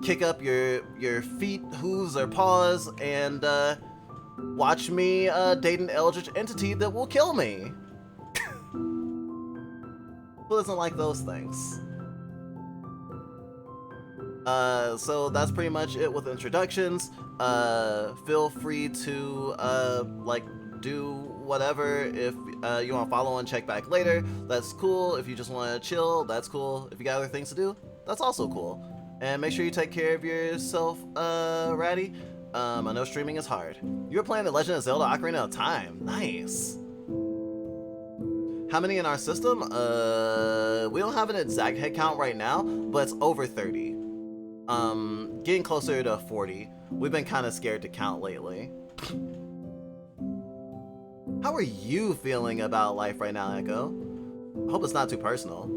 kick up your feet, hooves, or paws, and watch me date an Eldritch entity that will kill me. Who doesn't like those things? So that's pretty much it with introductions. Feel free to like do whatever. If you want to follow and check back later, that's cool. If you just want to chill, that's cool. If you got other things to do, that's also cool. And make sure you take care of yourself, Ratty. I know streaming is hard. You were playing The Legend of Zelda Ocarina of Time. Nice. How many in our system? We don't have an exact head count right now, but it's over 30. Getting closer to 40. We've been kind of scared to count lately. How are you feeling about life right now, Echo? I hope it's not too personal.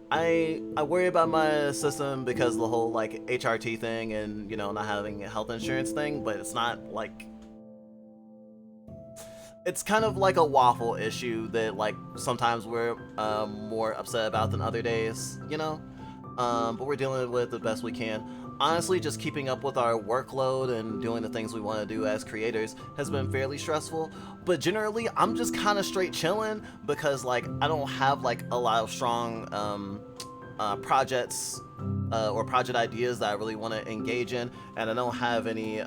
I worry about my system because of the whole like HRT thing and, you know, not having a health insurance thing, but it's not like, it's kind of like a waffle issue that like sometimes we're more upset about than other days, you know? But we're dealing with it the best we can. Honestly, just keeping up with our workload and doing the things we want to do as creators has been fairly stressful, but generally I'm just kind of straight chilling because like I don't have like a lot of strong projects or project ideas that I really want to engage in, and I don't have any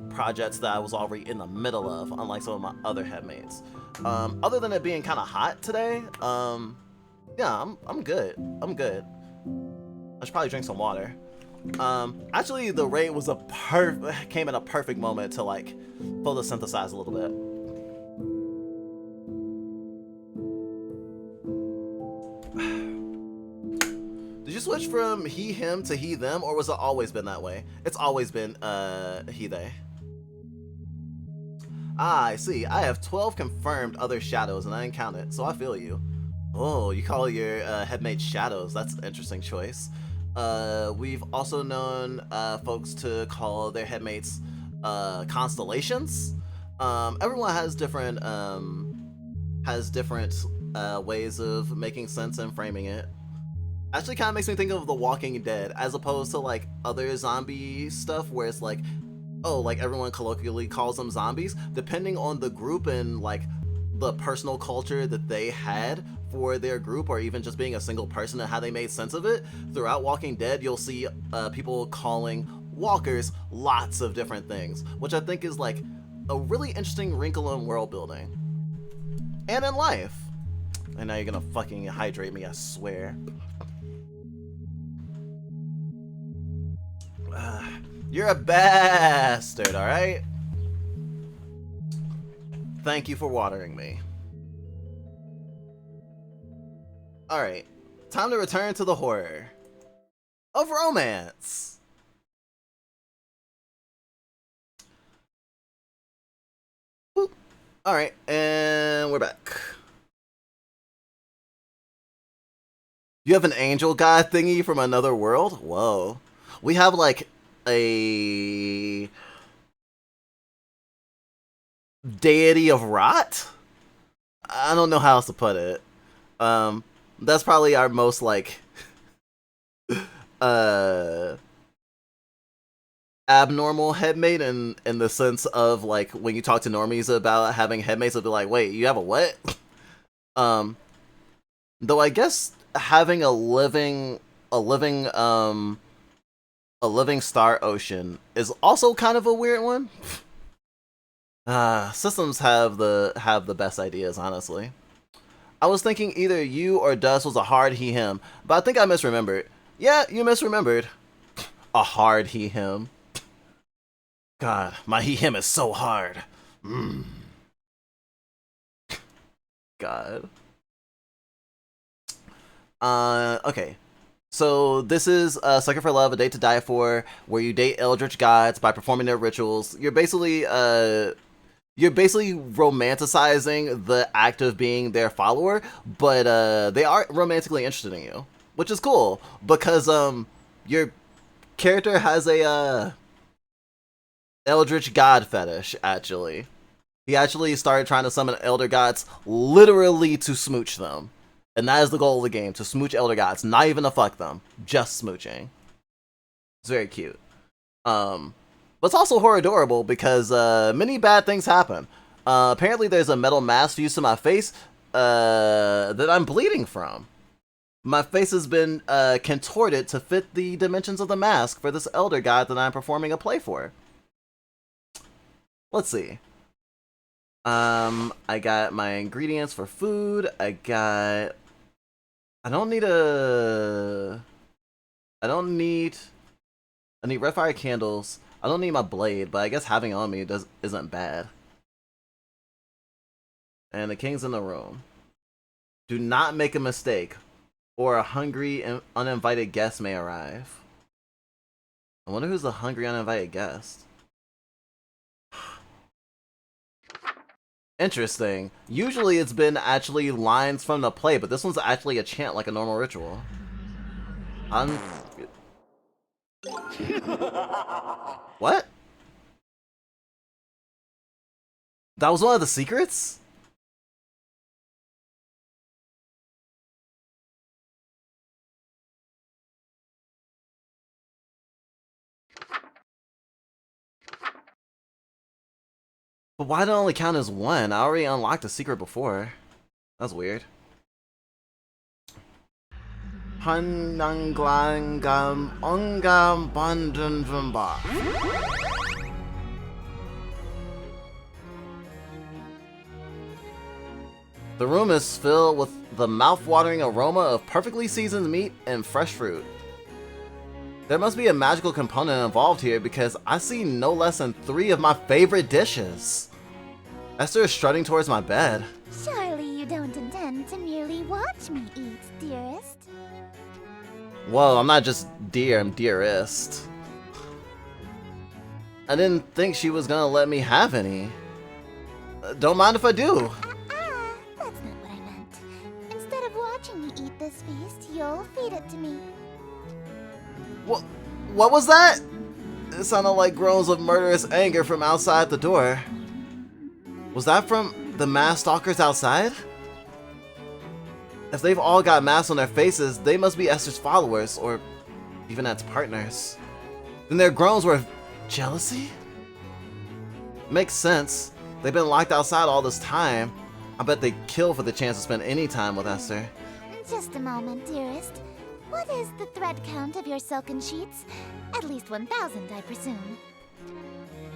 projects that I was already in the middle of, unlike some of my other headmates. Other than it being kind of hot today, yeah, I'm good. I should probably drink some water. Actually, the raid was came at a perfect moment to like photosynthesize a little bit. Did you switch from he, him to he, them, or was it always been that way? It's always been he, they. Ah, I see. I have 12 confirmed other shadows, and I didn't count it, so I feel you. Oh, you call your headmates shadows. That's an interesting choice. We've also known folks to call their headmates constellations. Everyone has different ways of making sense and framing it. Actually, kind of makes me think of The Walking Dead, as opposed to like other zombie stuff where it's like, oh, like everyone colloquially calls them zombies. Depending on the group and like the personal culture that they had for their group, or even just being a single person and how they made sense of it, throughout Walking Dead, you'll see people calling walkers lots of different things, which I think is like a really interesting wrinkle in world building and in life. And now you're gonna fucking hydrate me, I swear. You're a bastard, alright? Thank you for watering me. Alright, time to return to the horror of romance. Alright, and we're back. You have an angel god thingy from another world? Whoa. We have like a deity of rot? I don't know how else to put it. That's probably our most like abnormal headmate in the sense of like when you talk to normies about having headmates, they'll be like, wait, you have a what? Though I guess having a living star ocean is also kind of a weird one. Systems have the best ideas, honestly. I was thinking either you or Dust was a hard he/him, but I think I misremembered. Yeah, you misremembered. A hard he/him. God, my he/him is so hard. God. Okay. So this is Sucker for Love, A Date to Die For, where you date Eldritch gods by performing their rituals. You're basically romanticizing the act of being their follower, but they are romantically interested in you, which is cool because your character has a Eldritch god fetish. Actually, he actually started trying to summon elder gods literally to smooch them. And that is the goal of the game, to smooch elder gods, not even to fuck them, just smooching. It's very cute. But it's also horror adorable because many bad things happen. Apparently there's a metal mask fused to my face that I'm bleeding from. My face has been contorted to fit the dimensions of the mask for this elder god that I'm performing a play for. Let's see. I got my ingredients for food. I need red fire candles. I don't need my blade, but I guess having it on me isn't bad. And the king's in the room. Do not make a mistake, or a hungry and uninvited guest may arrive. I wonder who's the hungry uninvited guest. Interesting. Usually it's been actually lines from the play, but this one's actually a chant like a normal ritual. What? That was one of the secrets? But why did it only count as one? I already unlocked the secret before. That's weird. The room is filled with the mouth-watering aroma of perfectly seasoned meat and fresh fruit. There must be a magical component involved here because I see no less than 3 of my favorite dishes. Esther is strutting towards my bed. Surely you don't intend to merely watch me eat, dearest. Whoa, I'm not just dear, I'm dearest. I didn't think she was gonna let me have any. Don't mind if I do. That's not what I meant. Instead of watching me eat this feast, you'll feed it to me. What was that? It sounded like groans of murderous anger from outside the door. Was that from the masked stalkers outside? If they've all got masks on their faces, they must be Esther's followers, or even Ed's partners. Then their groans were jealousy? Makes sense. They've been locked outside all this time. I bet they'd kill for the chance to spend any time with Esther. Just a moment, dearest. What is the thread count of your silken sheets? At least 1,000, I presume.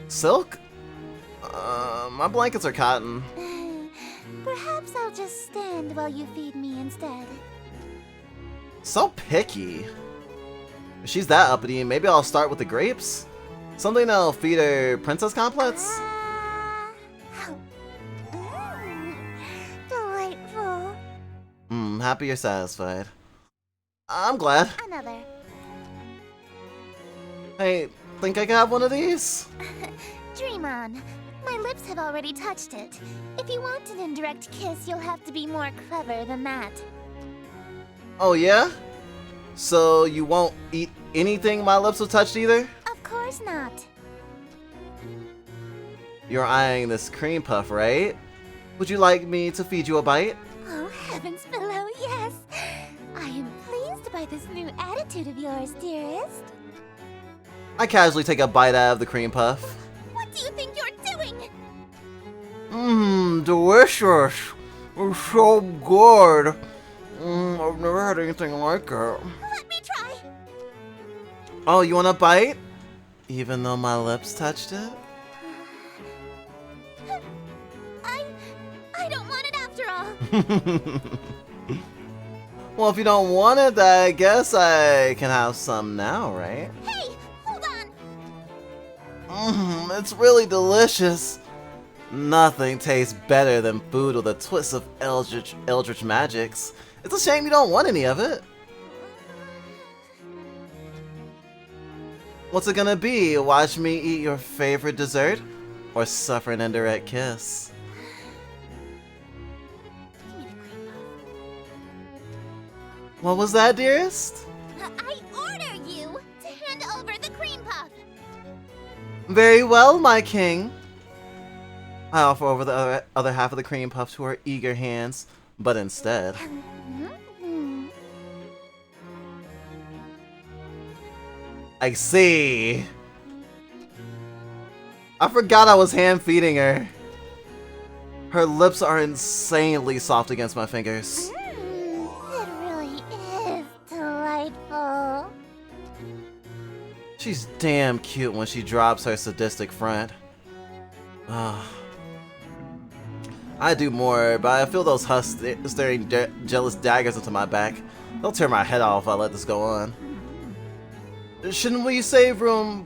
Silk? My blankets are cotton. Perhaps I'll just stand while you feed me instead. So picky. If she's that uppity, maybe I'll start with the grapes? Something that'll feed her princess complex? Delightful. Happy you're satisfied. I'm glad. Another. Hey, think I can have one of these? Dream on. My lips have already touched it. If you want an indirect kiss, you'll have to be more clever than that. Oh yeah? So you won't eat anything my lips have touched either? Of course not. You're eyeing this cream puff, right? Would you like me to feed you a bite? Oh, heavens below, yes. I am pleased by this new attitude of yours, dearest. I casually take a bite out of the cream puff. What do you think you're doing? Delicious. It's so good. I've never had anything like it. Let me try. Oh, you want a bite? Even though my lips touched it? I don't want it after all. Well, if you don't want it, I guess I can have some now, right? Hey, hold on. It's really delicious. Nothing tastes better than food with a twist of Eldritch magics. It's a shame you don't want any of it. What's it gonna be? Watch me eat your favorite dessert? Or suffer an indirect kiss? Give me the cream puff. What was that, dearest? I order you to hand over the cream puff. Very well, my king. I offer over the other half of the cream puff to her eager hands, but instead... I see. I forgot I was hand feeding her. Her lips are insanely soft against my fingers. It really is delightful. She's damn cute when she drops her sadistic front. I do more, but I feel those husks staring jealous daggers into my back. They'll tear my head off if I let this go on. Shouldn't we save some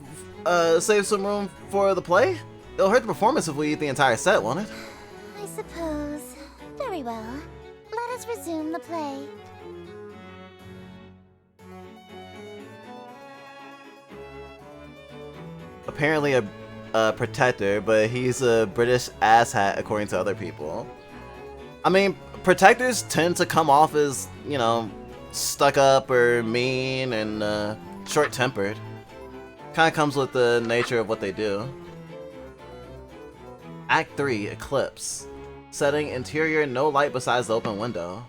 room for the play? It'll hurt the performance if we eat the entire set, won't it? I suppose. Very well. Let us resume the play. Apparently a protector, but he's a British asshat according to other people. I mean, protectors tend to come off as, you know, stuck up or mean and short-tempered. Kind of comes with the nature of what they do. Act 3, Eclipse. Setting, interior, no light besides the open window.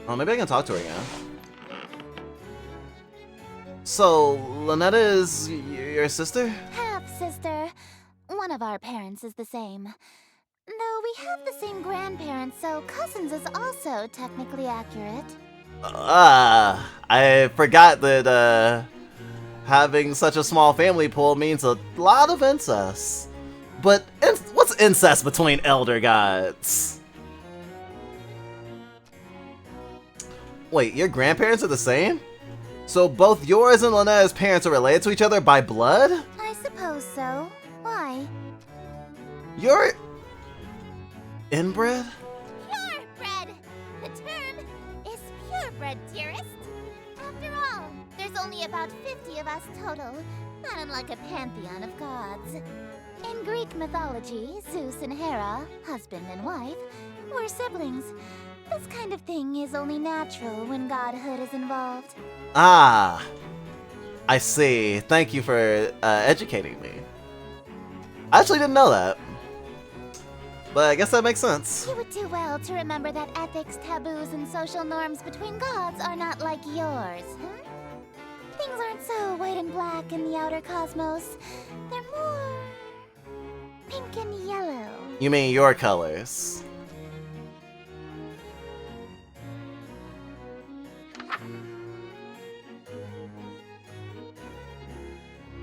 Oh, maybe I can talk to her again. So, Lynetta is your sister? Half-sister. One of our parents is the same. Though we have the same grandparents, so cousins is also technically accurate. I forgot that, having such a small family pool means a lot of incest. But what's incest between elder gods? Wait, your grandparents are the same? So both yours and Lynetta's parents are related to each other by blood? I suppose so. Why? Inbred? Purebred! The term is purebred, dearest. After all, there's only about 50 of us total, not unlike a pantheon of gods. In Greek mythology, Zeus and Hera, husband and wife, were siblings. This kind of thing is only natural when godhood is involved. Ah, I see. Thank you for educating me. I actually didn't know that. But I guess that makes sense. You would do well to remember that ethics, taboos, and social norms between gods are not like yours, Things aren't so white and black in the outer cosmos. They're more pink and yellow. You mean your colors?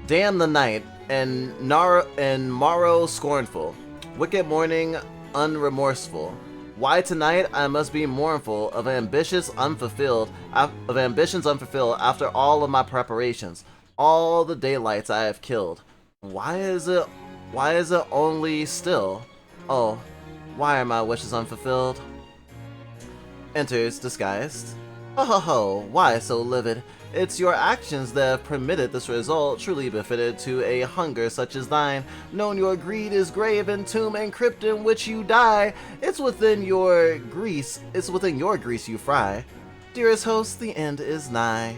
Damn the night, and morrow scornful. Wicked morning unremorseful. Why tonight I must be mournful of ambitions unfulfilled after all of my preparations, all the daylights I have killed. Why is it only still? Oh, why are my wishes unfulfilled? Enters disguised. Ho ho ho, why so livid? It's your actions that have permitted this result, truly befitted to a hunger such as thine. Known your greed is grave and tomb and crypt in which you die. It's within your grease you fry. Dearest host, the end is nigh.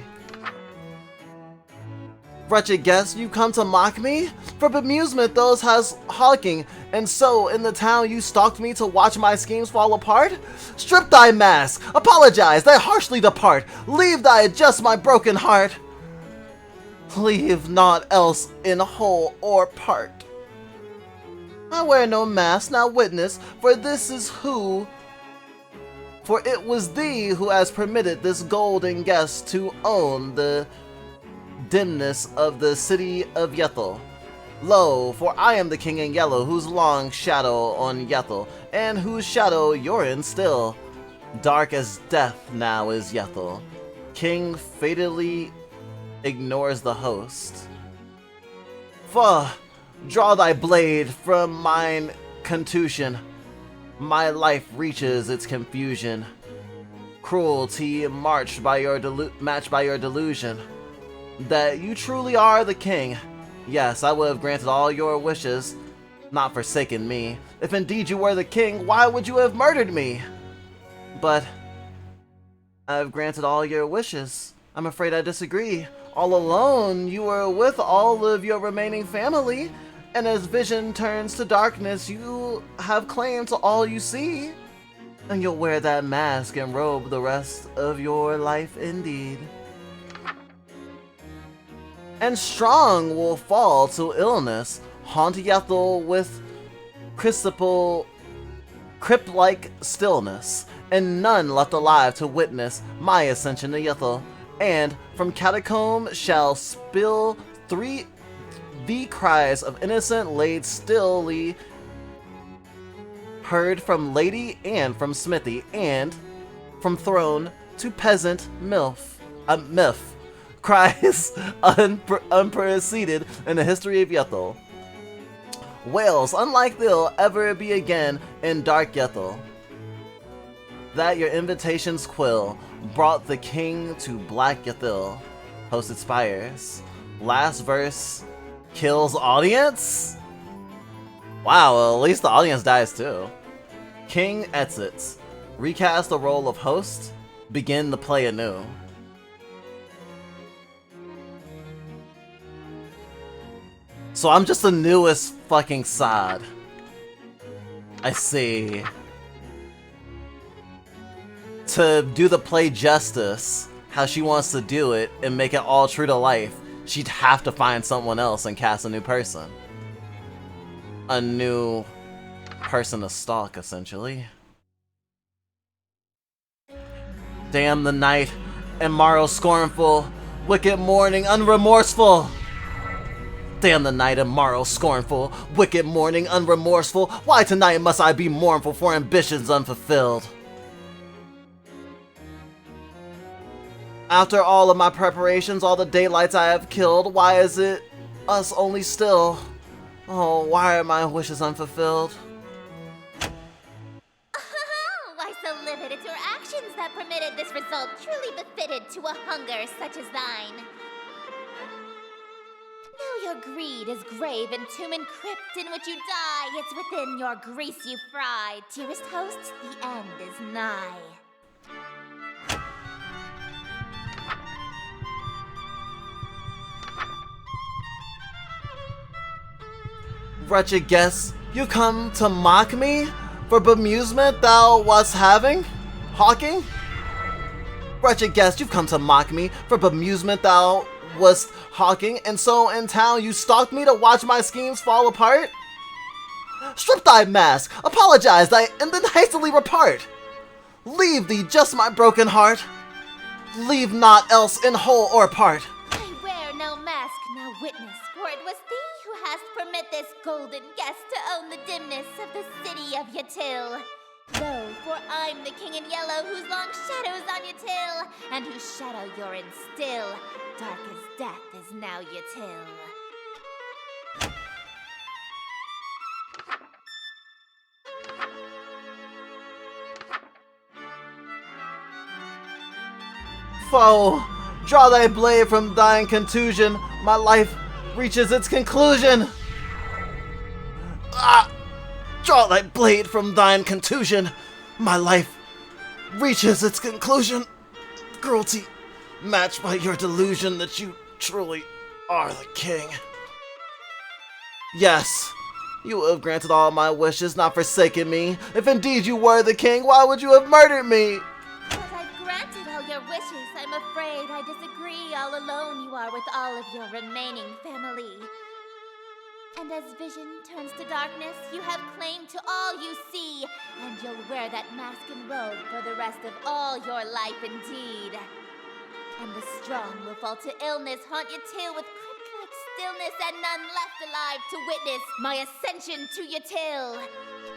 Wretched guest, you come to mock me? For bemusement those has hawking, and so in the town you stalked me to watch my schemes fall apart? Strip thy mask, apologize, thy harshly depart, leave thy just my broken heart. Leave naught else in whole or part. I wear no mask, now witness, for it was thee who has permitted this golden guest to own the dimness of the city of Yethel. Lo, for I am the king in yellow, whose long shadow on Yethel, and whose shadow you're in still. Dark as death now is Yethel. King fatally ignores the host. Fuh! Draw thy blade from mine contusion. My life reaches its confusion. Cruelty matched by your delusion. That you truly are the king. Yes, I would have granted all your wishes, not forsaken me. If indeed you were the king, why would you have murdered me? But I have granted all your wishes. I'm afraid I disagree. All alone, you were with all of your remaining family, and as vision turns to darkness, you have claim to all you see. And you'll wear that mask and robe the rest of your life indeed. And strong will fall to illness, haunt Yethel with crypt-like stillness, and none left alive to witness my ascension to Yethel. And from catacomb shall spill the cries of innocent laid stilly, heard from lady and from smithy, and from throne to peasant myth. Cries unpreceded in the history of Yethel. Wails unlike they'll ever be again in dark Yethel. That your invitations quill brought the king to black Yethel. Host expires. Last verse kills audience? Wow, well, at least the audience dies too. King exits. Recast the role of host. Begin the play anew. So I'm just the newest fucking sod. I see. To do the play justice, how she wants to do it, and make it all true to life, she'd have to find someone else and cast a new person. A new person to stalk, essentially. Damn the night, and morrow scornful, wicked morning unremorseful. Damn the night and morrow scornful, wicked morning unremorseful. Why tonight must I be mournful for ambitions unfulfilled? After all of my preparations, all the daylights I have killed, why is it us only still? Oh, why are my wishes unfulfilled? that it's your actions that permitted this result truly befitted to a hunger such as thine. Now your greed is grave and tomb and crypt in which you die. It's within your grease you fry. Dearest host, the end is nigh. Wretched guest, you come to mock me for bemusement thou wast having? Hawking? Wretched guest, you've come to mock me for bemusement thou wast hawking, and so in town you stalked me to watch my schemes fall apart? Strip thy mask, apologize thy, and then hastily repart. Leave thee just my broken heart. Leave naught else in whole or part. I wear no mask, no witness, for it was thee who hast permit this golden guest to own the dimness of the city of Yatil. Lo, for I'm the king in yellow whose long shadow's on Yatil, and whose shadow you're in still. Dark as death is now Yatil. Foe, draw thy blade from thine contusion. My life reaches its conclusion. Ah! Draw thy blade from thine contusion. My life reaches its conclusion. Cruelty matched by your delusion that you truly are the king. Yes, you have granted all my wishes, not forsaken me. If indeed you were the king, why would you have murdered me? But I've granted all your wishes. I'm afraid I disagree. All alone you are with all of your remaining family. And as vision turns to darkness, you have claim to all you see, and you'll wear that mask and robe for the rest of all your life indeed. And the strong will fall to illness, haunt your tail with crypt-like stillness, and none left alive to witness my ascension to Yatil.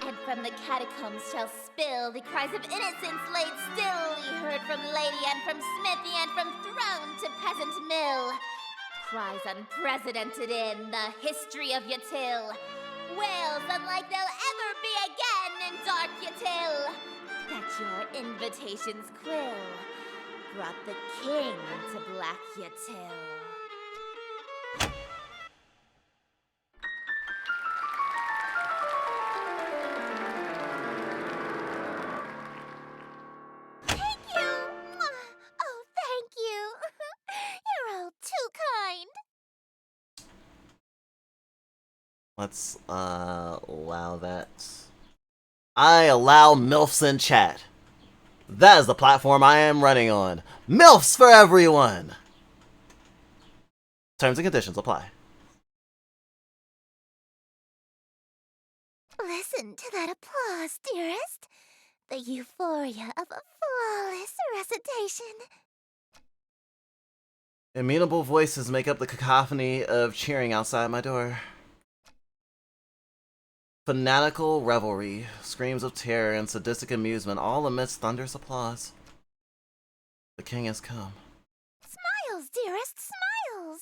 And from the catacombs shall spill the cries of innocence laid still, ye heard from lady and from smithy and from throne to peasant mill. Cries unprecedented in the history of Yatil. Wails unlike they'll ever be again in dark Yatil. That your invitations quill brought the king to black Yatil. Thank you! Oh, thank you! You're all too kind. Let's allow that. I allow MILFs in chat. That is the platform I am running on. MILFs for everyone! Terms and conditions apply. Listen to that applause, dearest. The euphoria of a flawless recitation. Immutable voices make up the cacophony of cheering outside my door. Fanatical revelry, screams of terror and sadistic amusement, all amidst thunderous applause. The king has come. Smiles, dearest, smiles!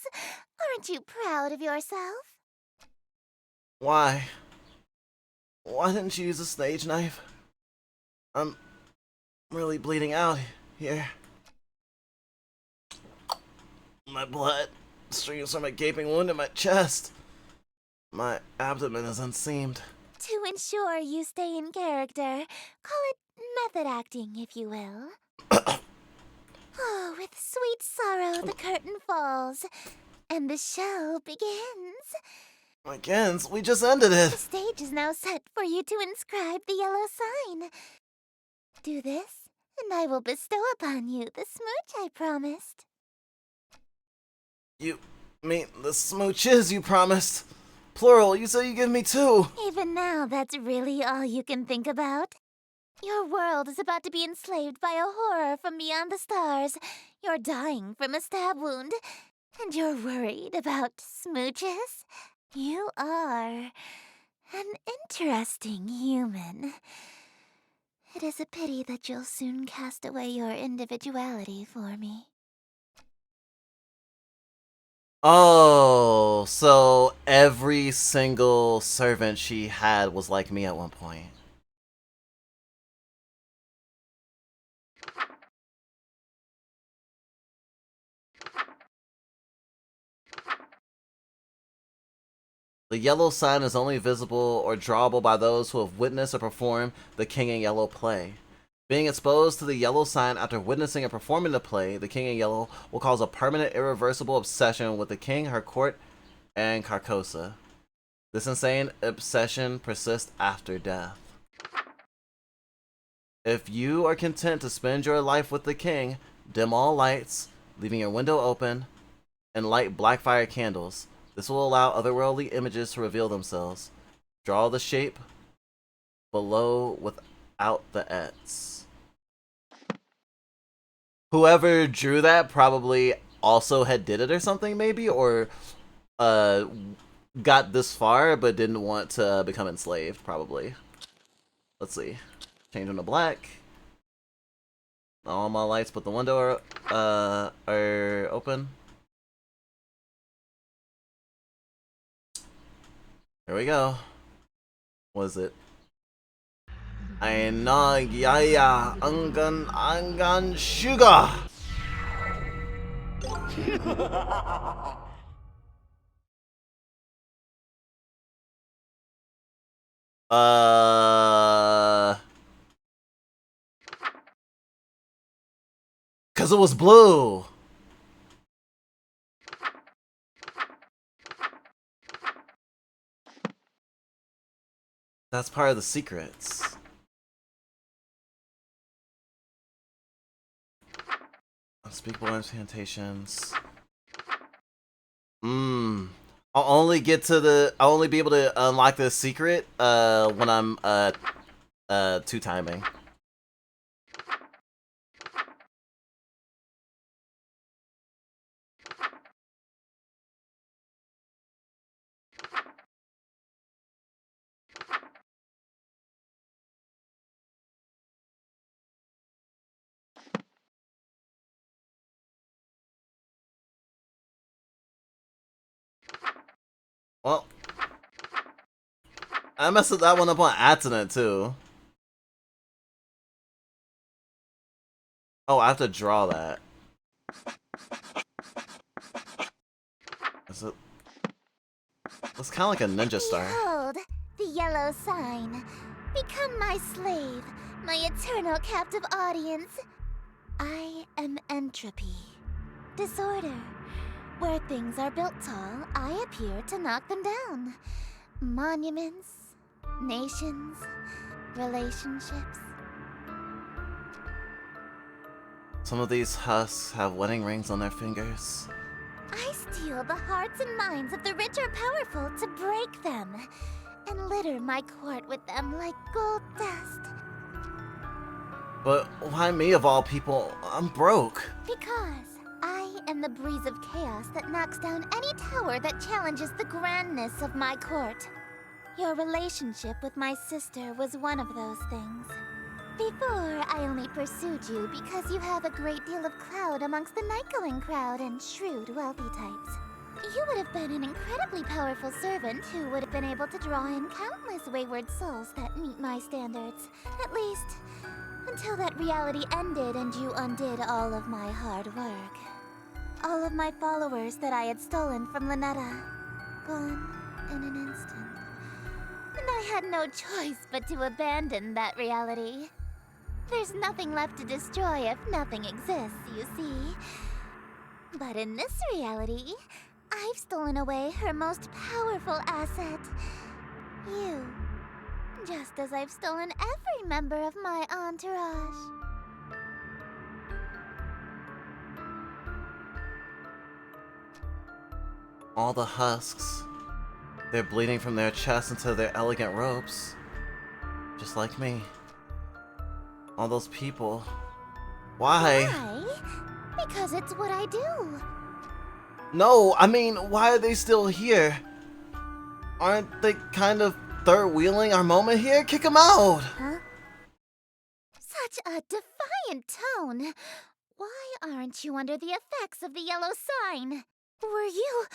Aren't you proud of yourself? Why? Why didn't you use a stage knife? I'm really bleeding out here. My blood streams from a gaping wound in my chest. My abdomen is unseamed. To ensure you stay in character, call it method acting, if you will. Oh, with sweet sorrow the curtain falls, and the show begins. Again, we just ended The it. stage is now set for you to inscribe the yellow sign. Do this, and I will bestow upon you the smooch I promised. You mean the smooches you promised? Plural, you say you give me two. Even now, that's really all you can think about. Your world is about to be enslaved by a horror from beyond the stars. You're dying from a stab wound, and you're worried about smooches? You are an interesting human. It is a pity that you'll soon cast away your individuality for me. Oh, so every single servant she had was like me at one point. The yellow sign is only visible or drawable by those who have witnessed or performed the King in Yellow play. Being exposed to the yellow sign after witnessing or performing the play, the King in Yellow will cause a permanent, irreversible obsession with the king, her court, and Carcosa. This insane obsession persists after death. If you are content to spend your life with the king, dim all lights, leaving your window open, and light black fire candles. This will allow otherworldly images to reveal themselves. Draw the shape below without the ets. Whoever drew that probably also had did it or something, maybe, or got this far but didn't want to become enslaved, probably. Let's see. Change them to black. All my lights but the window are open. Here we go. What is it? I know, yeah, angan sugar. Cause it was blue. That's part of the secrets. Unspeakable incantations. I'll only be able to unlock the secret when I'm two timing. Well, I messed that one up on accident too. Oh, I have to draw that. Is it? It's kind of like a ninja star. Behold, the yellow sign. Become my slave, my eternal captive audience. I am entropy. Disorder. Where things are built tall, I appear to knock them down. Monuments, nations, relationships. Some of these husks have wedding rings on their fingers. I steal the hearts and minds of the rich or powerful to break them, and litter my court with them like gold dust. But why me of all people? I'm broke. Because I am the breeze of chaos that knocks down any tower that challenges the grandness of my court. Your relationship with my sister was one of those things. Before, I only pursued you because you have a great deal of clout amongst the night-going crowd and shrewd, wealthy types. You would have been an incredibly powerful servant who would have been able to draw in countless wayward souls that meet my standards. At least, until that reality ended and you undid all of my hard work. All of my followers that I had stolen from Lynetta, gone in an instant. And I had no choice but to abandon that reality. There's nothing left to destroy if nothing exists, you see. But in this reality, I've stolen away her most powerful asset. You. Just as I've stolen every member of my entourage. All the husks. They're bleeding from their chests into their elegant robes. Just like me. All those people. Why? Why? Because it's what I do. No, I mean, why are they still here? Aren't they kind of third-wheeling our moment here? Kick them out! Huh? Such a defiant tone. Why aren't you under the effects of the yellow sign? Were you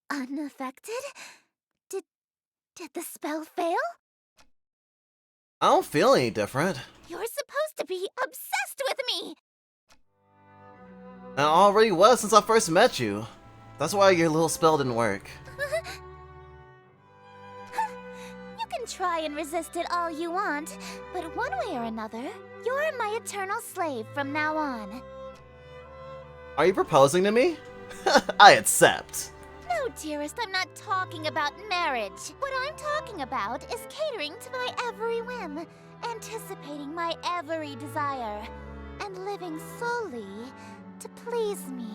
unaffected? Did the spell fail? I don't feel any different. You're supposed to be obsessed with me! I already was since I first met you. That's why your little spell didn't work. try and resist it all you want, but one way or another, you're my eternal slave from now on. Are you proposing to me? I accept. No, dearest, I'm not talking about marriage. What I'm talking about is catering to my every whim, anticipating my every desire, and living solely to please me.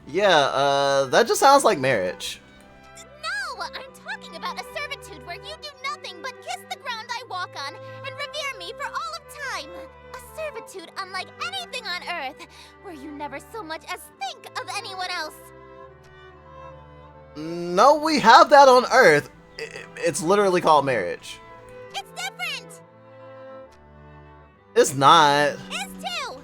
Yeah, that just sounds like marriage. No, I'm talking about a servitude where you do nothing but kiss the ground I walk on and revere me for all of time. A servitude unlike anything on Earth, where you never so much as think of anyone else. No, we have that on Earth. It's literally called marriage. It's different! It's not. Is too!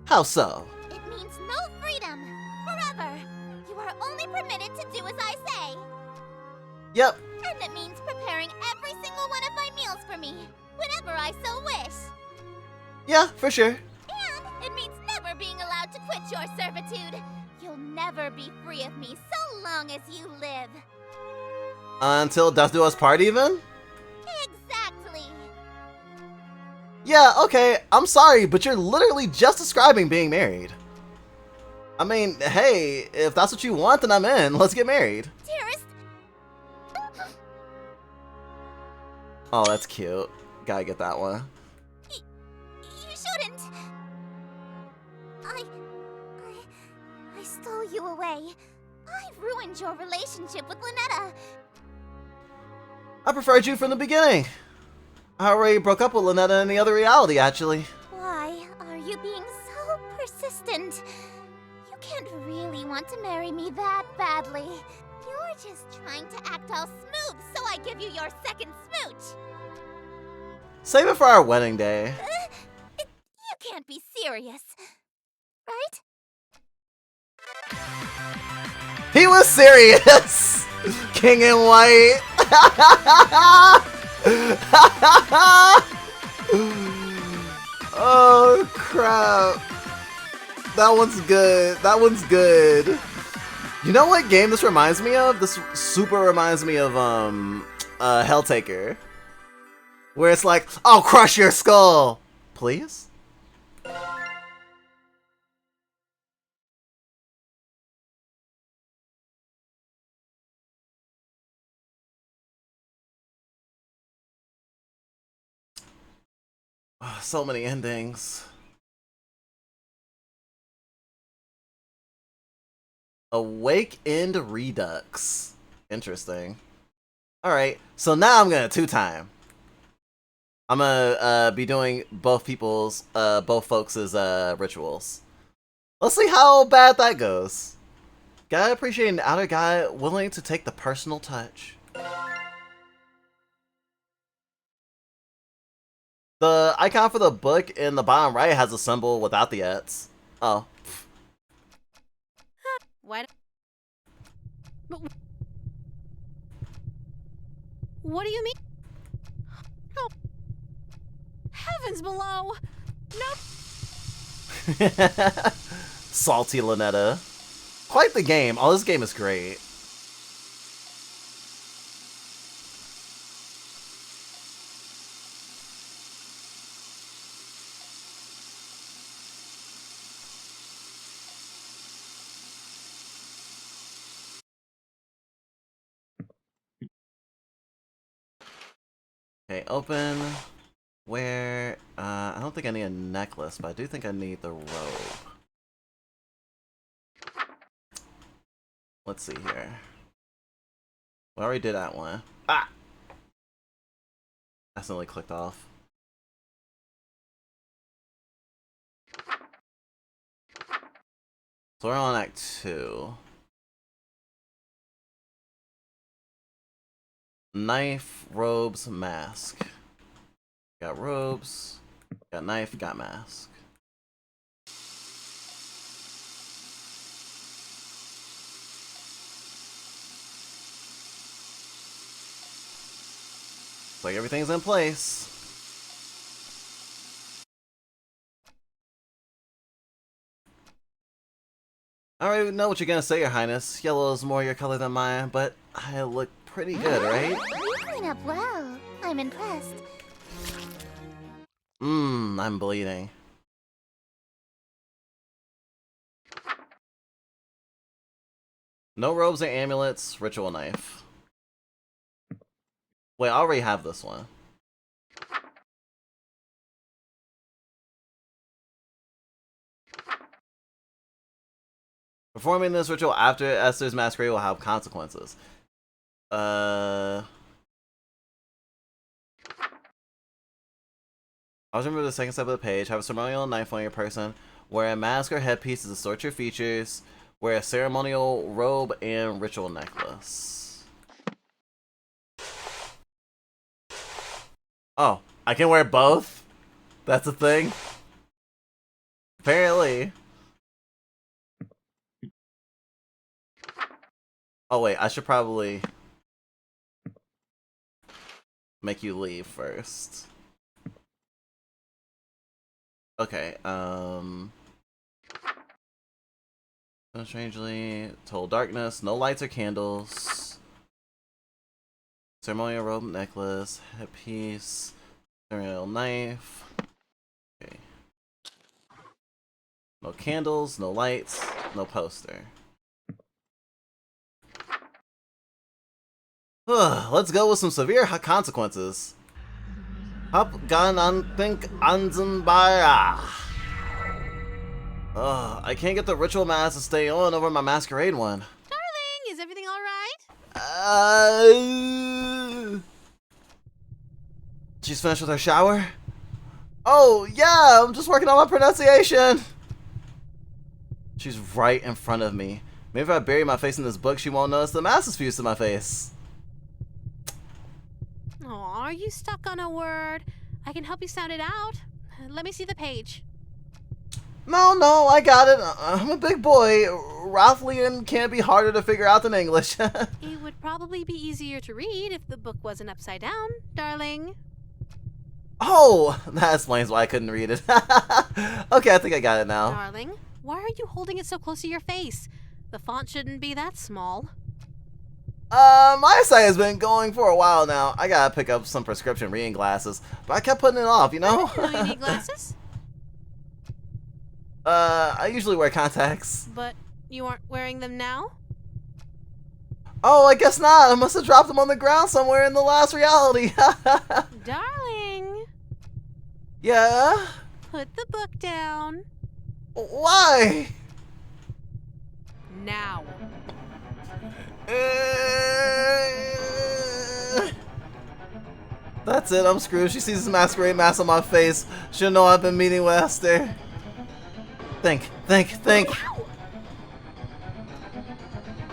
How so? It means no freedom. Forever. You are only permitted to do as I say. Yep. And it means preparing every single one of my meals for me, whenever I so wish. Yeah, for sure. And it means never being allowed to quit your servitude. You'll never be free of me so long as you live. Until death do us part even? Exactly. Yeah, okay, I'm sorry, but you're literally just describing being married. I mean, hey, if that's what you want, then I'm in. Let's get married. Dearest. Oh, that's cute. Gotta get that one. You shouldn't. I stole you away. I ruined your relationship with Lynetta. I preferred you from the beginning. I already broke up with Lynetta in the other reality, actually. Why are you being so persistent? You can't really want to marry me that badly. You're just trying to act all smooth so I give you your second smooch. Save it for our wedding day. You can't be serious, right? He was serious! King in white! Oh, crap. That one's good. That one's good. You know what game this reminds me of? This super reminds me of, Helltaker. Where it's like, I'll crush your skull! Please? Oh, so many endings. Awake End Redux. Interesting. Alright, so now I'm gonna two-time. I'm gonna be doing both people's, both folks' rituals. Let's see how bad that goes. Gotta appreciate an outer guy willing to take the personal touch. The icon for the book in the bottom right has a symbol without the ets. Oh. What? What do you mean? Oh. Heavens below! Nope. Salty Lynetta. Quite the game. Oh, this game is great. Okay, open. Where? I don't think I need a necklace, but I do think I need the robe. Let's see here. We already did that one. Ah! Accidentally clicked off. So we're on Act 2. Knife, robes, mask. Got robes, got knife, got mask. Looks like everything's in place. I already know what you're gonna say, Your Highness. Yellow is more your color than mine, but I look pretty good, right? You clean up well. I'm impressed. I'm bleeding. No robes or amulets, ritual knife. Wait, I already have this one. Performing this ritual after Esther's masquerade will have consequences. Always remember the second step of the page. Have a ceremonial knife on your person. Wear a mask or headpiece to distort your features. Wear a ceremonial robe and ritual necklace. Oh, I can wear both? That's a thing? Apparently. Oh wait, I should probably make you leave first. Okay, strangely, total darkness, no lights or candles. Ceremonial robe, necklace, headpiece, ceremonial knife. Okay. No candles, no lights, no poster. Let's go with some severe consequences. Hab gan an think anzenbaya. I can't get the ritual mask to stay on over my masquerade one. Darling, is everything alright? She's finished with her shower? Oh, yeah, I'm just working on my pronunciation. She's right in front of me. Maybe if I bury my face in this book, she won't notice the mask is fused to my face. Oh, are you stuck on a word? I can help you sound it out. Let me see the page. No, I got it. I'm a big boy. Rothlian can't be harder to figure out than English. It would probably be easier to read if the book wasn't upside down, darling. Oh, that explains why I couldn't read it. Okay, I think I got it now. Darling, why are you holding it so close to your face? The font shouldn't be that small. My eyesight has been going for a while now. I gotta pick up some prescription reading glasses, but I kept putting it off, you know? I didn't know you need glasses. I usually wear contacts. But you aren't wearing them now? Oh, I guess not. I must have dropped them on the ground somewhere in the last reality. Darling, Yeah? put the book down. Why? Now. That's it, I'm screwed. She sees this masquerade mask on my face. She'll know I've been meeting with Esther. Think.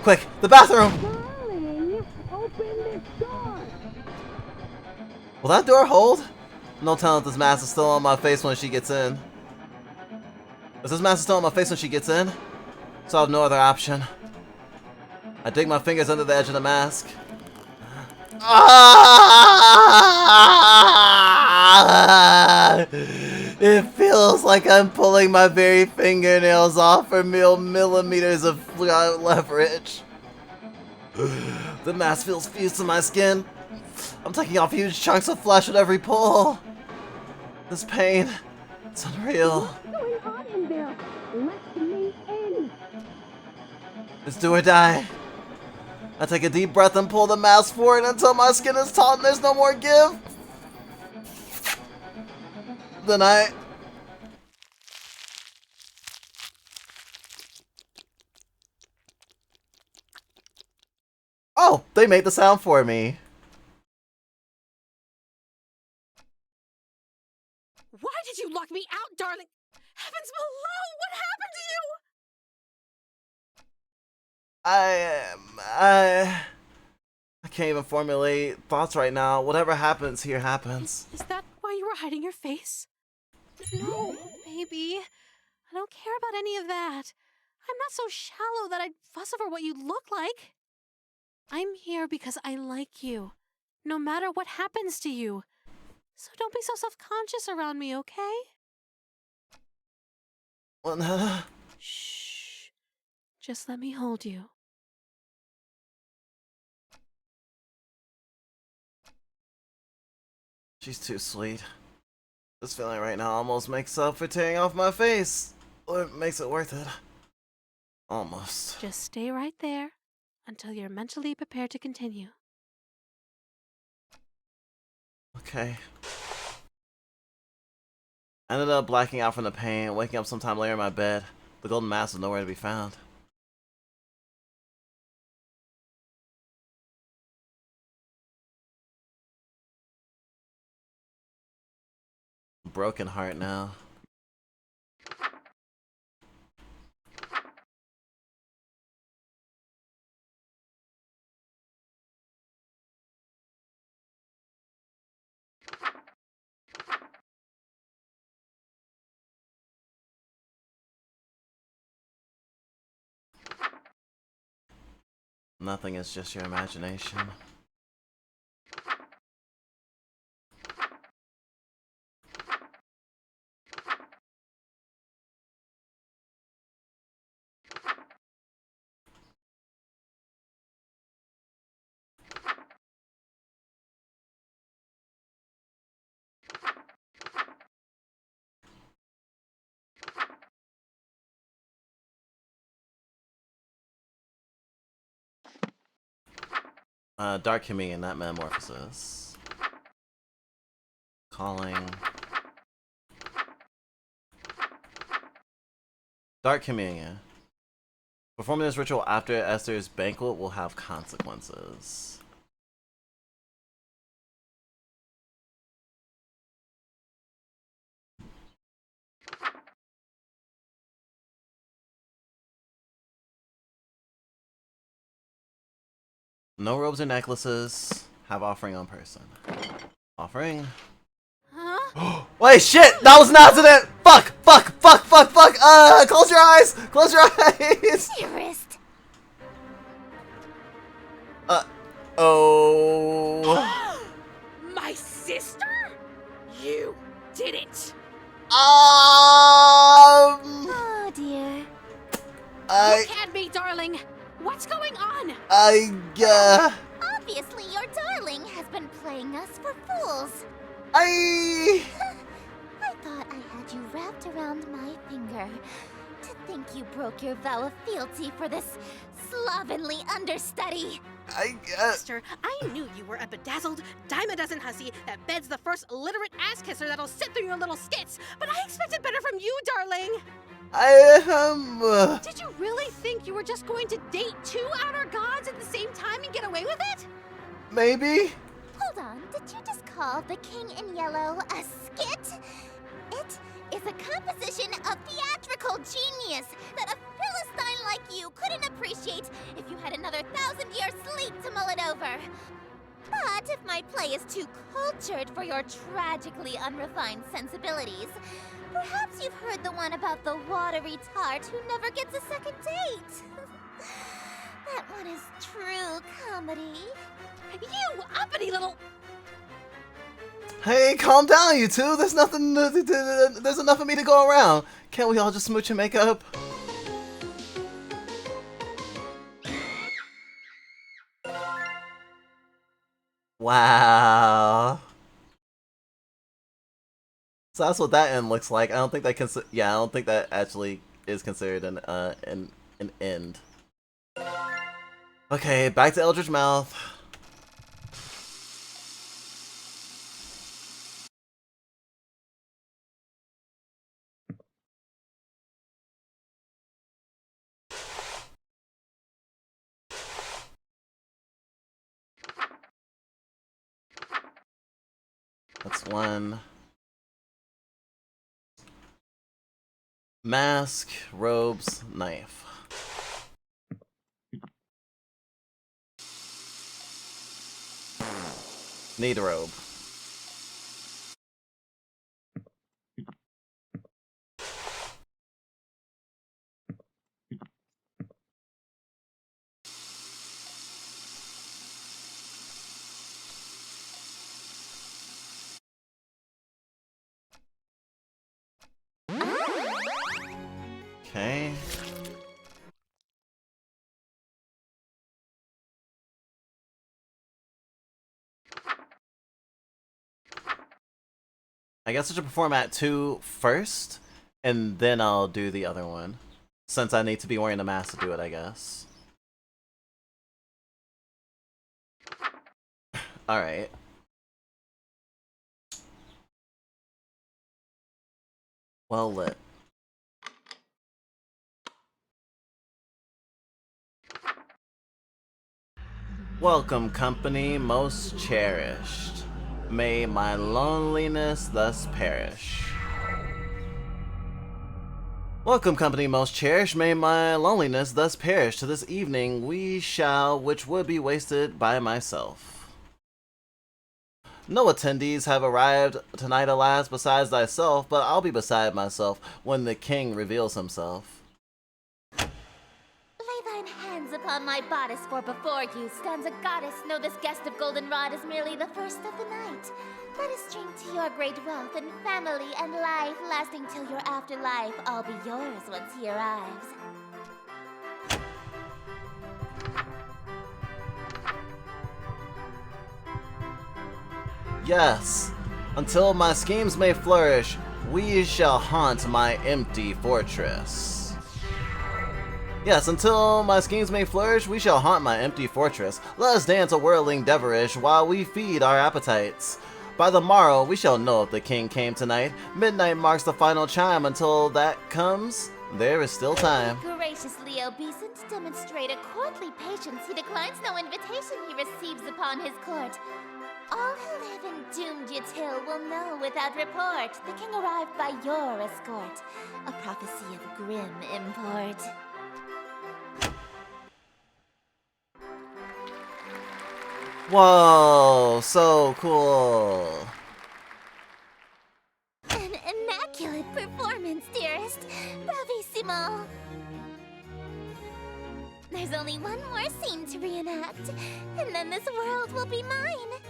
Quick, the bathroom! Darling, open this door. Will that door hold? No telling if this mask is still on my face when she gets in. Is this mask still on my face when she gets in? So I have no other option. I dig my fingers under the edge of the mask. Ah! It feels like I'm pulling my very fingernails off for millimeters of leverage. The mask feels fused to my skin. I'm taking off huge chunks of flesh with every pull. This pain, it's unreal. What's going on in there? Let me in. It's do or die. I take a deep breath and pull the mask forward until my skin is taut and there's no more give. Then I... Oh, they made the sound for me. Why did you lock me out, darling? Heavens below! What happened to you? I can't even formulate thoughts right now. Whatever happens here happens. Is that why you were hiding your face? No, baby. I don't care about any of that. I'm not so shallow that I'd fuss over what you look like. I'm here because I like you, no matter what happens to you. So don't be so self-conscious around me, okay? Well, Shh. Just let me hold you. She's too sweet. This feeling right now almost makes up for tearing off my face. Or it makes it worth it. Almost. Just stay right there until you're mentally prepared to continue. Okay. I ended up blacking out from the pain, waking up sometime later in my bed. The golden mask was nowhere to be found. Broken heart now. Nothing is just your imagination. Dark Communion, not Metamorphosis. Calling. Dark Communion. Performing this ritual after Esther's banquet will have consequences. No robes or necklaces. Have offering on person. Offering. Huh? Wait, shit! That was an accident! Fuck! Fuck! Fuck! Fuck! Fuck! Close your eyes! Close your eyes! Dearest. Oh. My sister? You did it! Oh dear. Look at me, darling. What's going on? Obviously, your darling has been playing us for fools. I thought I had you wrapped around my finger. To think you broke your vow of fealty for this slovenly understudy. Sister, I knew you were a bedazzled, dime-a-dozen hussy that beds the first illiterate ass-kisser that'll sit through your little skits, but I expected better from you, darling! Did you really think you were just going to date two outer gods at the same time and get away with it? maybe? Hold on, did you just call the King in Yellow a skit? It is a composition of theatrical genius that a Philistine like you couldn't appreciate if you had another 1,000-year sleep to mull it over. But if my play is too cultured for your tragically unrefined sensibilities, perhaps you've heard the one about the watery tart who never gets a second date. That one is true comedy. You uppity little... Hey, calm down, you two. There's nothing. There's enough of me to go around. Can't we all just smooch and make up? Wow. So that's what that end looks like. I don't think that I don't think that actually is considered an end. Okay, back to Eldritch Mouth. That's one. Mask, robes, knife. Need a robe. Okay. I guess I should perform Act 2 first, and then I'll do the other one. Since I need to be wearing a mask to do it, I guess. Alright. Well lit. Welcome, company most cherished. May my loneliness thus perish. Welcome, company most cherished. May my loneliness thus perish. To this evening we shall, which would be wasted by myself. No attendees have arrived tonight, alas, besides thyself, but I'll be beside myself when the king reveals himself. Lay thine hands upon my bodice, for before you stands a goddess. Know this guest of goldenrod is merely the first of the night. Let us drink to your great wealth and family and life, lasting till your afterlife. All be yours once he arrives. Yes, until my schemes may flourish, we shall haunt my empty fortress. Yes, until my schemes may flourish, we shall haunt my empty fortress. Let us dance a whirling devilish while we feed our appetites. By the morrow, we shall know if the king came tonight. Midnight marks the final chime. Until that comes, there is still time. Graciously obeisant, demonstrate a courtly patience. He declines no invitation he receives upon his court. All who live in doomed Yatil will know without report. The king arrived by your escort. A prophecy of grim import. Whoa, so cool. An immaculate performance, dearest. Bravissimo. There's only one more scene to reenact, and then this world will be mine.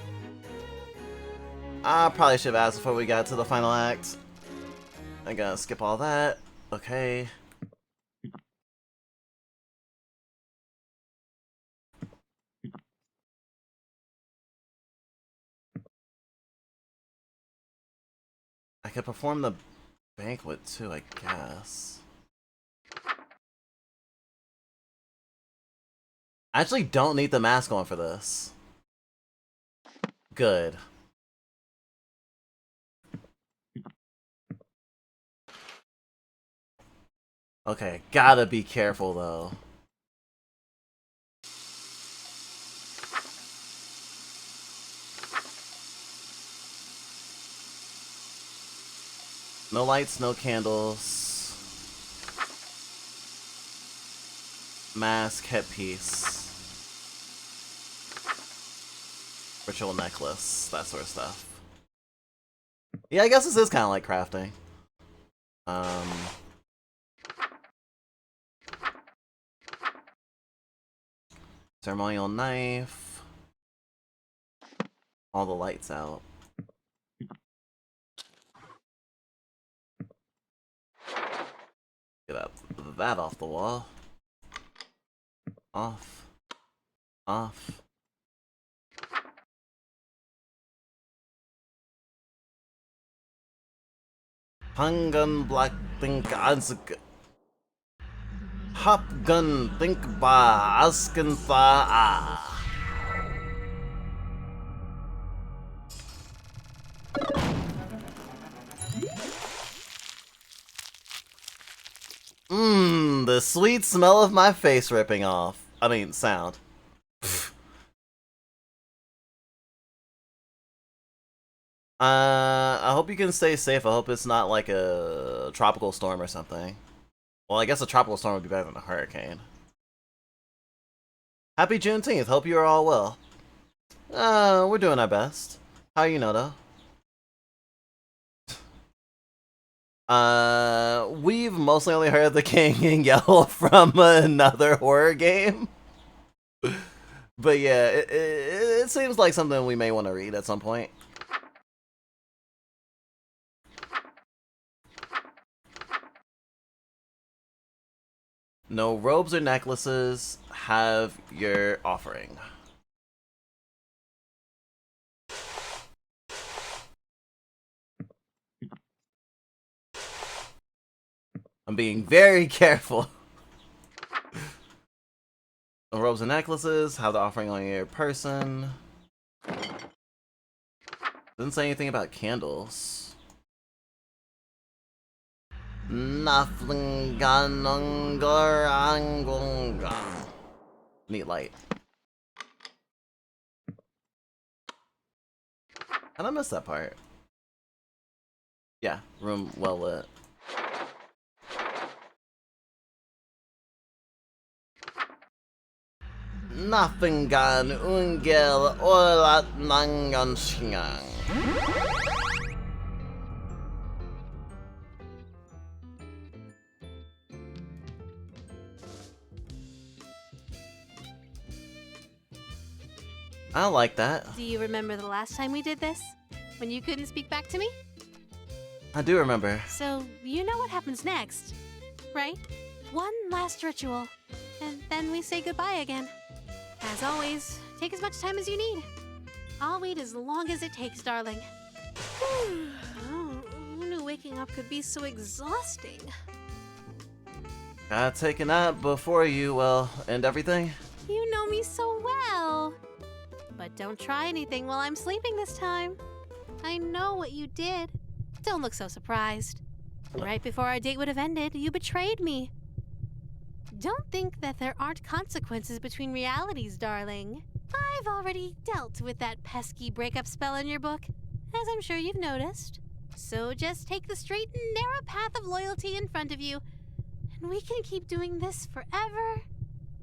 I probably should have asked before we got to the final act. I gotta skip all that. Okay. I could perform the banquet too, I guess. I actually don't need the mask on for this. Good. Okay, gotta be careful though. No lights, no candles. Mask, headpiece. Ritual necklace, that sort of stuff. Yeah, I guess this is kind of like crafting. Ceremonial knife. All the lights out. Get that off the wall. Off. Off. Hangun black think azg. Hop gun think ba asken tha ah. The sweet smell of my face ripping off. I mean, sound. I hope you can stay safe. I hope it's not like a tropical storm or something. Well, I guess a tropical storm would be better than a hurricane. Happy Juneteenth. Hope you are all well. We're doing our best. How you know, though? We've mostly only heard the king in yellow from another horror game. But yeah, it seems like something we may want to read at some point. No robes or necklaces. Have your offering. I'm being very careful. Robes and necklaces, have the offering on your person. Didn't say anything about candles. Need light. And I missed that part. Yeah, room well lit. Nafengan ungel olat nangan shingang. I like that. Do you remember the last time we did this? When you couldn't speak back to me? I do remember. So, you know what happens next, right? One last ritual, and then we say goodbye again. As always, take as much time as you need. I'll wait as long as it takes, darling. Oh, who knew waking up could be so exhausting? Gotta take a nap before you, well, end everything. You know me so well. But don't try anything while I'm sleeping this time. I know what you did. Don't look so surprised. Right before our date would have ended, you betrayed me. Don't think that there aren't consequences between realities, darling. I've already dealt with that pesky breakup spell in your book, as I'm sure you've noticed. So just take the straight and narrow path of loyalty in front of you, and we can keep doing this forever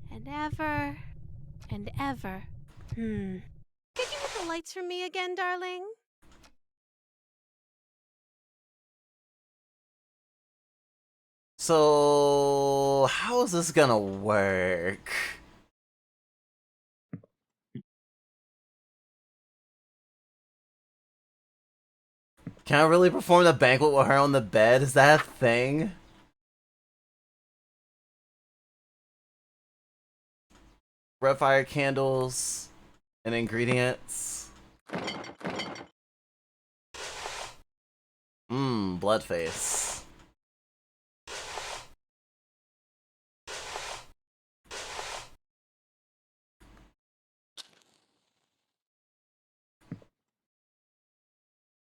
and ever and ever. Could you hit the lights for me again, darling? So, how is this gonna work? Can I really perform the banquet with her on the bed? Is that a thing? Red fire candles and ingredients. Blood face.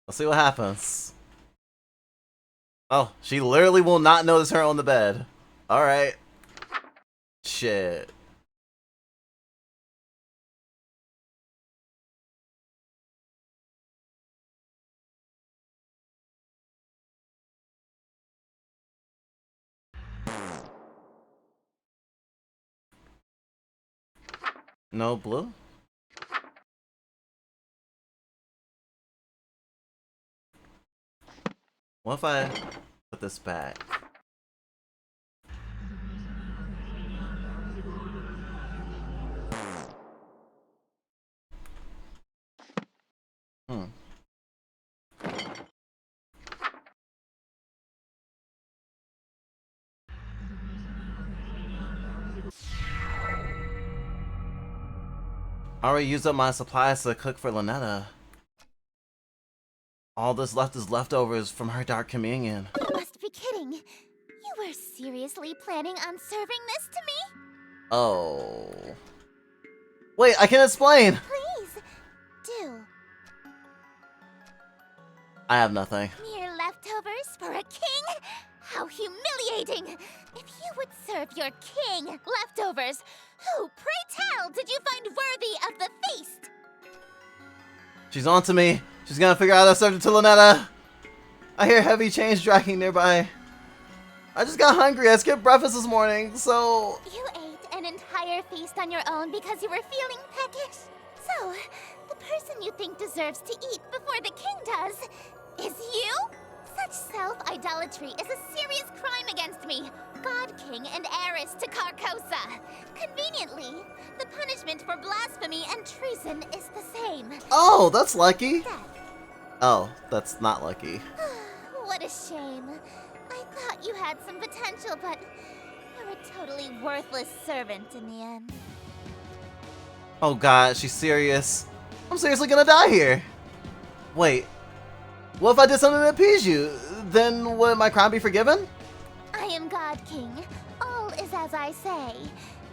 Let's see what happens. Oh, she literally will not notice her on the bed. Alright. Shit. No blue? What if I put this back? I already used up my supplies to cook for Lynetta. All this left is leftovers from her dark communion. You must be kidding. You were seriously planning on serving this to me? Oh. Wait, I can explain! Please, do. I have nothing. Mere leftovers for a king? How humiliating! If you would serve your king leftovers, who, pray tell, did you find worthy of the feast? She's on to me. She's gonna figure out how to serve it to Lynetta. I hear heavy chains dragging nearby. I just got hungry. I skipped breakfast this morning, so... You ate an entire feast on your own because you were feeling peckish? So, the person you think deserves to eat before the king does is you? Such self-idolatry is a serious crime against me, God King and heiress to Carcosa. Conveniently, the punishment for blasphemy and treason is the same. Oh, that's lucky. Death. Oh, that's not lucky. What a shame. I thought you had some potential, but you're a totally worthless servant in the end. Oh god, she's serious. I'm seriously gonna die here. Wait. What if I did something to appease you? Then would my crime be forgiven? I am God King. All is as I say.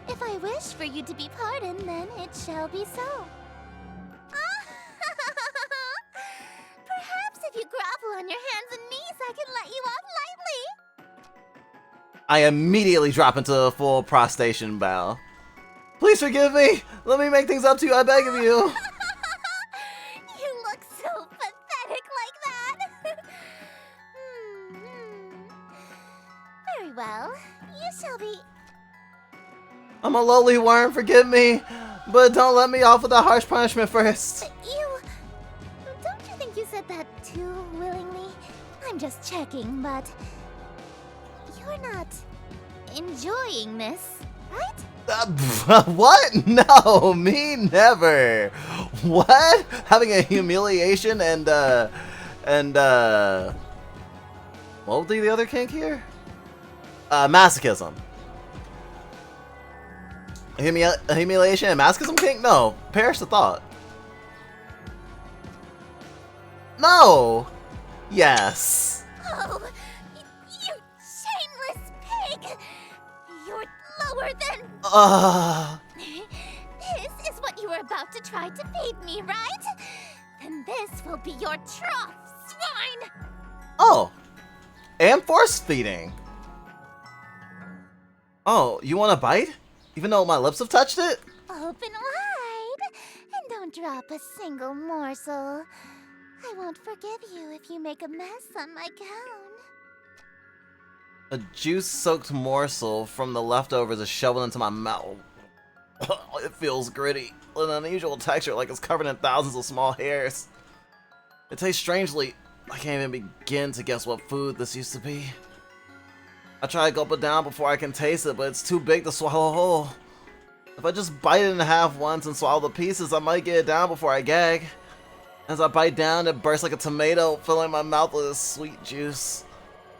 If I wish for you to be pardoned, then it shall be so. Perhaps if you grovel on your hands and knees, I can let you off lightly. I immediately drop into a full prostration bow. Please forgive me! Let me make things up to you, I beg of you! You look so pathetic like that. Very well. You shall be... I'm a lowly worm, forgive me! But don't let me off with a harsh punishment first. You... Don't you think you said that too willingly? I'm just checking, but... You're not... enjoying this, right? What? No, me never. What? Having a humiliation and what would be the other kink here? Masochism. Humiliation and masochism kink? No, perish the thought. No. Yes. Oh, you shameless pig! You're lower than... This is what you were about to try to feed me, right? Then this will be your trough, swine! Oh. And force feeding. Oh, you want a bite? Even though my lips have touched it? Open wide, and don't drop a single morsel. I won't forgive you if you make a mess on my gown. A juice-soaked morsel from the leftovers is shoveled into my mouth. It feels gritty, with an unusual texture like it's covered in thousands of small hairs. It tastes strangely. I can't even begin to guess what food this used to be. I try to gulp it down before I can taste it, but it's too big to swallow whole. If I just bite it in half once and swallow the pieces, I might get it down before I gag. As I bite down, it bursts like a tomato, filling my mouth with its sweet juice.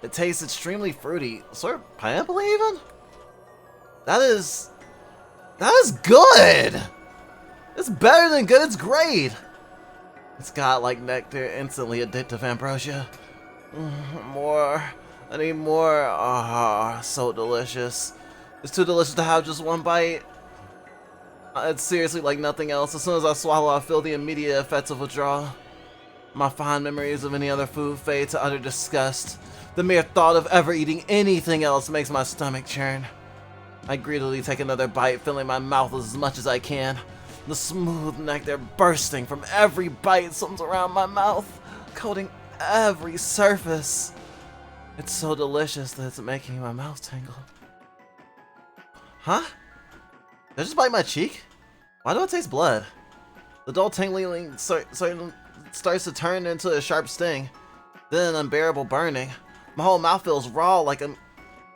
It tastes extremely fruity. Sort of pineapple even? That is good! It's better than good, it's great! It's got like nectar, instantly addictive ambrosia. More. I need more. Ah, so delicious. It's too delicious to have just one bite. It's seriously like nothing else. As soon as I swallow, I feel the immediate effects of withdrawal. My fond memories of any other food fade to utter disgust. The mere thought of ever eating anything else makes my stomach churn. I greedily take another bite, filling my mouth as much as I can. The smooth nectar bursting from every bite swims around my mouth, coating every surface. It's so delicious that it's making my mouth tingle. Huh? Did I just bite my cheek? Why do I taste blood? The dull tingling starts to turn into a sharp sting, then an unbearable burning. My whole mouth feels raw like I'm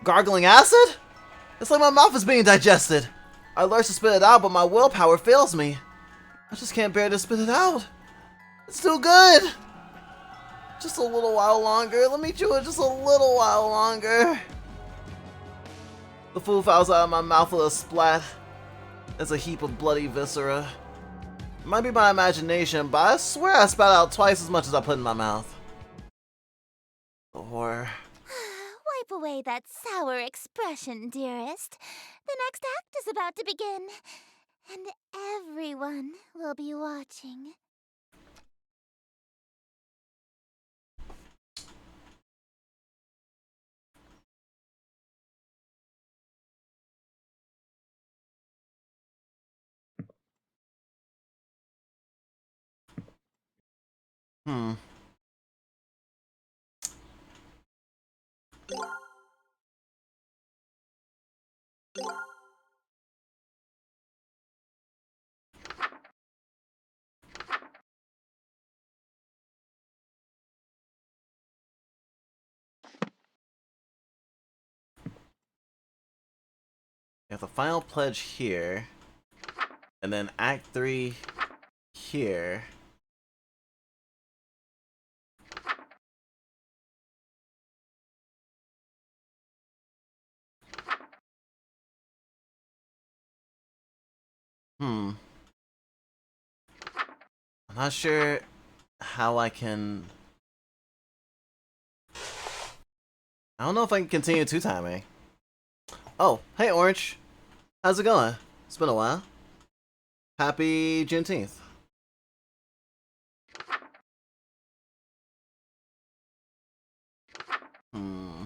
gargling acid? It's like my mouth is being digested. I lurch to spit it out, but my willpower fails me. I just can't bear to spit it out. It's too good. Just a little while longer. Let me chew it just a little while longer. The food falls out of my mouth with a splat. It's a heap of bloody viscera. It might be my imagination, but I swear I spat out twice as much as I put in my mouth. The horror. Wipe away that sour expression, dearest. The next act is about to begin, and everyone will be watching. Hmm. We have the final pledge here, and then Act 3 here. I'm not sure how I can I don't know if I can continue two-timing. Oh, hey Orange. How's it going? It's been a while. Happy Juneteenth. Hmm.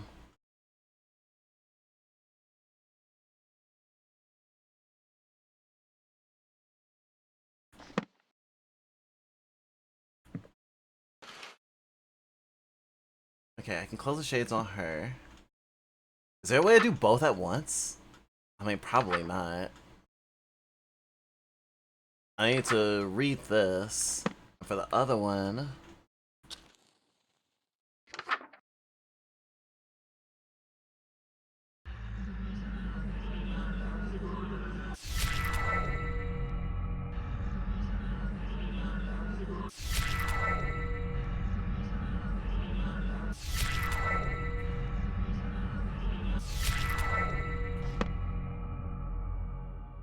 Okay, I can close the shades on her. Is there a way to do both at once? I mean, probably not. I need to read this. For the other one...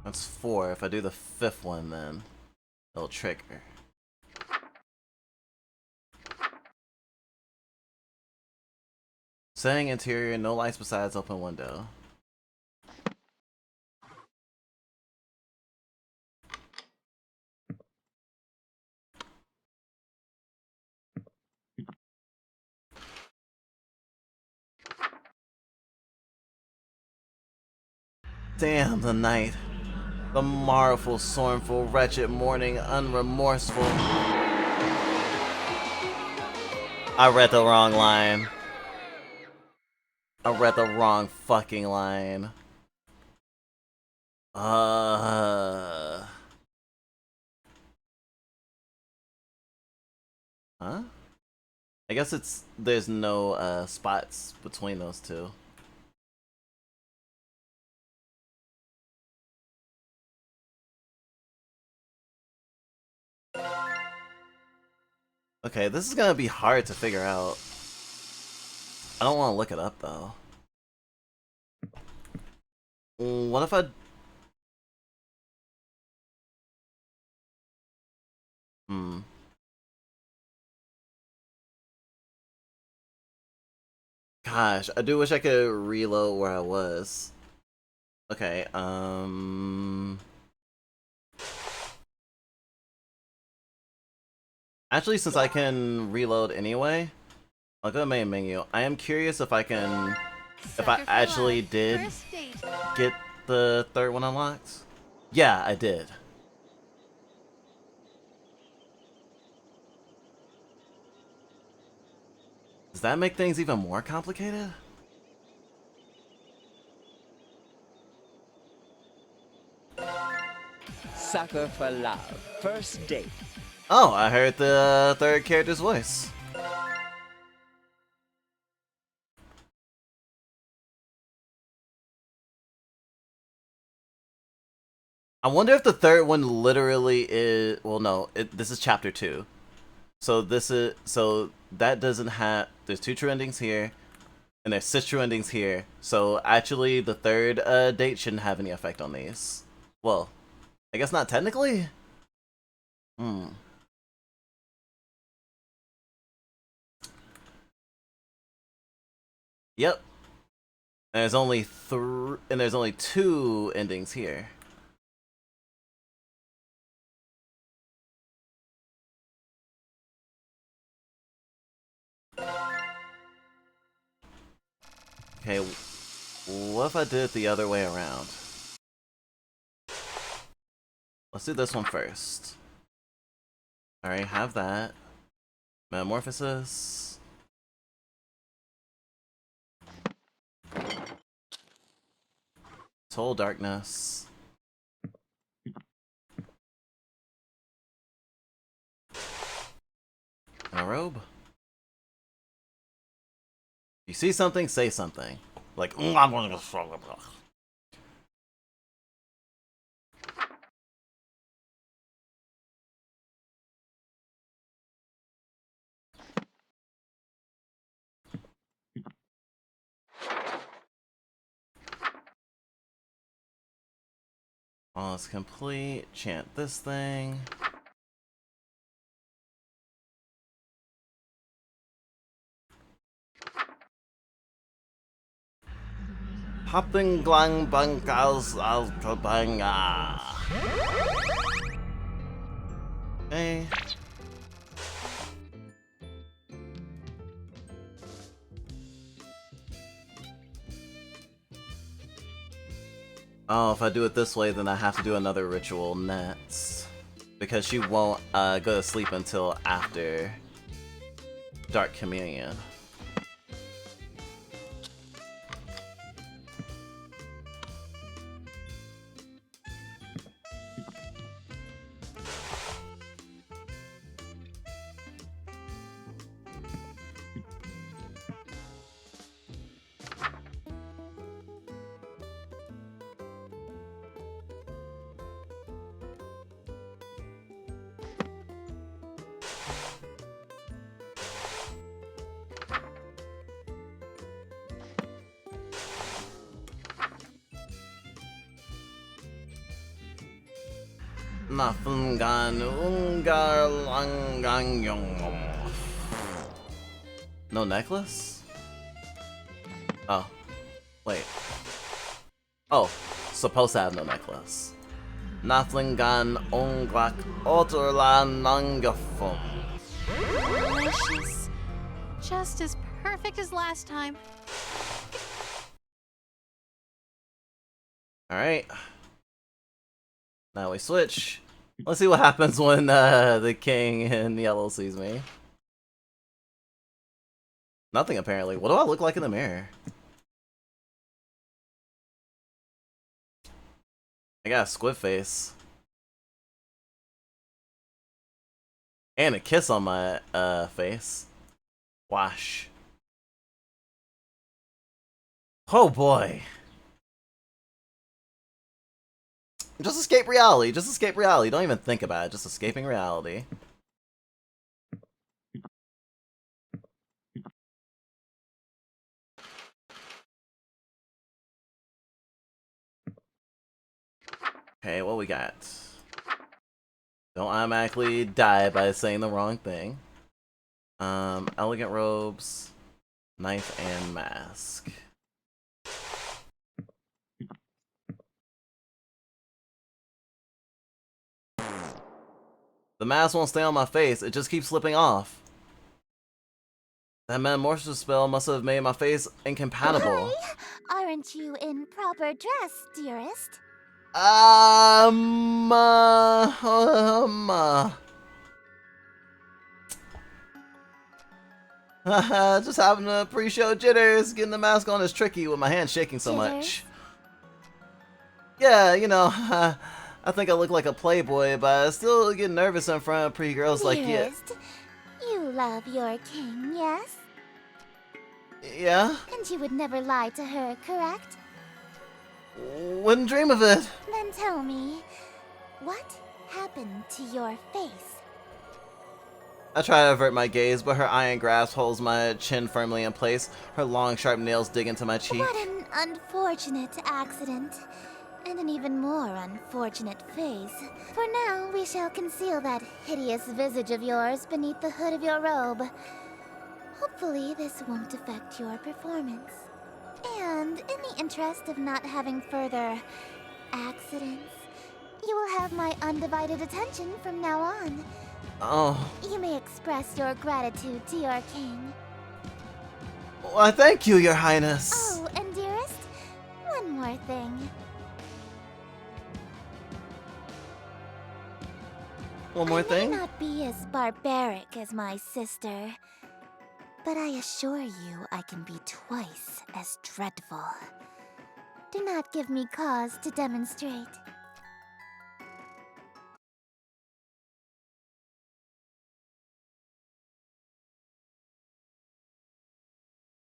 That's 4. If I do the 5th one, then it'll trigger. Setting interior, no lights besides open window. Damn the night. The marvelful, sorrowful, wretched morning, unremorseful. I read the wrong line. I read the wrong fucking line. Huh? I guess there's no spots between those two. Okay, this is gonna be hard to figure out. I don't want to look it up though. What if I... Gosh, I do wish I could reload where I was. Okay, actually, since I can reload anyway, I'll go to main menu. I am curious if I can... If I actually did get the 3rd one unlocked. Yeah, I did. Does that make things even more complicated? Sucker for love. First date. Oh, I heard the 3rd character's voice. I wonder if the 3rd one literally is... Well, no, this is chapter 2. So this is... So that doesn't have... There's 2 true endings here, and there's 6 true endings here. So actually, the 3rd date shouldn't have any effect on these. Well, I guess not technically? Yep. And there's only 2 endings here. Okay, what if I did it the other way around? Let's do this one first. Alright, have that. Metamorphosis. Total darkness. And a robe. You see something, say something. Like, I'm gonna go. All is complete. Chant this thing. Hopping glang bankas altabanga. Okay. Oh, if I do it this way, then I have to do another ritual next. Because she won't go to sleep until after Dark Communion. Nafungan ungar langang yong. No necklace? Oh. Wait. Oh. Supposed to have no necklace. Naflingan onglak otorlan nangafum. Delicious. Just as perfect as last time. Alright. Now we switch. Let's see what happens when the king in yellow sees me. Nothing apparently. What do I look like in the mirror? I got a squid face. And a kiss on my face. Wash. Oh boy. Just escape reality. Just escape reality. Don't even think about it. Just escaping reality. Okay, what we got? Don't automatically die by saying the wrong thing. Elegant robes, knife, and mask. The mask won't stay on my face, it just keeps slipping off. That metamorphosis spell must have made my face incompatible. Hi. Aren't you in proper dress, dearest? Just having a pre-show jitters. Getting the mask on is tricky with my hand shaking so much. Yeah, you know, I think I look like a playboy, but I still get nervous in front of pretty girls like you. Dearest, you love your king, yes? Yeah? And you would never lie to her, correct? Wouldn't dream of it. Then tell me, what happened to your face? I try to avert my gaze, but her iron grasp holds my chin firmly in place. Her long, sharp nails dig into my cheek. What an unfortunate accident. And an even more unfortunate face. For now, we shall conceal that hideous visage of yours beneath the hood of your robe. Hopefully, this won't affect your performance. And in the interest of not having further accidents, you will have my undivided attention from now on. Oh. You may express your gratitude to your king. Why, thank you, Your Highness. Oh, and dearest, one more thing. One more thing? I may not be as barbaric as my sister, but I assure you I can be twice as dreadful. Do not give me cause to demonstrate.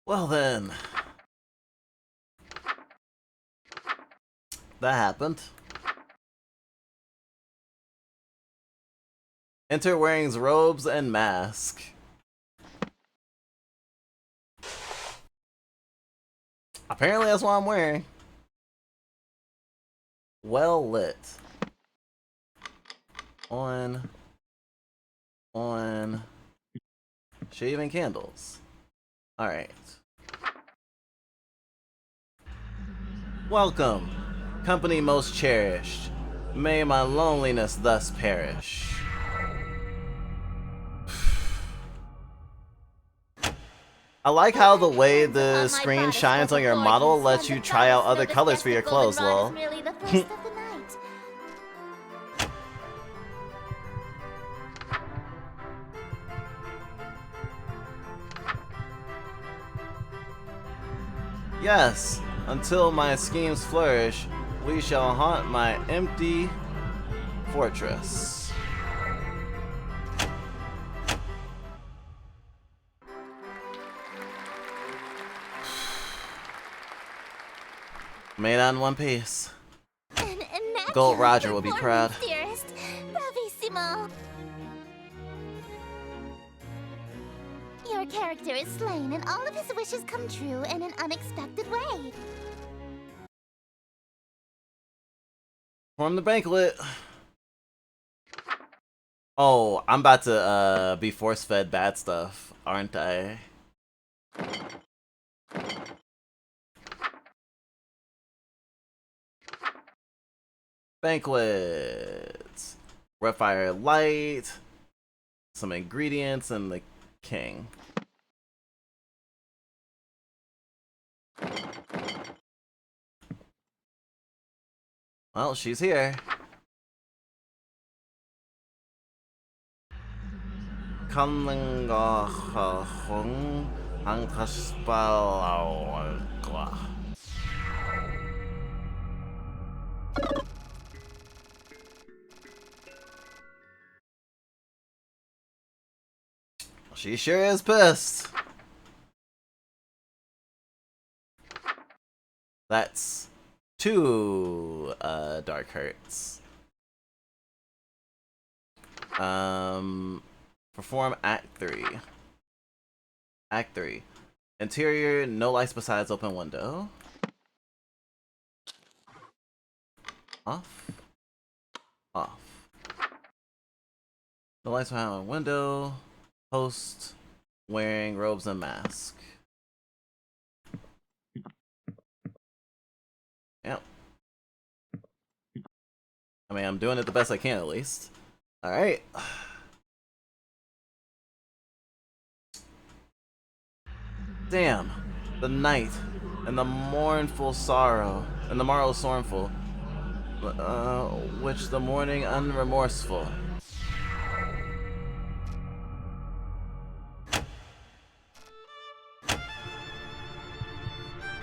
Well then. That happened. Enter wearing robes and mask. Apparently that's what I'm wearing. Well lit. On. Shaving candles. Alright. Welcome, company most cherished. May my loneliness thus perish. I like how the way the screen shines on your model lets you try out other colors for your clothes, lol. Merely the first of the night. Yes, until my schemes flourish, we shall haunt my empty fortress. Made on one piece. An Gold immaculate Roger will be proud. performance, dearest. Bravissimo. Your character is slain and all of his wishes come true in an unexpected way. Perform the banquet. Oh, I'm about to be force-fed bad stuff, aren't I? Banquet. Red fire light. Some ingredients and the king. Well, she's here. She sure is pissed. That's 2 dark hurts. Perform Act 3. Act 3. Interior, no lights besides open window. Off. Off. No lights behind window. Host wearing robes and mask. Yep. I mean, I'm doing it the best I can at least. Alright. Damn. The night and the mournful sorrow and the morrow sorrowful, which the morning unremorseful.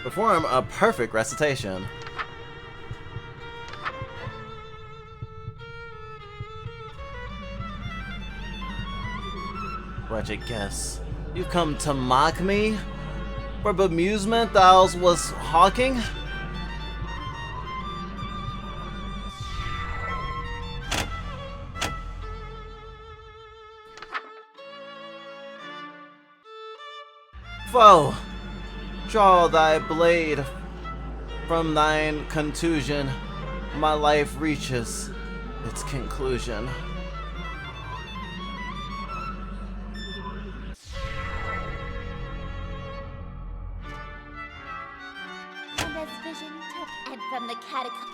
Perform a perfect recitation. Wretched guess, you've come to mock me? For bemusement thou was hawking? Foe, draw thy blade from thine contusion. My life reaches its conclusion. And as vision took and from the catacomb.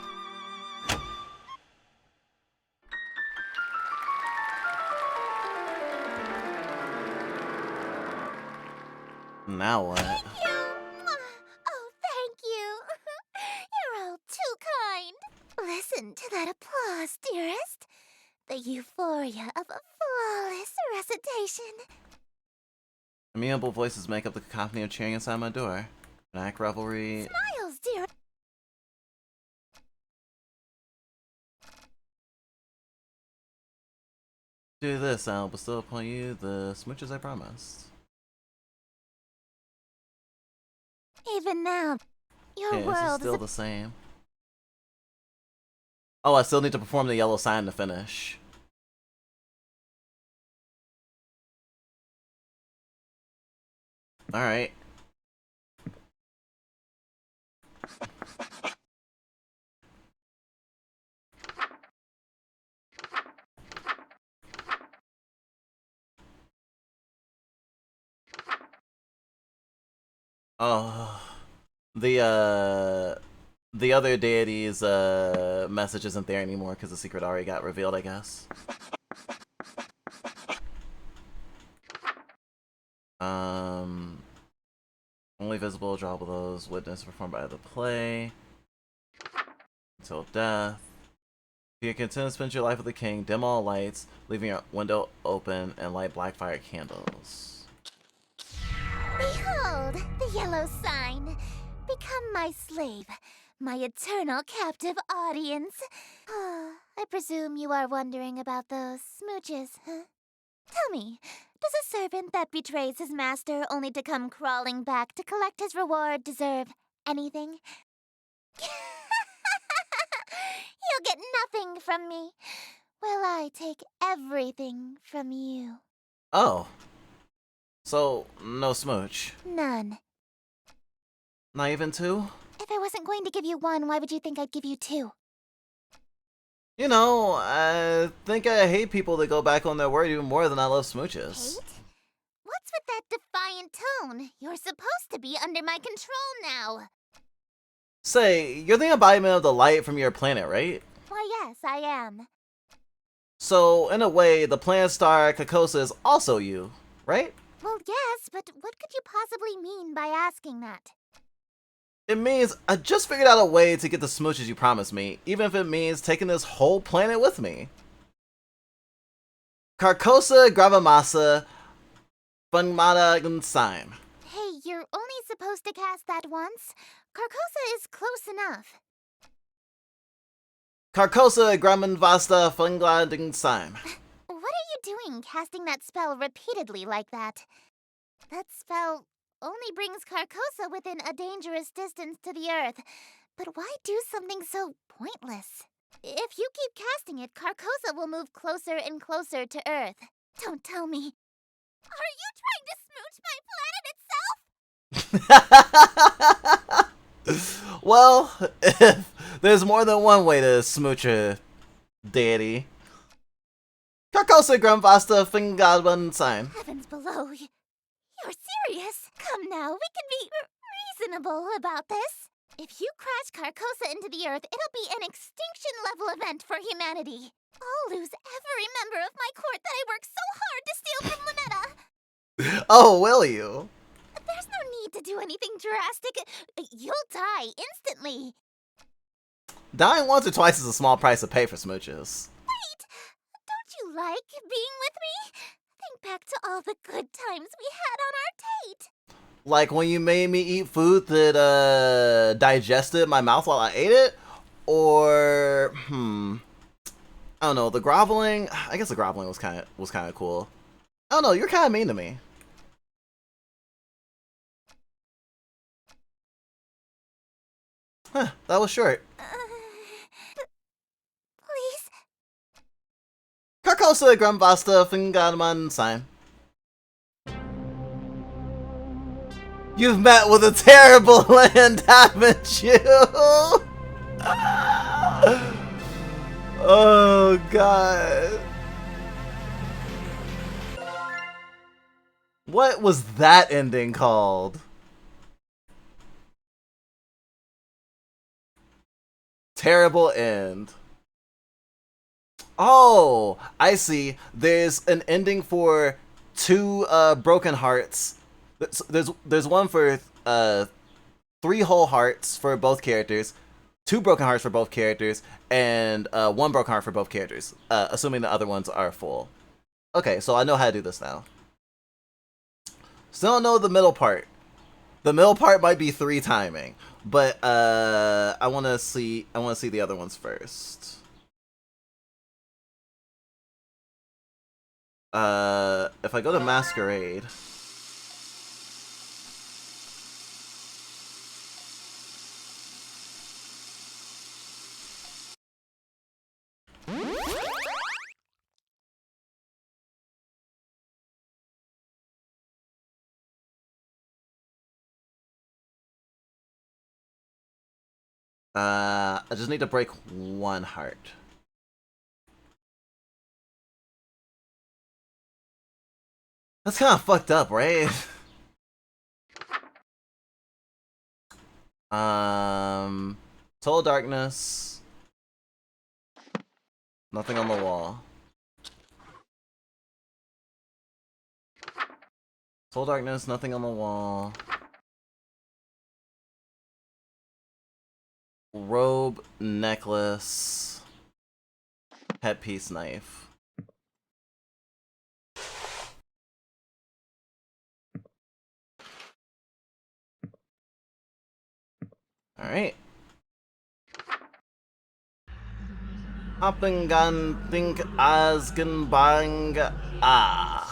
Now what? Thank you. Oh, thank you. You're all too kind. Listen to that applause, dearest. The euphoria of a flawless recitation. Amiable voices make up the cacophony of cheering inside my door. Knack revelry. Smiles, dear. Do this, I'll bestow upon you the smooches I promised. Even now, your Okay, this is world still is the same. Oh, I still need to perform the yellow sign to finish. Alright. Oh, the the other deity's message isn't there anymore because the secret already got revealed, I guess. Only visible, drawable those witnessed performed by the play until death. If you continue to spend your life with the king, dim all lights, leaving your window open, and light black fire candles. Behold, the yellow sign. Become my slave, my eternal captive audience. I presume you are wondering about those smooches, huh? Tell me, does a servant that betrays his master only to come crawling back to collect his reward deserve anything? You'll get nothing from me. Will I take everything from you? Oh. So, no smooch. None. Not even two? If I wasn't going to give you one, why would you think I'd give you two? You know, I think I hate people that go back on their word even more than I love smooches. Hate? What's with that defiant tone? You're supposed to be under my control now. Say, you're the embodiment of the light from your planet, right? Why, yes, I am. So, in a way, the planet star Kakosa is also you, right? Well, yes, but what could you possibly mean by asking that? It means I just figured out a way to get the smooches you promised me, even if it means taking this whole planet with me. Carcosa Gravamasa Funmata Gunsaim. Hey, you're only supposed to cast that once. Carcosa is close enough. Carcosa Gramanvasta Fungla Gunsaim. What are you doing casting that spell repeatedly like that? That spell only brings Carcosa within a dangerous distance to the Earth. But why do something so pointless? If you keep casting it, Carcosa will move closer and closer to Earth. Don't tell me. Are you trying to smooch my planet itself? Well, if there's more than one way to smooch a deity. Carcosa Gramvasta Fingadbansaim. Heavens below. You're serious? Come now, we can be reasonable about this. If you crash Carcosa into the Earth, it'll be an extinction-level event for humanity. I'll lose every member of my court that I worked so hard to steal from Lunetta. Oh, will you? There's no need to do anything drastic. You'll die instantly. Dying once or twice is a small price to pay for smooches. Wait! Don't you like being with me? Think back to all the good times we had on our date. Like when you made me eat food that digested my mouth while I ate it? Or I don't know, the groveling. I guess the groveling was kind of cool. I don't know, you're kind of mean to me. Huh, that was short. Please? Carcosa Grumvasta Fingadman sign. You've met with a terrible land, haven't you? Oh, God. What was that ending called? Terrible end. Oh, I see. There's an ending for two broken hearts. There's one for 3 whole hearts for both characters, 2 broken hearts for both characters, and 1 broken heart for both characters, assuming the other ones are full. Okay, so I know how to do this now. Still don't know the middle part. The middle part might be 3 timing, but I want to see the other ones first. If I go to Masquerade. I just need to break 1 heart. That's kind of fucked up, right? Total darkness. Nothing on the wall. Total darkness, nothing on the wall. Robe, necklace, headpiece, knife. Alright. Hoppengan think bang ah.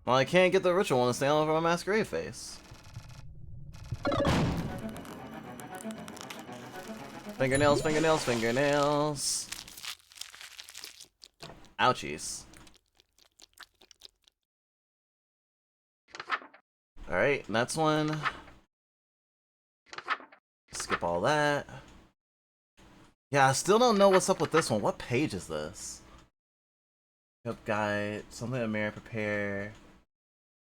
Well, I can't get the ritual one to stay on over my masquerade face. Fingernails, fingernails, fingernails. Ouchies. Alright, next one. Skip all that. Yeah, I still don't know what's up with this one. What page is this? Help guide, something to mirror, prepare,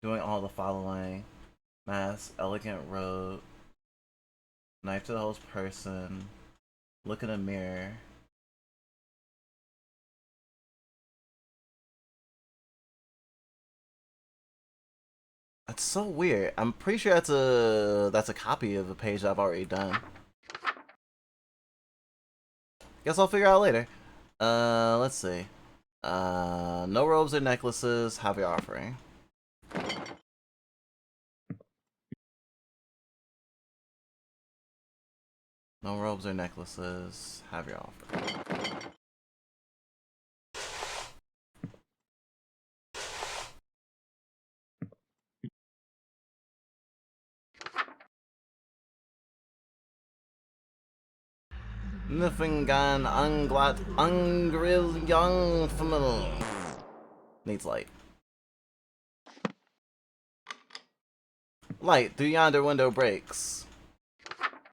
doing all the following. Mask, elegant robe, knife to the host person, look in a mirror. That's so weird. I'm pretty sure that's a copy of a page I've already done. Guess I'll figure out later. Let's see. No robes or necklaces. Have your offering. No robes or necklaces. Have your offering. Niffingan unglat ungril young famil. Needs light. Light through yonder window breaks.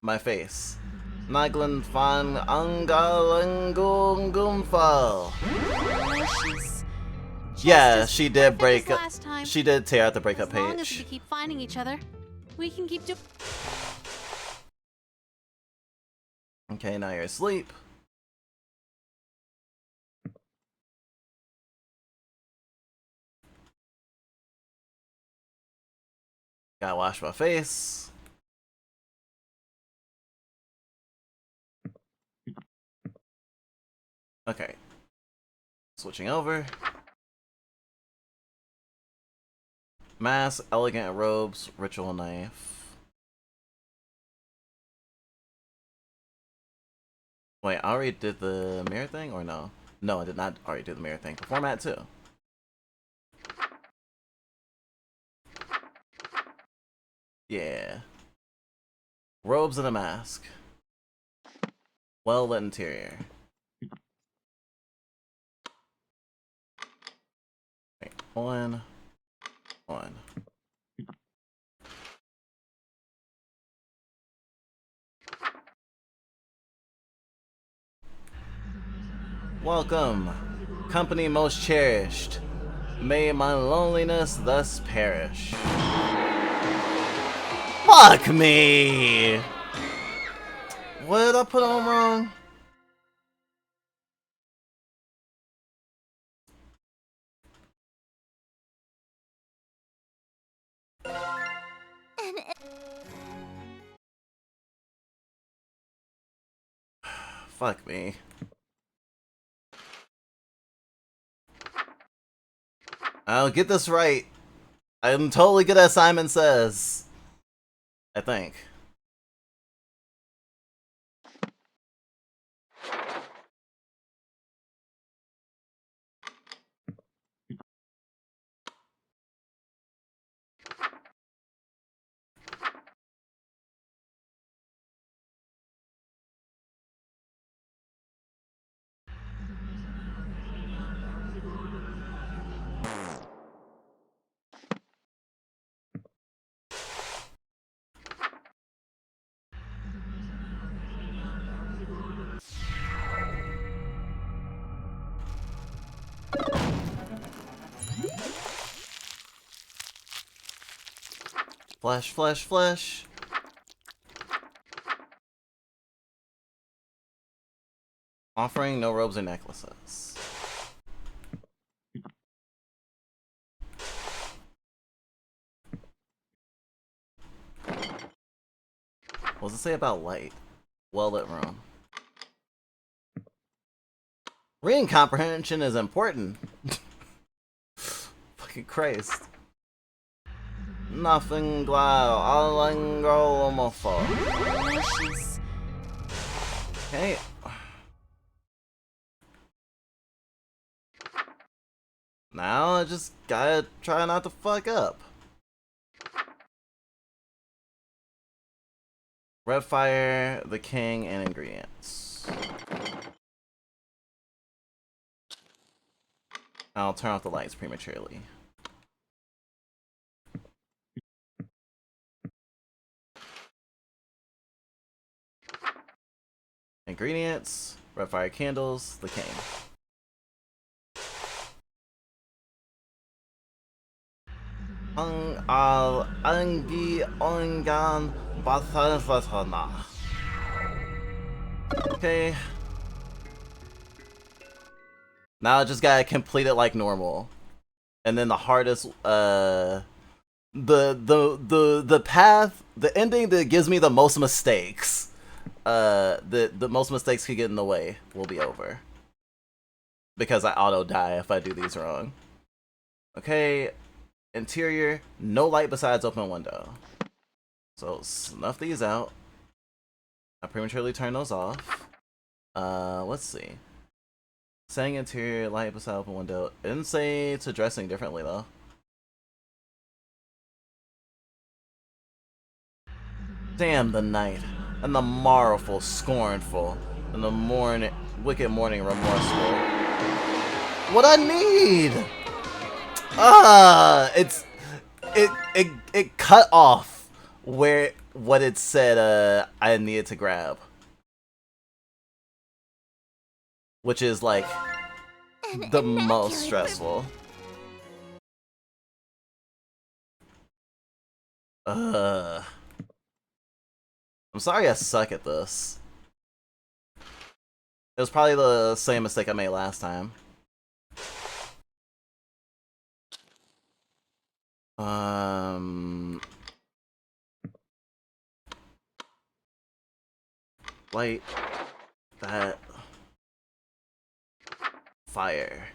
My face. Naglin fan ungalangungumfal. Delicious. Yeah, Just she as did perfect break as up. last time. She did tear out the breakup As long as we page. keep finding each other, we can keep doing. Okay, now you're asleep. Gotta wash my face. Okay. Switching over. Mask, elegant robes, ritual knife. Wait, I already did the mirror thing or no? No, I did not already do the mirror thing. Perform at 2. Yeah. Robes and a mask. Well lit interior. Wait, one. Welcome, company most cherished. May my loneliness thus perish. Fuck me! What did I put on wrong? Fuck me. I'll get this right. I'm totally good as Simon says. I think. Flesh, flesh, flesh. Offering no robes or necklaces. What does it say about light? Well-lit room. Reading comprehension is important. Fucking Christ. Nothing glad. Okay. Now I just gotta try not to fuck up. Red fire, the king, and ingredients. I'll turn off the lights prematurely. Ingredients, red fire candles, the king. Al Angi Ongan Bathavatana. Okay. Now I just gotta complete it like normal. And then the hardest the path, the ending that gives me the most mistakes. The most mistakes could get in the way will be over. Because I auto die if I do these wrong. Okay. Interior, no light besides open window. So snuff these out. I prematurely turn those off. Let's see. Saying interior, light beside open window. It didn't say to dressing differently though. Damn the night, and the morrowful, scornful, and the wicked morning remorseful. What I need! It cut off what it said I needed to grab. Which is like the most stressful. I'm sorry I suck at this. It was probably the same mistake I made last time. Light that fire.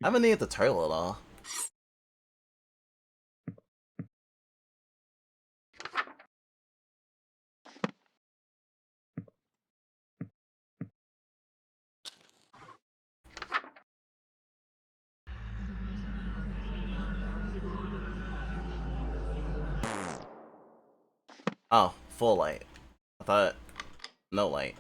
I haven't needed the turtle at all. Oh, full light. I thought no light.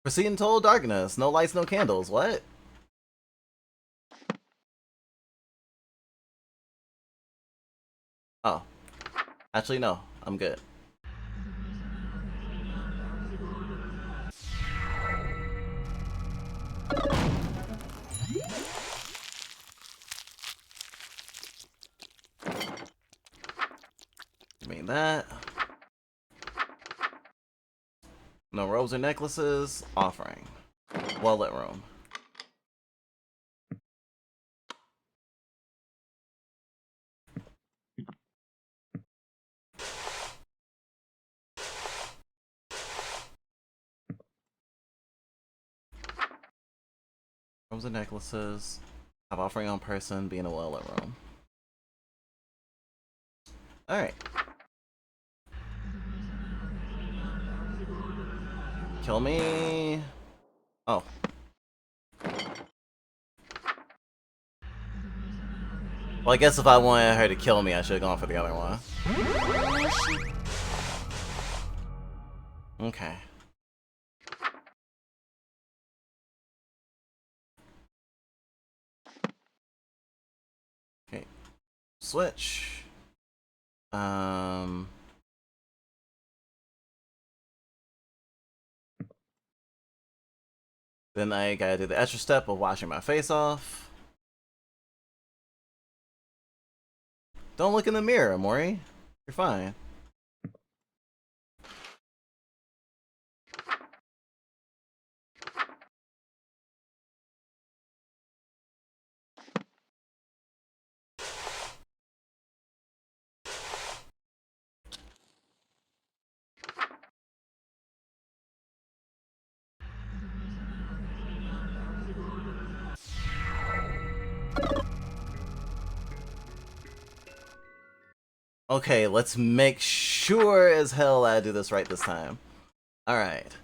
Proceed in total darkness. No lights, no candles. What? Oh. Actually, no. I'm good. Give me that. No robes or necklaces. Offering. Well-lit room. Robes and necklaces. Have offering on person. Be in a well-lit room. Alright. Kill me. Oh. Well, I guess if I wanted her to kill me, I should have gone for the other one. Okay. Okay. Switch. Um. Then I gotta do the extra step of washing my face off. Don't look in the mirror, Mori. You're fine. Okay, let's make sure as hell I do this right this time. Alright.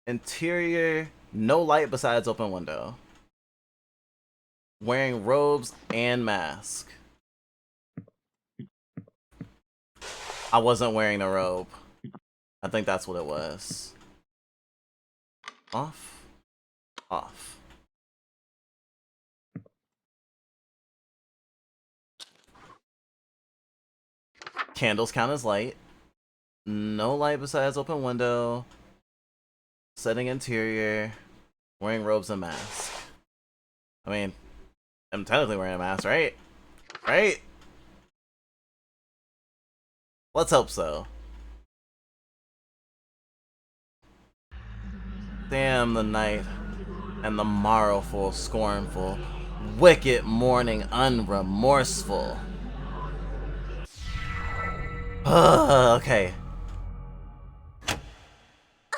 Interior, no light besides open window. Wearing robes and mask. I wasn't wearing a robe. I think that's what it was. Off. Off. Candles count as light. No light besides open window. Setting interior. Wearing robes and mask. I mean, I'm technically wearing a mask, right? Right? Let's hope so. Damn the night, and the morrow full scornful, wicked morning unremorseful. Okay.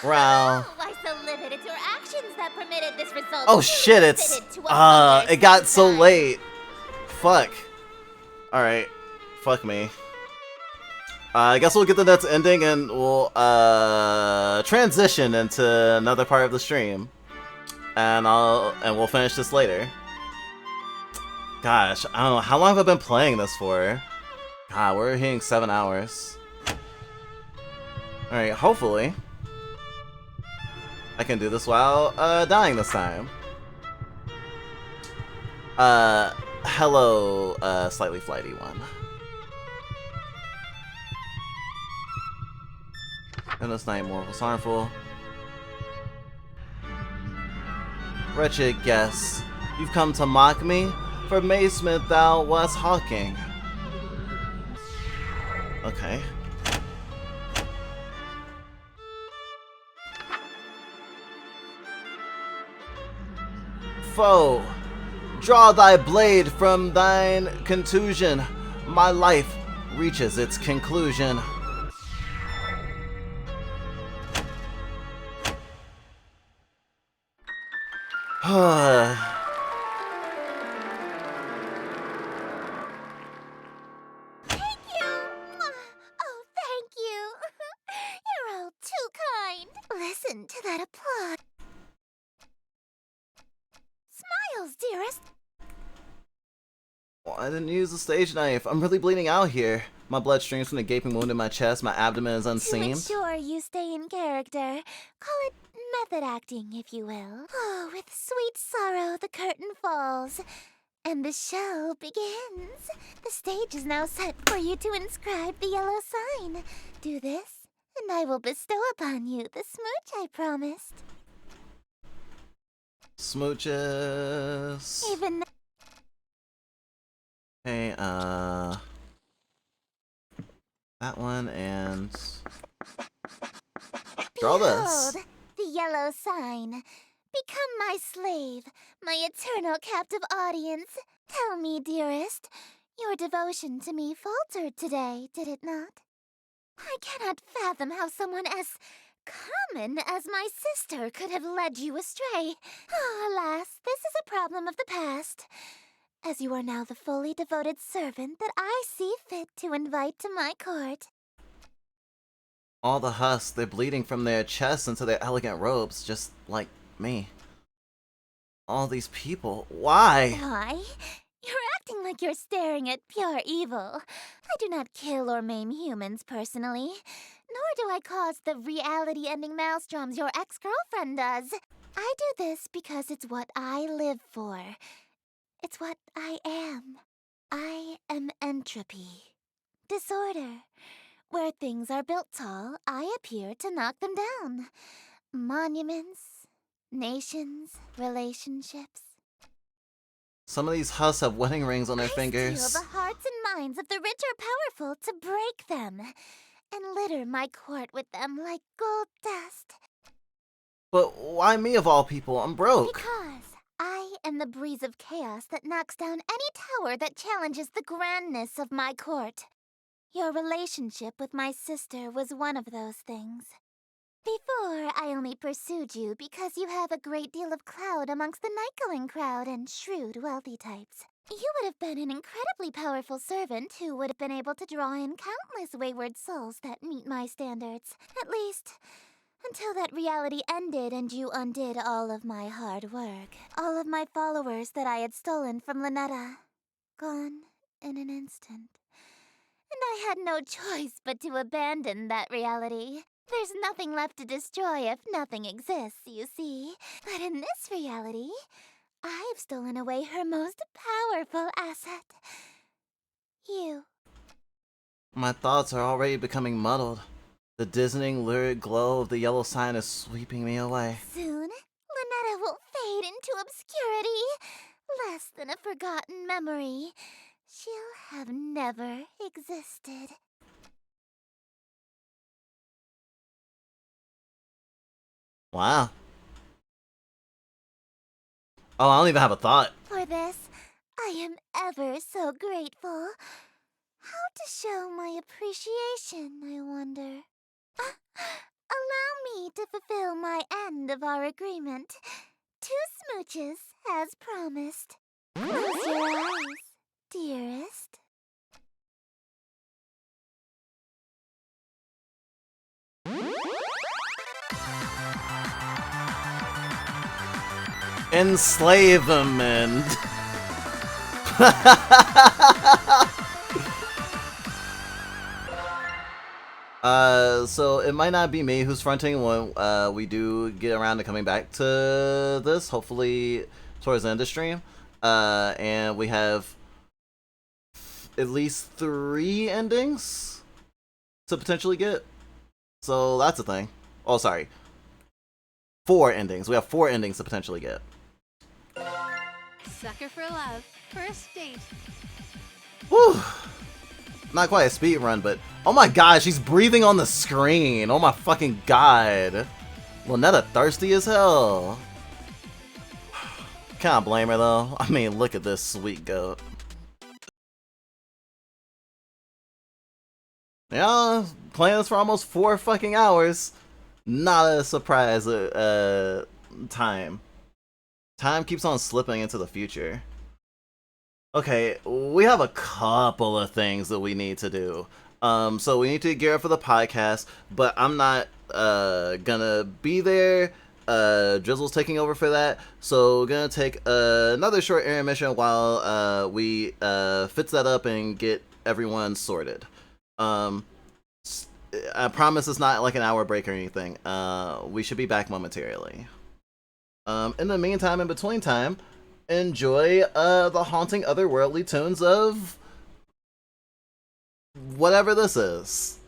Wow. Why so livid? It's your actions that permitted this result. Oh shit, it's it got so late. Fuck. Alright. Fuck me. I guess we'll get the next ending and we'll transition into another part of the stream. And we'll finish this later. Gosh, I don't know, how long have I been playing this for? God, we're hitting 7 hours. Alright, hopefully I can do this while dying this time. Hello, slightly flighty one. And this night more was harmful. Wretched guest, you've come to mock me? For amazement thou wast hawking. Okay. Foe, draw thy blade from thine contusion. My life reaches its conclusion. Thank you! Oh, thank you! You're all too kind. Listen to that applause. Smiles, dearest. Well, I didn't use the stage knife. I'm really bleeding out here. My blood streams from the gaping wound in my chest. My abdomen is To unseamed. ensure you stay in character, call it method acting, if you will. Oh, with sweet sorrow the curtain falls, and the show begins. The stage is now set for you to inscribe the yellow sign. Do this, and I will bestow upon you the smooch I promised. Smooches. Even Okay, that one and draw behold, this. the yellow sign. Become my slave, my eternal captive audience. Tell me, dearest, your devotion to me faltered today, did it not? I cannot fathom how someone as common as my sister could have led you astray. Oh, alas, this is a problem of the past, as you are now the fully devoted servant that I see fit to invite to my court. All the husks, they're bleeding from their chests into their elegant robes, just like me. All these people, why? Why? You're acting like you're staring at pure evil. I do not kill or maim humans personally, nor do I cause the reality-ending maelstroms your ex-girlfriend does. I do this because it's what I live for. It's what I am. I am entropy. disorder. Where things are built tall, I appear to knock them down. Monuments, nations, relationships. Some of these husks have wedding rings on their fingers. I steal the hearts and minds of the rich or powerful to break them, and litter my court with them like gold dust. But why me of all people? I'm broke. Because I am the breeze of chaos that knocks down any tower that challenges the grandness of my court. Your relationship with my sister was one of those things. Before, I only pursued you because you have a great deal of clout amongst the night-going crowd and shrewd, wealthy types. You would have been an incredibly powerful servant who would have been able to draw in countless wayward souls that meet my standards. At least, until that reality ended and you undid all of my hard work. All of my followers that I had stolen from Lynetta. Gone in an instant. And I had no choice but to abandon that reality. There's nothing left to destroy if nothing exists, you see. But in this reality, I've stolen away her most powerful asset. You. My thoughts are already becoming muddled. The dizzying, lurid glow of the yellow sign is sweeping me away. Soon, Lynetta will fade into obscurity. Less than a forgotten memory. She'll have never existed. Wow. Oh, I don't even have a thought. For this, I am ever so grateful. How to show my appreciation, I wonder. Allow me to fulfill my end of our agreement. 2 smooches, as promised. Close your eyes, dearest. Enslavement. So it might not be me who's fronting when we do get around to coming back to this, hopefully towards the end of the stream. And we have at least 3 endings to potentially get. So that's a thing. Oh, sorry. 4 endings. We have 4 endings to potentially get. Sucker for love. First date. Whew. Not quite a speed run, but oh my god, she's breathing on the screen. Oh my fucking god. Lynetta thirsty as hell. Can't blame her though. I mean, look at this sweet goat. Yeah, playing this for almost 4 fucking hours. Not a surprise. Time keeps on slipping into the future. Okay, we have a couple of things that we need to do. So we need to gear up for the podcast, but I'm not gonna be there. Drizzle's taking over for that, so we're gonna take another short intermission while we fix that up and get everyone sorted. I promise it's not like an hour break or anything. We should be back momentarily. In the meantime, in between time, enjoy the haunting otherworldly tunes of whatever this is.